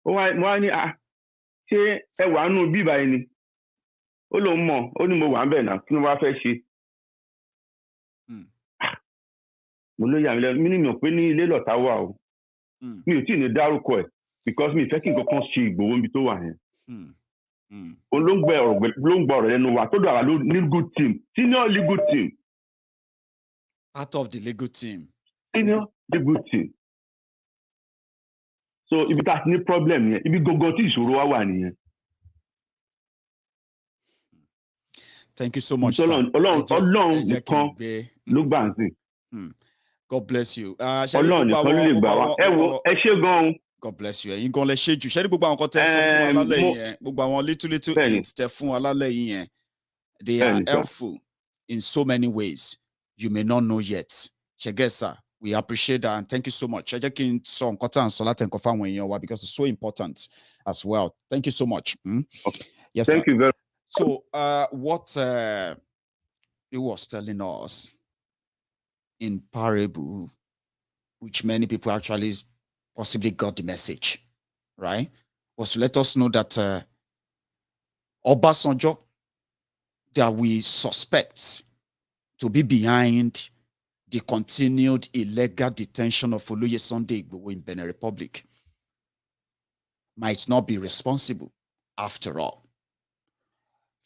Wọ́n á ní ṣé ẹ wà nù bíbá yìí ni? Ó lóun mọ̀ ó ní mo wà ń bẹ̀ náà kí ló wá fẹ́ ṣe. Mo ló yà mí lẹ́nu mi ní pé ní ilé lọ̀tá wà o. Mi ò tí ì ní dárúkọ ẹ̀ because mi ì fẹ́ kí nǹkan kan ṣe Ìgbòho níbi tó wà yẹn. Ló ń gbọ́ ọ̀rọ̀ lẹ́nu wa tó dọ̀ àwa legal team senior legal team. Part of the legal team. Senior legal team. So ibi tá a ti ní problem yẹn ibi gangan tí ìṣòro wa wà nìyẹn. Thank you so much. Ọlọ́run nìkan ló gbà ń sìn. God bless you. Ọlọ́run nìkan ló lè gbà wá. Ẹ wo ẹ ṣé gan-an. God bless you. Ẹ̀yin gan lẹ ṣe jù. Ṣé ní gbogbo àwọn kan tẹ́ sọ fún wa lálẹ́ yìí yẹn? Gbogbo àwọn little hints tẹ́ fún wa lálẹ́ yìí yẹn. They are helpful in so many ways. You may not know yet. Shegesa, we appreciate that and thank you so much. Ẹ jẹ́ kí n sọ nǹkan tá à ń sọ láti nǹkan fáwọn èèyàn wa because it's so important as well. Thank you so much. Okay. Yes, thank you very much. So what he was telling us in parable, which many people actually possibly got the message, right? Was to let us know that Obasanjo, that we suspect to be behind the continued illegal detention of Oluye Sunday Igboho in Benin Republic, might not be responsible after all.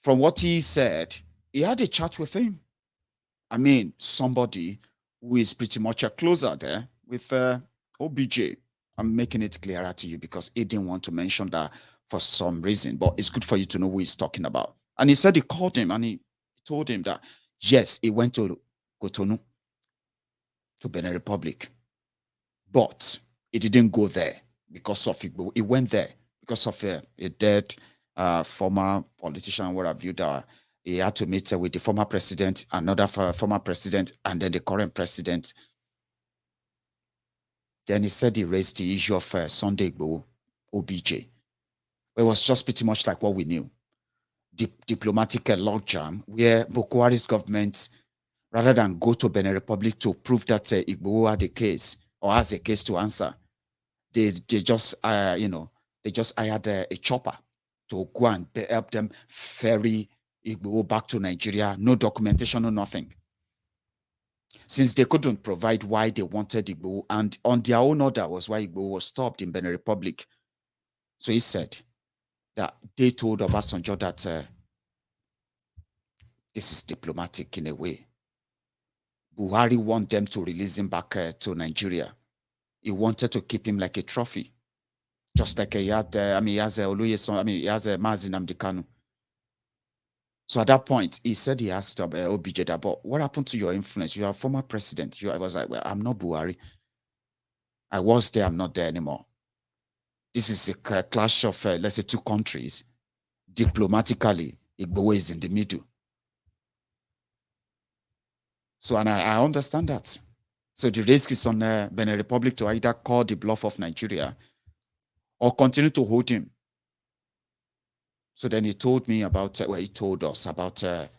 From what he said, he had a chat with him. I mean, somebody who is pretty much a closer there with OBJ. I'm making it clearer to you because he didn't want to mention that for some reason, but it's good for you to know who he's talking about. And he said he called him and he told him that, yes, he went to Cotonou, to Benin Republic, but he didn't go there because of Igbo. He went there because of a dead former politician, what have you, that he had to meet with the former president, another former president, and then the current president. Then he said he raised the issue of Sunday Igboho, OBJ. It was just pretty much like what we knew. Diplomatic logjam, where Buhari's government, rather than go to Benin Republic to prove that Igboho had a case or has a case to answer, they just they just hired a chopper to go and help them ferry Igboho back to Nigeria. No documentation, no nothing. since they couldn't provide why they wanted Igbo, and on their own order was why Igbo was stopped in Benin Republic. So he said that they told Obasanjo that this is diplomatic in a way. Buhari wanted them to release him back to Nigeria. He wanted to keep him like a trophy. Just like he had, he has a Mazi Nnamdi Kanu. So at that point, he said he asked OBJ that, but what happened to your influence? You are a former president. I was like, well, I'm not Buhari. I was there, I'm not there anymore. This is a clash of, let's say, two countries. Diplomatically, Igbo is in the middle. So, and I understand that. So the risk is on Benin Republic to either call the bluff of Nigeria or continue to hold him. So then he told me about, he told us about the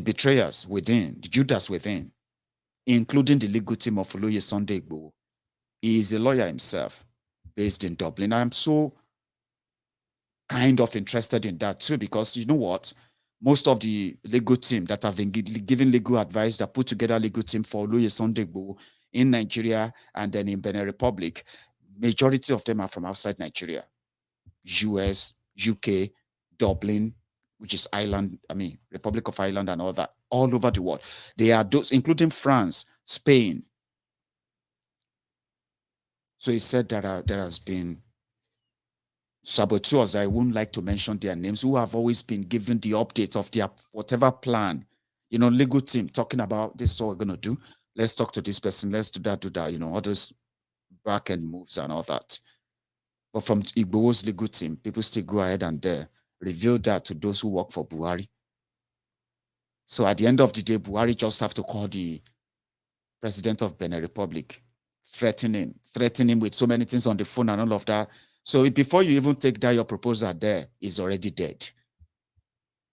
betrayers within, the Judas within, including the legal team of Oloye Sunday Igboho. He is a lawyer himself, based in Dublin. I'm so kind of interested in that too, because you know what? Most of the legal team that have been given legal advice, that put together a legal team for Oloye Sunday Igboho in Nigeria and then in Benin Republic, majority of them are from outside Nigeria. US, UK, Dublin, which is Ireland, Republic of Ireland and all that, all over the world. They are those, including France, Spain. So he said that there has been saboteurs, I wouldn't like to mention their names, who have always been given the update of their whatever plan. Legal team talking about this is what we're going to do. Let's talk to this person. Let's do that, all those back end moves and all that. But from Igbo's legal team, people still go ahead and reveal that to those who work for Buhari. So at the end of the day, Buhari just have to call the president of Benin Republic, threaten him with so many things on the phone and all of that. So before you even take that, your proposal there is already dead.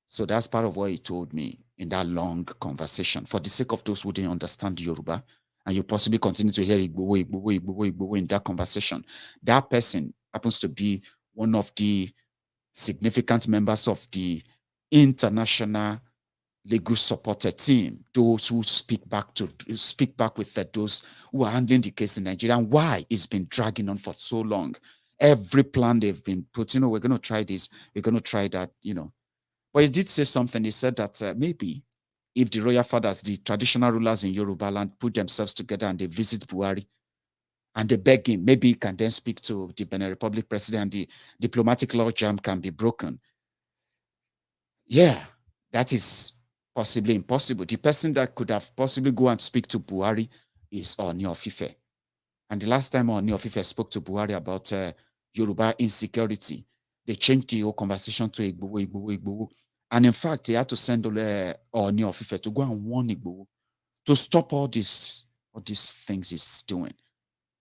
So that's part of what he told me in that long conversation. For the sake of those who didn't understand Yoruba, and you possibly continue to hear Igbo in that conversation, that person happens to be one of the significant members of the international legal supported team, those who speak back with those who are handling the case in Nigeria, and why it's been dragging on for so long. Every plan they've been putting, we're going to try this, we're going to try that, But he did say something. He said that maybe if the royal fathers, the traditional rulers in Yoruba land, put themselves together and they visit Buhari and they beg him, maybe he can then speak to the Benin Republic president and the diplomatic logjam can be broken. Yeah, that is possibly impossible. The person that could have possibly go and speak to Buhari is Ooni of Ife. And the last time Ooni of Ife spoke to Buhari about Yoruba insecurity, they changed the whole conversation to Igboho. And in fact, they had to send Ooni of Ife to go and warn Igboho to stop all these things he's doing,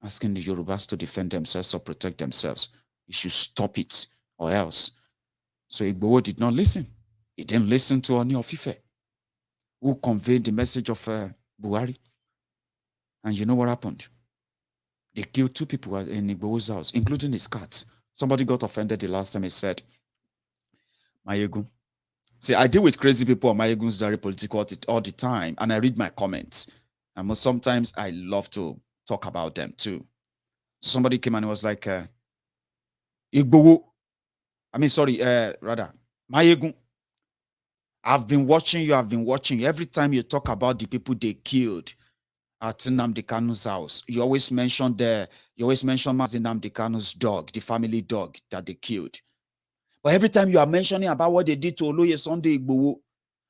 asking the Yorubas to defend themselves or protect themselves. He should stop it or else. So Igboho did not listen. He didn't listen to Ooni of Ife, who conveyed the message of Buhari. And you know what happened? They killed 2 people in Igboho's house, including his cats. Somebody got offended the last time. He said, Maiyegun. See, I deal with crazy people on Maiyegun's Diary Politico all the time, and I read my comments. And sometimes I love to talk about them too. So somebody came and was like, Igboho. Maiyegun. I've been watching you. Every time you talk about the people they killed at Nnamdi Kanu's house, you always mention Mazi Nnamdi Kanu's dog, the family dog that they killed. But every time you are mentioning about what they did to Oloye Sunday Igboho,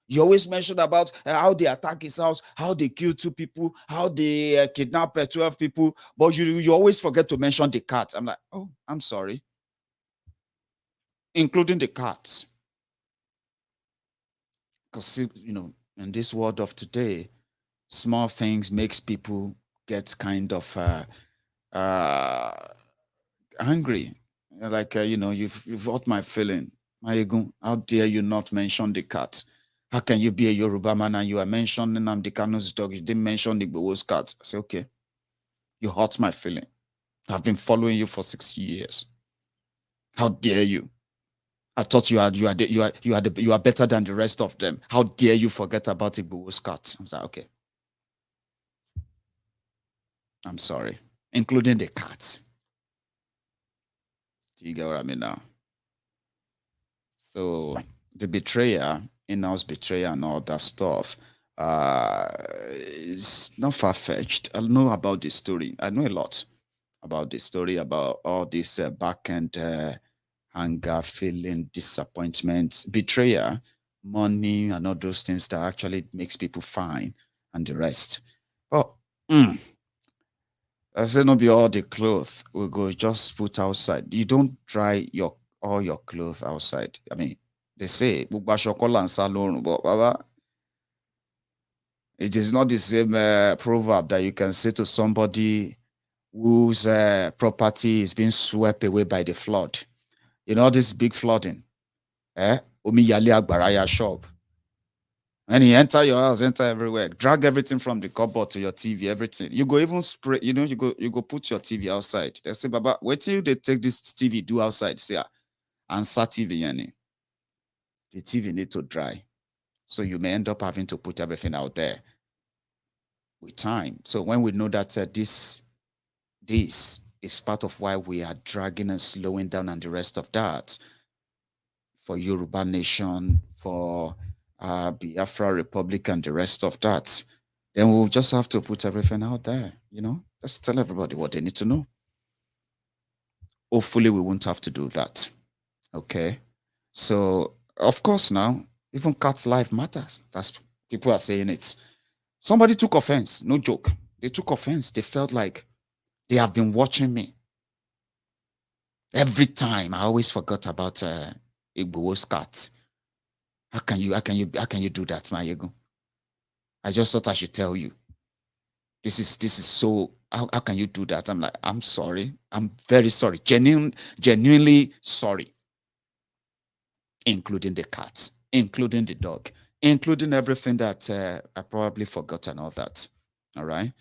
you always mention about how they attack his house, how they killed 2 people, how they kidnap 12 people, but you always forget to mention the cat. I'm like, oh, I'm sorry. Including the cats. Because, in this world of today, small things makes people get kind of angry. Like, you've hurt my feeling. Maiyegun, how dare you not mention the cat? How can you be a Yoruba man and you are mentioning Nnamdi Kanu's dog? You didn't mention the Igboho's cat. I say, okay, you hurt my feeling. I've been following you for 6 years. How dare you? I thought you are better than the rest of them. How dare you forget about Igboho's cat? I was like, okay. I'm sorry. Including the cats. Do you get what I mean now? So the betrayer, in-house betrayer and all that stuff, is not far-fetched. I know about the story. I know a lot about the story, about all this back-end anger, feeling, disappointment, betrayal, money, and all those things that actually makes people fine and the rest. But I say not be all the clothes we go just put outside. You don't dry all your clothes outside. I mean, they say but Baba, it is not the same proverb that you can say to somebody whose property is being swept away by the flood. You know this big flooding. Omi yali agbaraya shop. And you enter your house, enter everywhere, drag everything from the cupboard to your TV, everything. You go even spray, you go put your TV outside. They say, Baba, wait till they take this TV do outside. Say, answer TV, yani. The TV need to dry. So you may end up having to put everything out there with time. So when we know that this is part of why we are dragging and slowing down and the rest of that for Yoruba Nation, for Biafra Republic and the rest of that, then we'll just have to put everything out there, just tell everybody what they need to know. Hopefully we won't have to do that. Okay. So of course now, even cat's life matters. That's people are saying it. Somebody took offense, no joke. They took offense. They felt like they have been watching me. Every time I always forgot about Igbo's cat. How can you do that, Maiyegun? I just thought I should tell you. This is so. How can you do that? I'm like, I'm sorry. I'm very sorry. Genuinely sorry. Including the cat, including the dog, including everything that I probably forgot and all that. All right.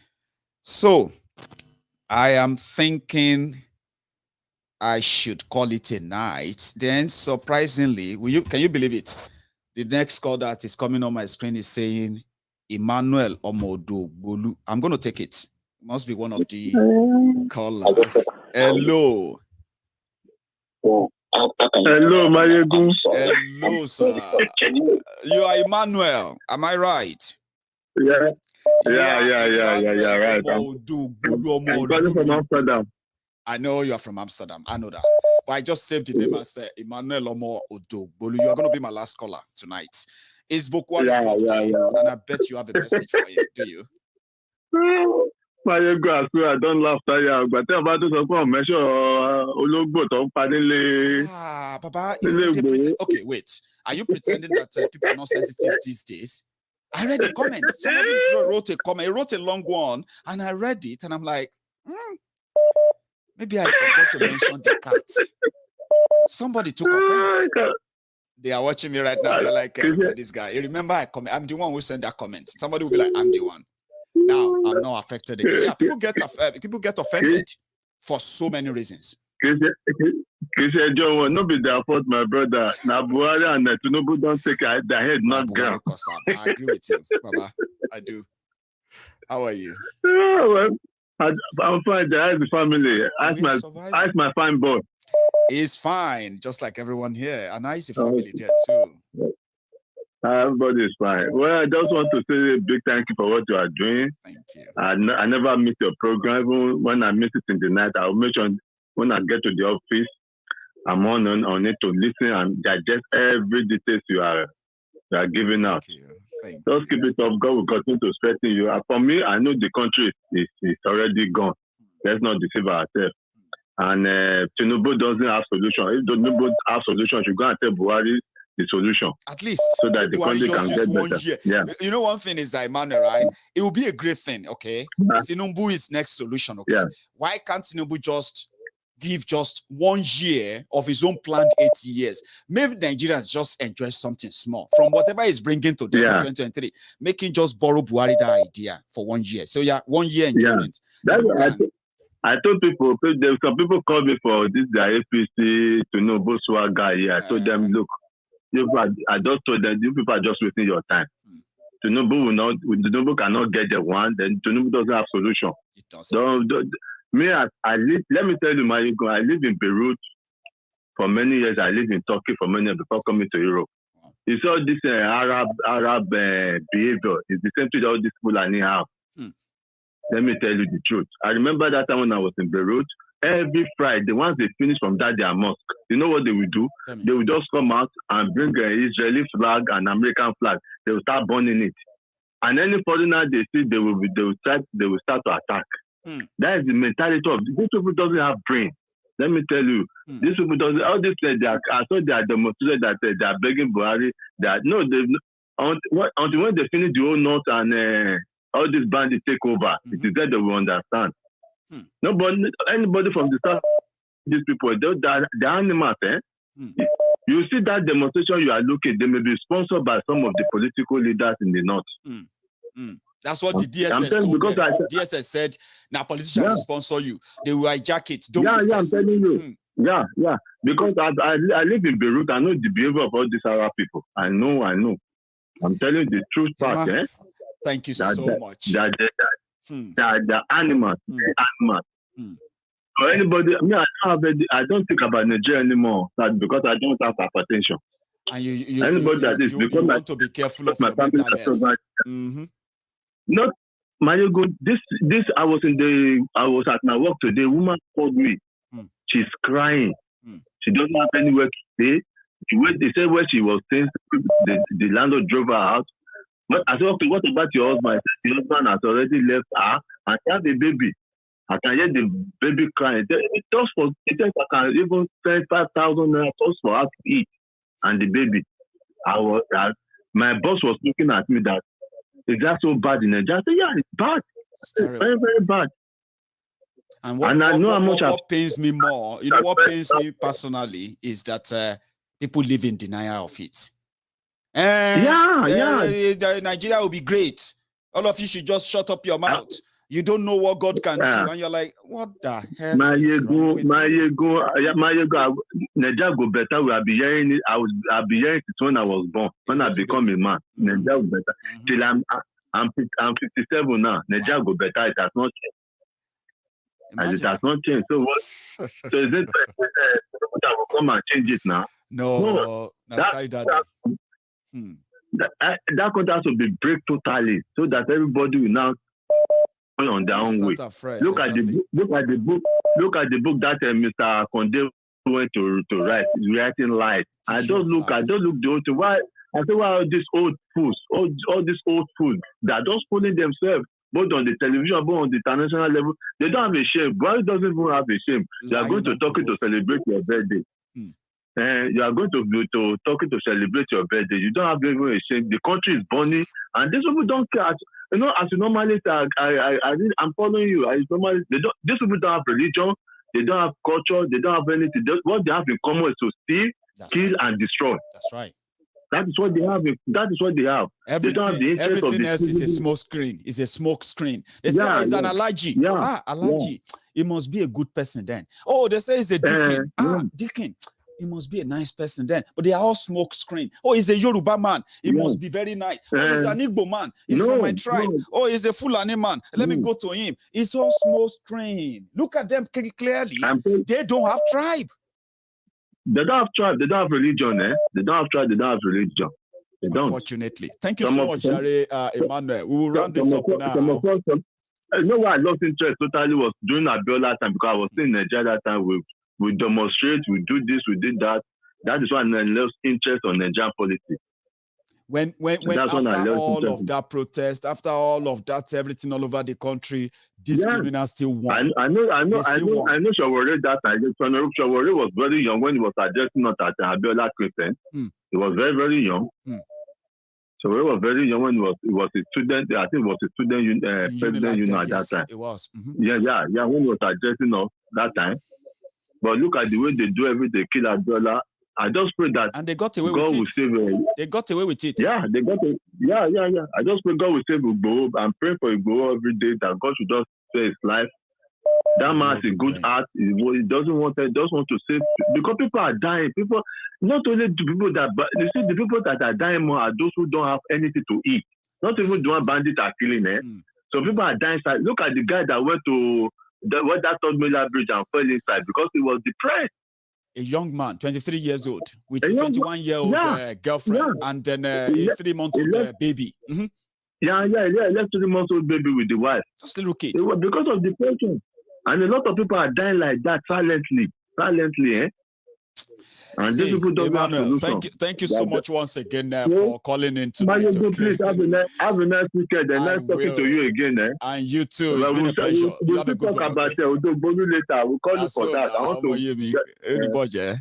So I am thinking I should call it a night. Then surprisingly, can you believe it? The next call that is coming on my screen is saying Emmanuel Omodo Bolu. I'm going to take it. It must be one of the callers. Hello. Hello, Maiyegun. Hello, sir. You are Emmanuel. Am I right? Yeah, right. I'm calling from Amsterdam. I know you are from Amsterdam. I know that. But I just saved the name as Emmanuel Omo Odogbolu. You are going to be my last caller tonight. It's Buhari's birthday, and I bet you have a message for him. Do you? Maiyegun, I swear I don't laugh at you. But tell about this, I'm measure Ologbo to Padele. Baba, okay, wait. Are you pretending that people are not sensitive these days? I read the comment. Somebody wrote a comment. He wrote a long one, and I read it, and I'm like, maybe I forgot to mention the cat. Somebody took offense. They are watching me right now. They're like, this guy. You remember I'm the one who sent that comment. Somebody will be like, I'm the one. Now I'm not affected again. Yeah, people get offended for so many reasons. John, not be their fault, my brother. Now Buhari and Tinubu don't take their head, not ground. I agree with you, Baba. I do. How are you? I'm fine. How's the family? Ask my fine boy. He's fine, just like everyone here. And how's the family there too? Everybody is fine. Well, I just want to say a big thank you for what you are doing. Thank you. I never miss your program. Even when I miss it in the night, I'll make sure when I get to the office, I'm on it to listen and digest every details you are giving out. Just keep it up. God will continue to strengthen you. For me, I know the country is already gone. Let's not deceive ourselves. And Tinubu doesn't have solution. If Tinubu has solution, you go and tell Buhari the solution. At least so that the country can get better. Yeah. You know, one thing is that, Emmanuel, right? It will be a great thing, okay? Tinubu is next solution, okay? Yeah. Why can't Tinubu just give just 1 year of his own planned 8 years? Maybe Nigerians just enjoy something small from whatever he's bringing to them in 2023. Making just borrow Buhari that idea for 1 year. So 1 year enjoyment. Yeah. I told people, some people called me for this the APC Tinubu swag guy here. I told them, look, I just told them, you people are just wasting your time. Tinubu cannot get the one, then Tinubu doesn't have solution. It doesn't. So, let me tell you, Maiyegun, I live in Beirut for many years. I lived in Turkey for many years before coming to Europe. It's all this Arab behavior. It's the same thing that all these Fulani have. Let me tell you the truth. I remember that time when I was in Beirut, every Friday, once they finish from that their mosque, you know what they will do? They will just come out and bring an Israeli flag and American flag. They will start burning it. And any foreigner they see, they will start to attack. That is the mentality of these people. Doesn't have brain. Let me tell you, these people doesn't. All this I saw they are demonstrated that they are begging Buhari that until when they finish the whole north and all these bandits take over, it is that they will understand. Anybody from the south, these people, the animals, you see that demonstration you are looking, they may be sponsored by some of the political leaders in the north. That's what the DSS told them. DSS said, now politicians will sponsor you. They will hijack it. Don't protest. I'm telling you. Yeah. Because I live in Beirut. I know the behavior of all these Arab people. I know. I'm telling you the truth part. Thank you so much. The animals. For anybody, I don't think about Nigeria anymore because I don't have hypertension. And you want to be careful of your mental health. Not Maiyegun. This I was at my work today. A woman called me. She's crying. She doesn't have anywhere to stay. They said where she was staying, the landlord drove her out. But I said, okay, what about your husband? The husband has already left her and she has a baby. I can hear the baby crying. It says I can even spend 5,000 naira just for her to eat and the baby. My boss was looking at me that, is that so bad in Nigeria? I said, yeah, it's bad. It's very, very bad. And what pains me more, what pains me personally is that people live in denial of it. Nigeria will be great. All of you should just shut up your mouth. You don't know what God can do, and you're like, what the hell? Maiyegun, Nigeria go better. I'll be hearing it. I'll be hearing it when I was born. When I become a man, Nigeria go better. Till I'm 57 now. Nigeria go better. It has not changed. And it has not changed. So what? So is it that will come and change it now? No. That country has to be break totally, so that everybody will now on their own way. Look at the book that Mr. Conde went to write. He's writing lies. I don't look the old thing. Why? I say, why all these old fools, all these old fools that are just fooling themselves, both on the television, both on the international level. They don't have a shame. Buhari doesn't even have a shame. They are going to Turkey to celebrate your birthday. You are going to Turkey to celebrate your birthday. You don't have even a shame. The country is burning, and these people don't care. As you normally say, I'm following you. These people don't have religion. They don't have culture. They don't have anything. What they have in common is to steal, kill, and destroy. That's right. That is what they have. That is what they have. Everything else is a smoke screen. It's a smoke screen. They say it's an allergy. Allergy. It must be a good person then. Oh, they say it's a deacon. Deacon. He must be a nice person then. But they are all smoke screen. Oh, he's a Yoruba man. He must be very nice. Oh, he's an Igbo man. He's from my tribe. Oh, he's a Fulani man. Let me go to him. It's all smoke screen. Look at them clearly. They don't have tribe. They don't have tribe. They don't have religion. They don't have tribe. They don't have religion. They don't. Unfortunately. Thank you so much, Jare Emmanuel. We will round it up now. You know why I lost interest totally was during Abiola time, because I was in Nigeria that time. We demonstrate, we do this, we did that. That is why I lost interest on Nigerian politics. When after all of that protest, after all of that, everything all over the country, these criminals still won. I know Shawore that time. Shawore was very young when he was addressing us at Abiola Christian. He was very, very young. Shawore was very young when he was a student. I think he was a student president union at that time. It was. When he was addressing us that time. But look at the way they do everything, kill Abiola. I just pray that they got away with it. They got away with it. Yeah, they got it. Yeah. I just pray God will save Igboho. I'm praying for Igboho every day that God should just save his life. That man has a good heart. He doesn't want to save, because people are dying. People, not only the people that, but you see, the people that are dying more are those who don't have anything to eat. Not even the one bandits are killing, So people are dying inside. Look at the guy that went to that third Miller Bridge and fell inside because he was depressed. A young man, 23 years old, with a 21-year-old girlfriend, and then a 3-month-old baby. Yeah, left 3-month-old baby with the wife. Just a little kid. It was because of depression. And a lot of people are dying like that silently, And these people don't have solution. Thank you so much once again for calling in tonight. Please have a nice weekend and nice talking to you again. And you too. It's been a pleasure. We'll talk about it. We'll do Bolu later. We'll call you for that. I want to hear me. Everybody,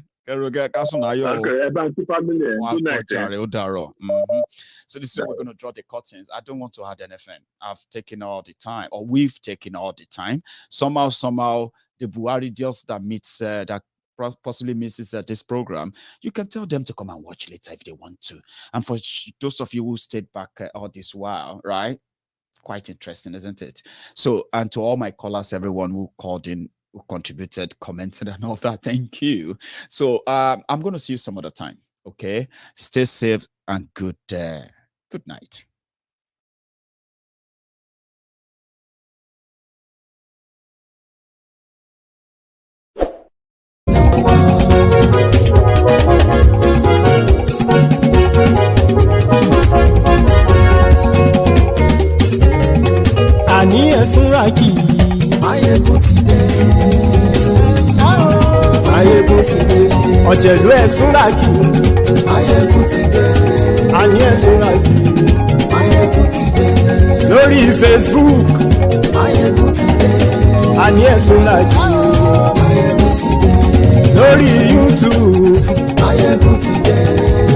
So this is where we're going to draw the curtains. I don't want to add anything. I've taken all the time, or we've taken all the time. Somehow, the Buhari deals that meets that possibly misses this program, you can tell them to come and watch later if they want to. And for those of you who stayed back all this while, right? Quite interesting, isn't it? So, and to all my callers, everyone who called in, who contributed, commented, and all that, thank you. So, I'm going to see you some other time. Okay, stay safe and good night. Àní ẹ̀sùn rákì. Maiyegun ti dé. Maiyegun ti dé. Ọ̀jẹ̀lú ẹ̀sùn rákì. Maiyegun ti dé. Àní ẹ̀sùn rákì. Maiyegun ti dé. Lórí Facebook. Maiyegun ti dé. Àní ẹ̀sùn rákì. Maiyegun ti dé. Lórí YouTube. Maiyegun ti dé.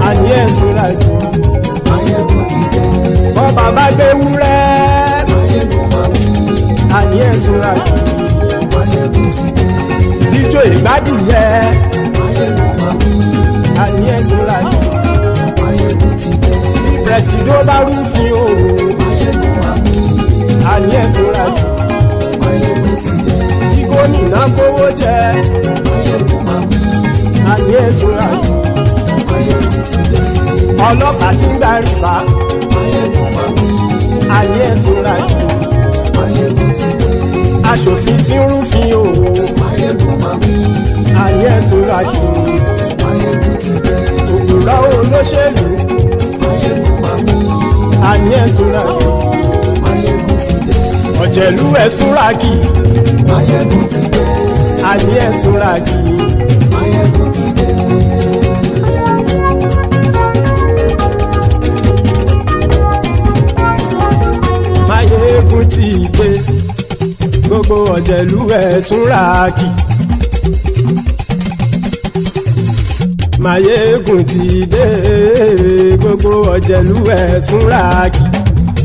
Àní ẹ̀sùn rákì. Maiyegun ti dé. Bọ́ bàbá gbé wúrẹ́. Àní ẹ̀sùn rákì. Maiyegun ti dé. Ijó ìgbádìyẹ. Àní ẹ̀sùn rákì. Maiyegun ti dé. Pẹ̀sìdó bá rúfin o. Àní ẹ̀sùn rákì. Maiyegun ti dé. Kí gómìnà kówó jẹ. Àní ẹ̀sùn rákì. Maiyegun ti dé. Ọlọ́pàá tí ń gba rìbá. Àní ẹ̀sùn rákì. Maiyegun ti dé. Aṣòfin tí ń rúfin o. Àní ẹ̀sùn rákì. Maiyegun ti dé. Òpùrọ́ olóṣèlú. Àní ẹ̀sùn rákì. Maiyegun ti dé. Ọ̀jẹ̀lú ẹ̀sùn rákì. Maiyegun ti dé. Àní ẹ̀sùn rákì. Maiyegun ti dé. Maiyegun ti dé. Gbogbo ọ̀jẹ̀lú ẹ̀sùn rákì. Maiyegun ti dé. Gbogbo ọ̀jẹ̀lú ẹ̀sùn rákì.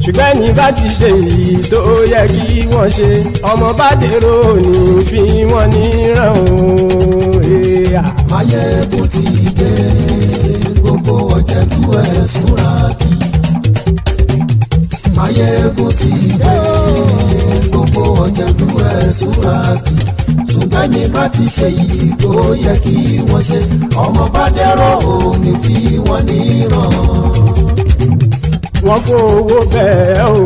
Ṣùgbọ́n ní bá ti ṣe èyí tó yẹ kí wọ́n ṣe, ọmọ bá dèrò ní fi wọ́n níran o. Maiyegun ti dé. Gbogbo ọ̀jẹ̀lú ẹ̀sùn rákì. Maiyegun ti dé. Gbogbo ọ̀jẹ̀lú ẹ̀sùn rákì. Ṣùgbọ́n ní bá ti ṣe èyí tó yẹ kí wọ́n ṣe, ọmọ bá dèrò ní fi wọ́n níran. Wọ́n fowó bẹ́ẹ̀ o.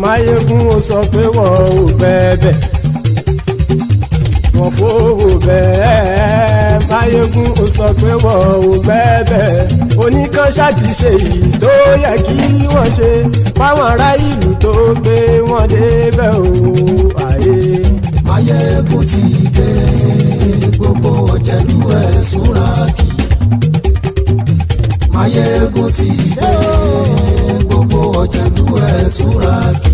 Maiyegun ó sọ pé wọ́n ò fẹ́ bẹ́ẹ̀. Wọ́n fowó bẹ́ẹ̀. Maiyegun ó sọ pé wọ́n ò fẹ́ bẹ́ẹ̀. Oníkan ṣáàtì ṣe èyí tó yẹ kí wọ́n ṣe fáwọn ará ìlú tó gbé wọn débẹ̀ o. Maiyegun ti dé. Gbogbo ọ̀jẹ̀lú ẹ̀sùn rákì. Maiyegun ti dé. Gbogbo ọ̀jẹ̀lú ẹ̀sùn rákì.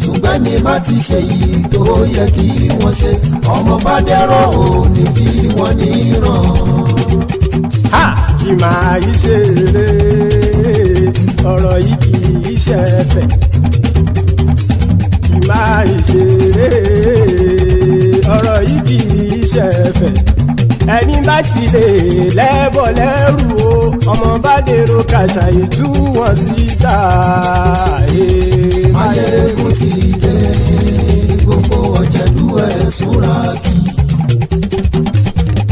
Ṣùgbọ́n ní bá ti ṣe yìí tó yẹ kí wọ́n ṣe, ọmọ bá dẹ́rọ̀ ò ní fi wọ́n níran. Kì máa yí ṣe eré, ọ̀rọ̀ yìí kì í ṣe ẹ̀fẹ̀. Kì máa yí ṣe eré, ọ̀rọ̀ yìí kì í ṣe ẹ̀fẹ̀. Ẹni bá ti lè lẹ́bọ̀ lẹ́rù o, ọmọ bá dèrò kàṣàyè tú wọn síta. Maiyegun ti dé. Gbogbo ọ̀jẹ̀lú ẹ̀sùn rákì.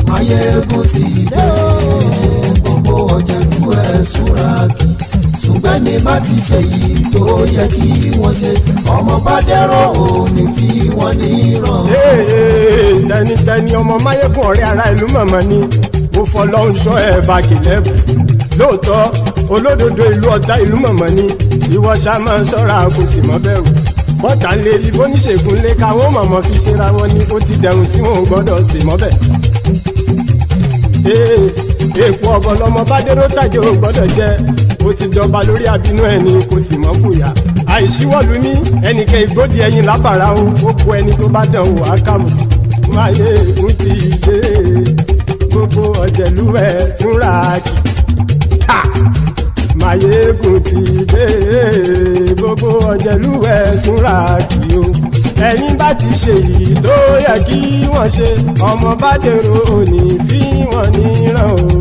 Maiyegun ti dé. Gbogbo ọ̀jẹ̀lú ẹ̀sùn rákì. Ṣùgbọ́n ẹni má ti ṣe yìí tó yẹ kí wọ́n ṣe ọmọ bá dẹ́rọ̀ ò ní fi wọ́n níran. tẹnitẹni ọmọ Máyégún ọ̀rẹ́ ara ìlú mọ̀mọ́ ni mo fọlọ́run sọ ẹ̀ bá kìlẹ́bù lóòótọ́ olódodo ìlú ọ̀tá ìlú mọ̀mọ́ ni ìwọ ṣá máa ń ṣọ́ra kò sì mọ́ bẹ̀rù bọ́tà lè rí bóníṣègùn lé káwọn mọ̀mọ́ fi ṣera wọn ni ó ti dẹrùn tí wọn ò gbọ́dọ̀ sè mọ́bẹ̀. èèpo ọ̀gọ̀ lọmọ bá dérò tàjẹ́ ò gbọ́dọ̀ jẹ́ ó ti jọba lórí abínú ẹni kò sì mọ́ fòyà àìsíwọ́lu ní ẹnìkẹ́ ìgbódì ẹyin lábàrá o ó kó ẹni tó bá dán wò á kàmù Máyégún ti dé gbogbo ọ̀jẹ̀lú ẹ̀ túnra kì Máyégún ti dé gbogbo ọ̀jẹ̀lú ẹ̀ túnra kì o ẹ̀yin bá ti ṣe yìí tó yẹ kí wọ́n ṣe ọmọ bá dèrò òní fi wọ́n níran o.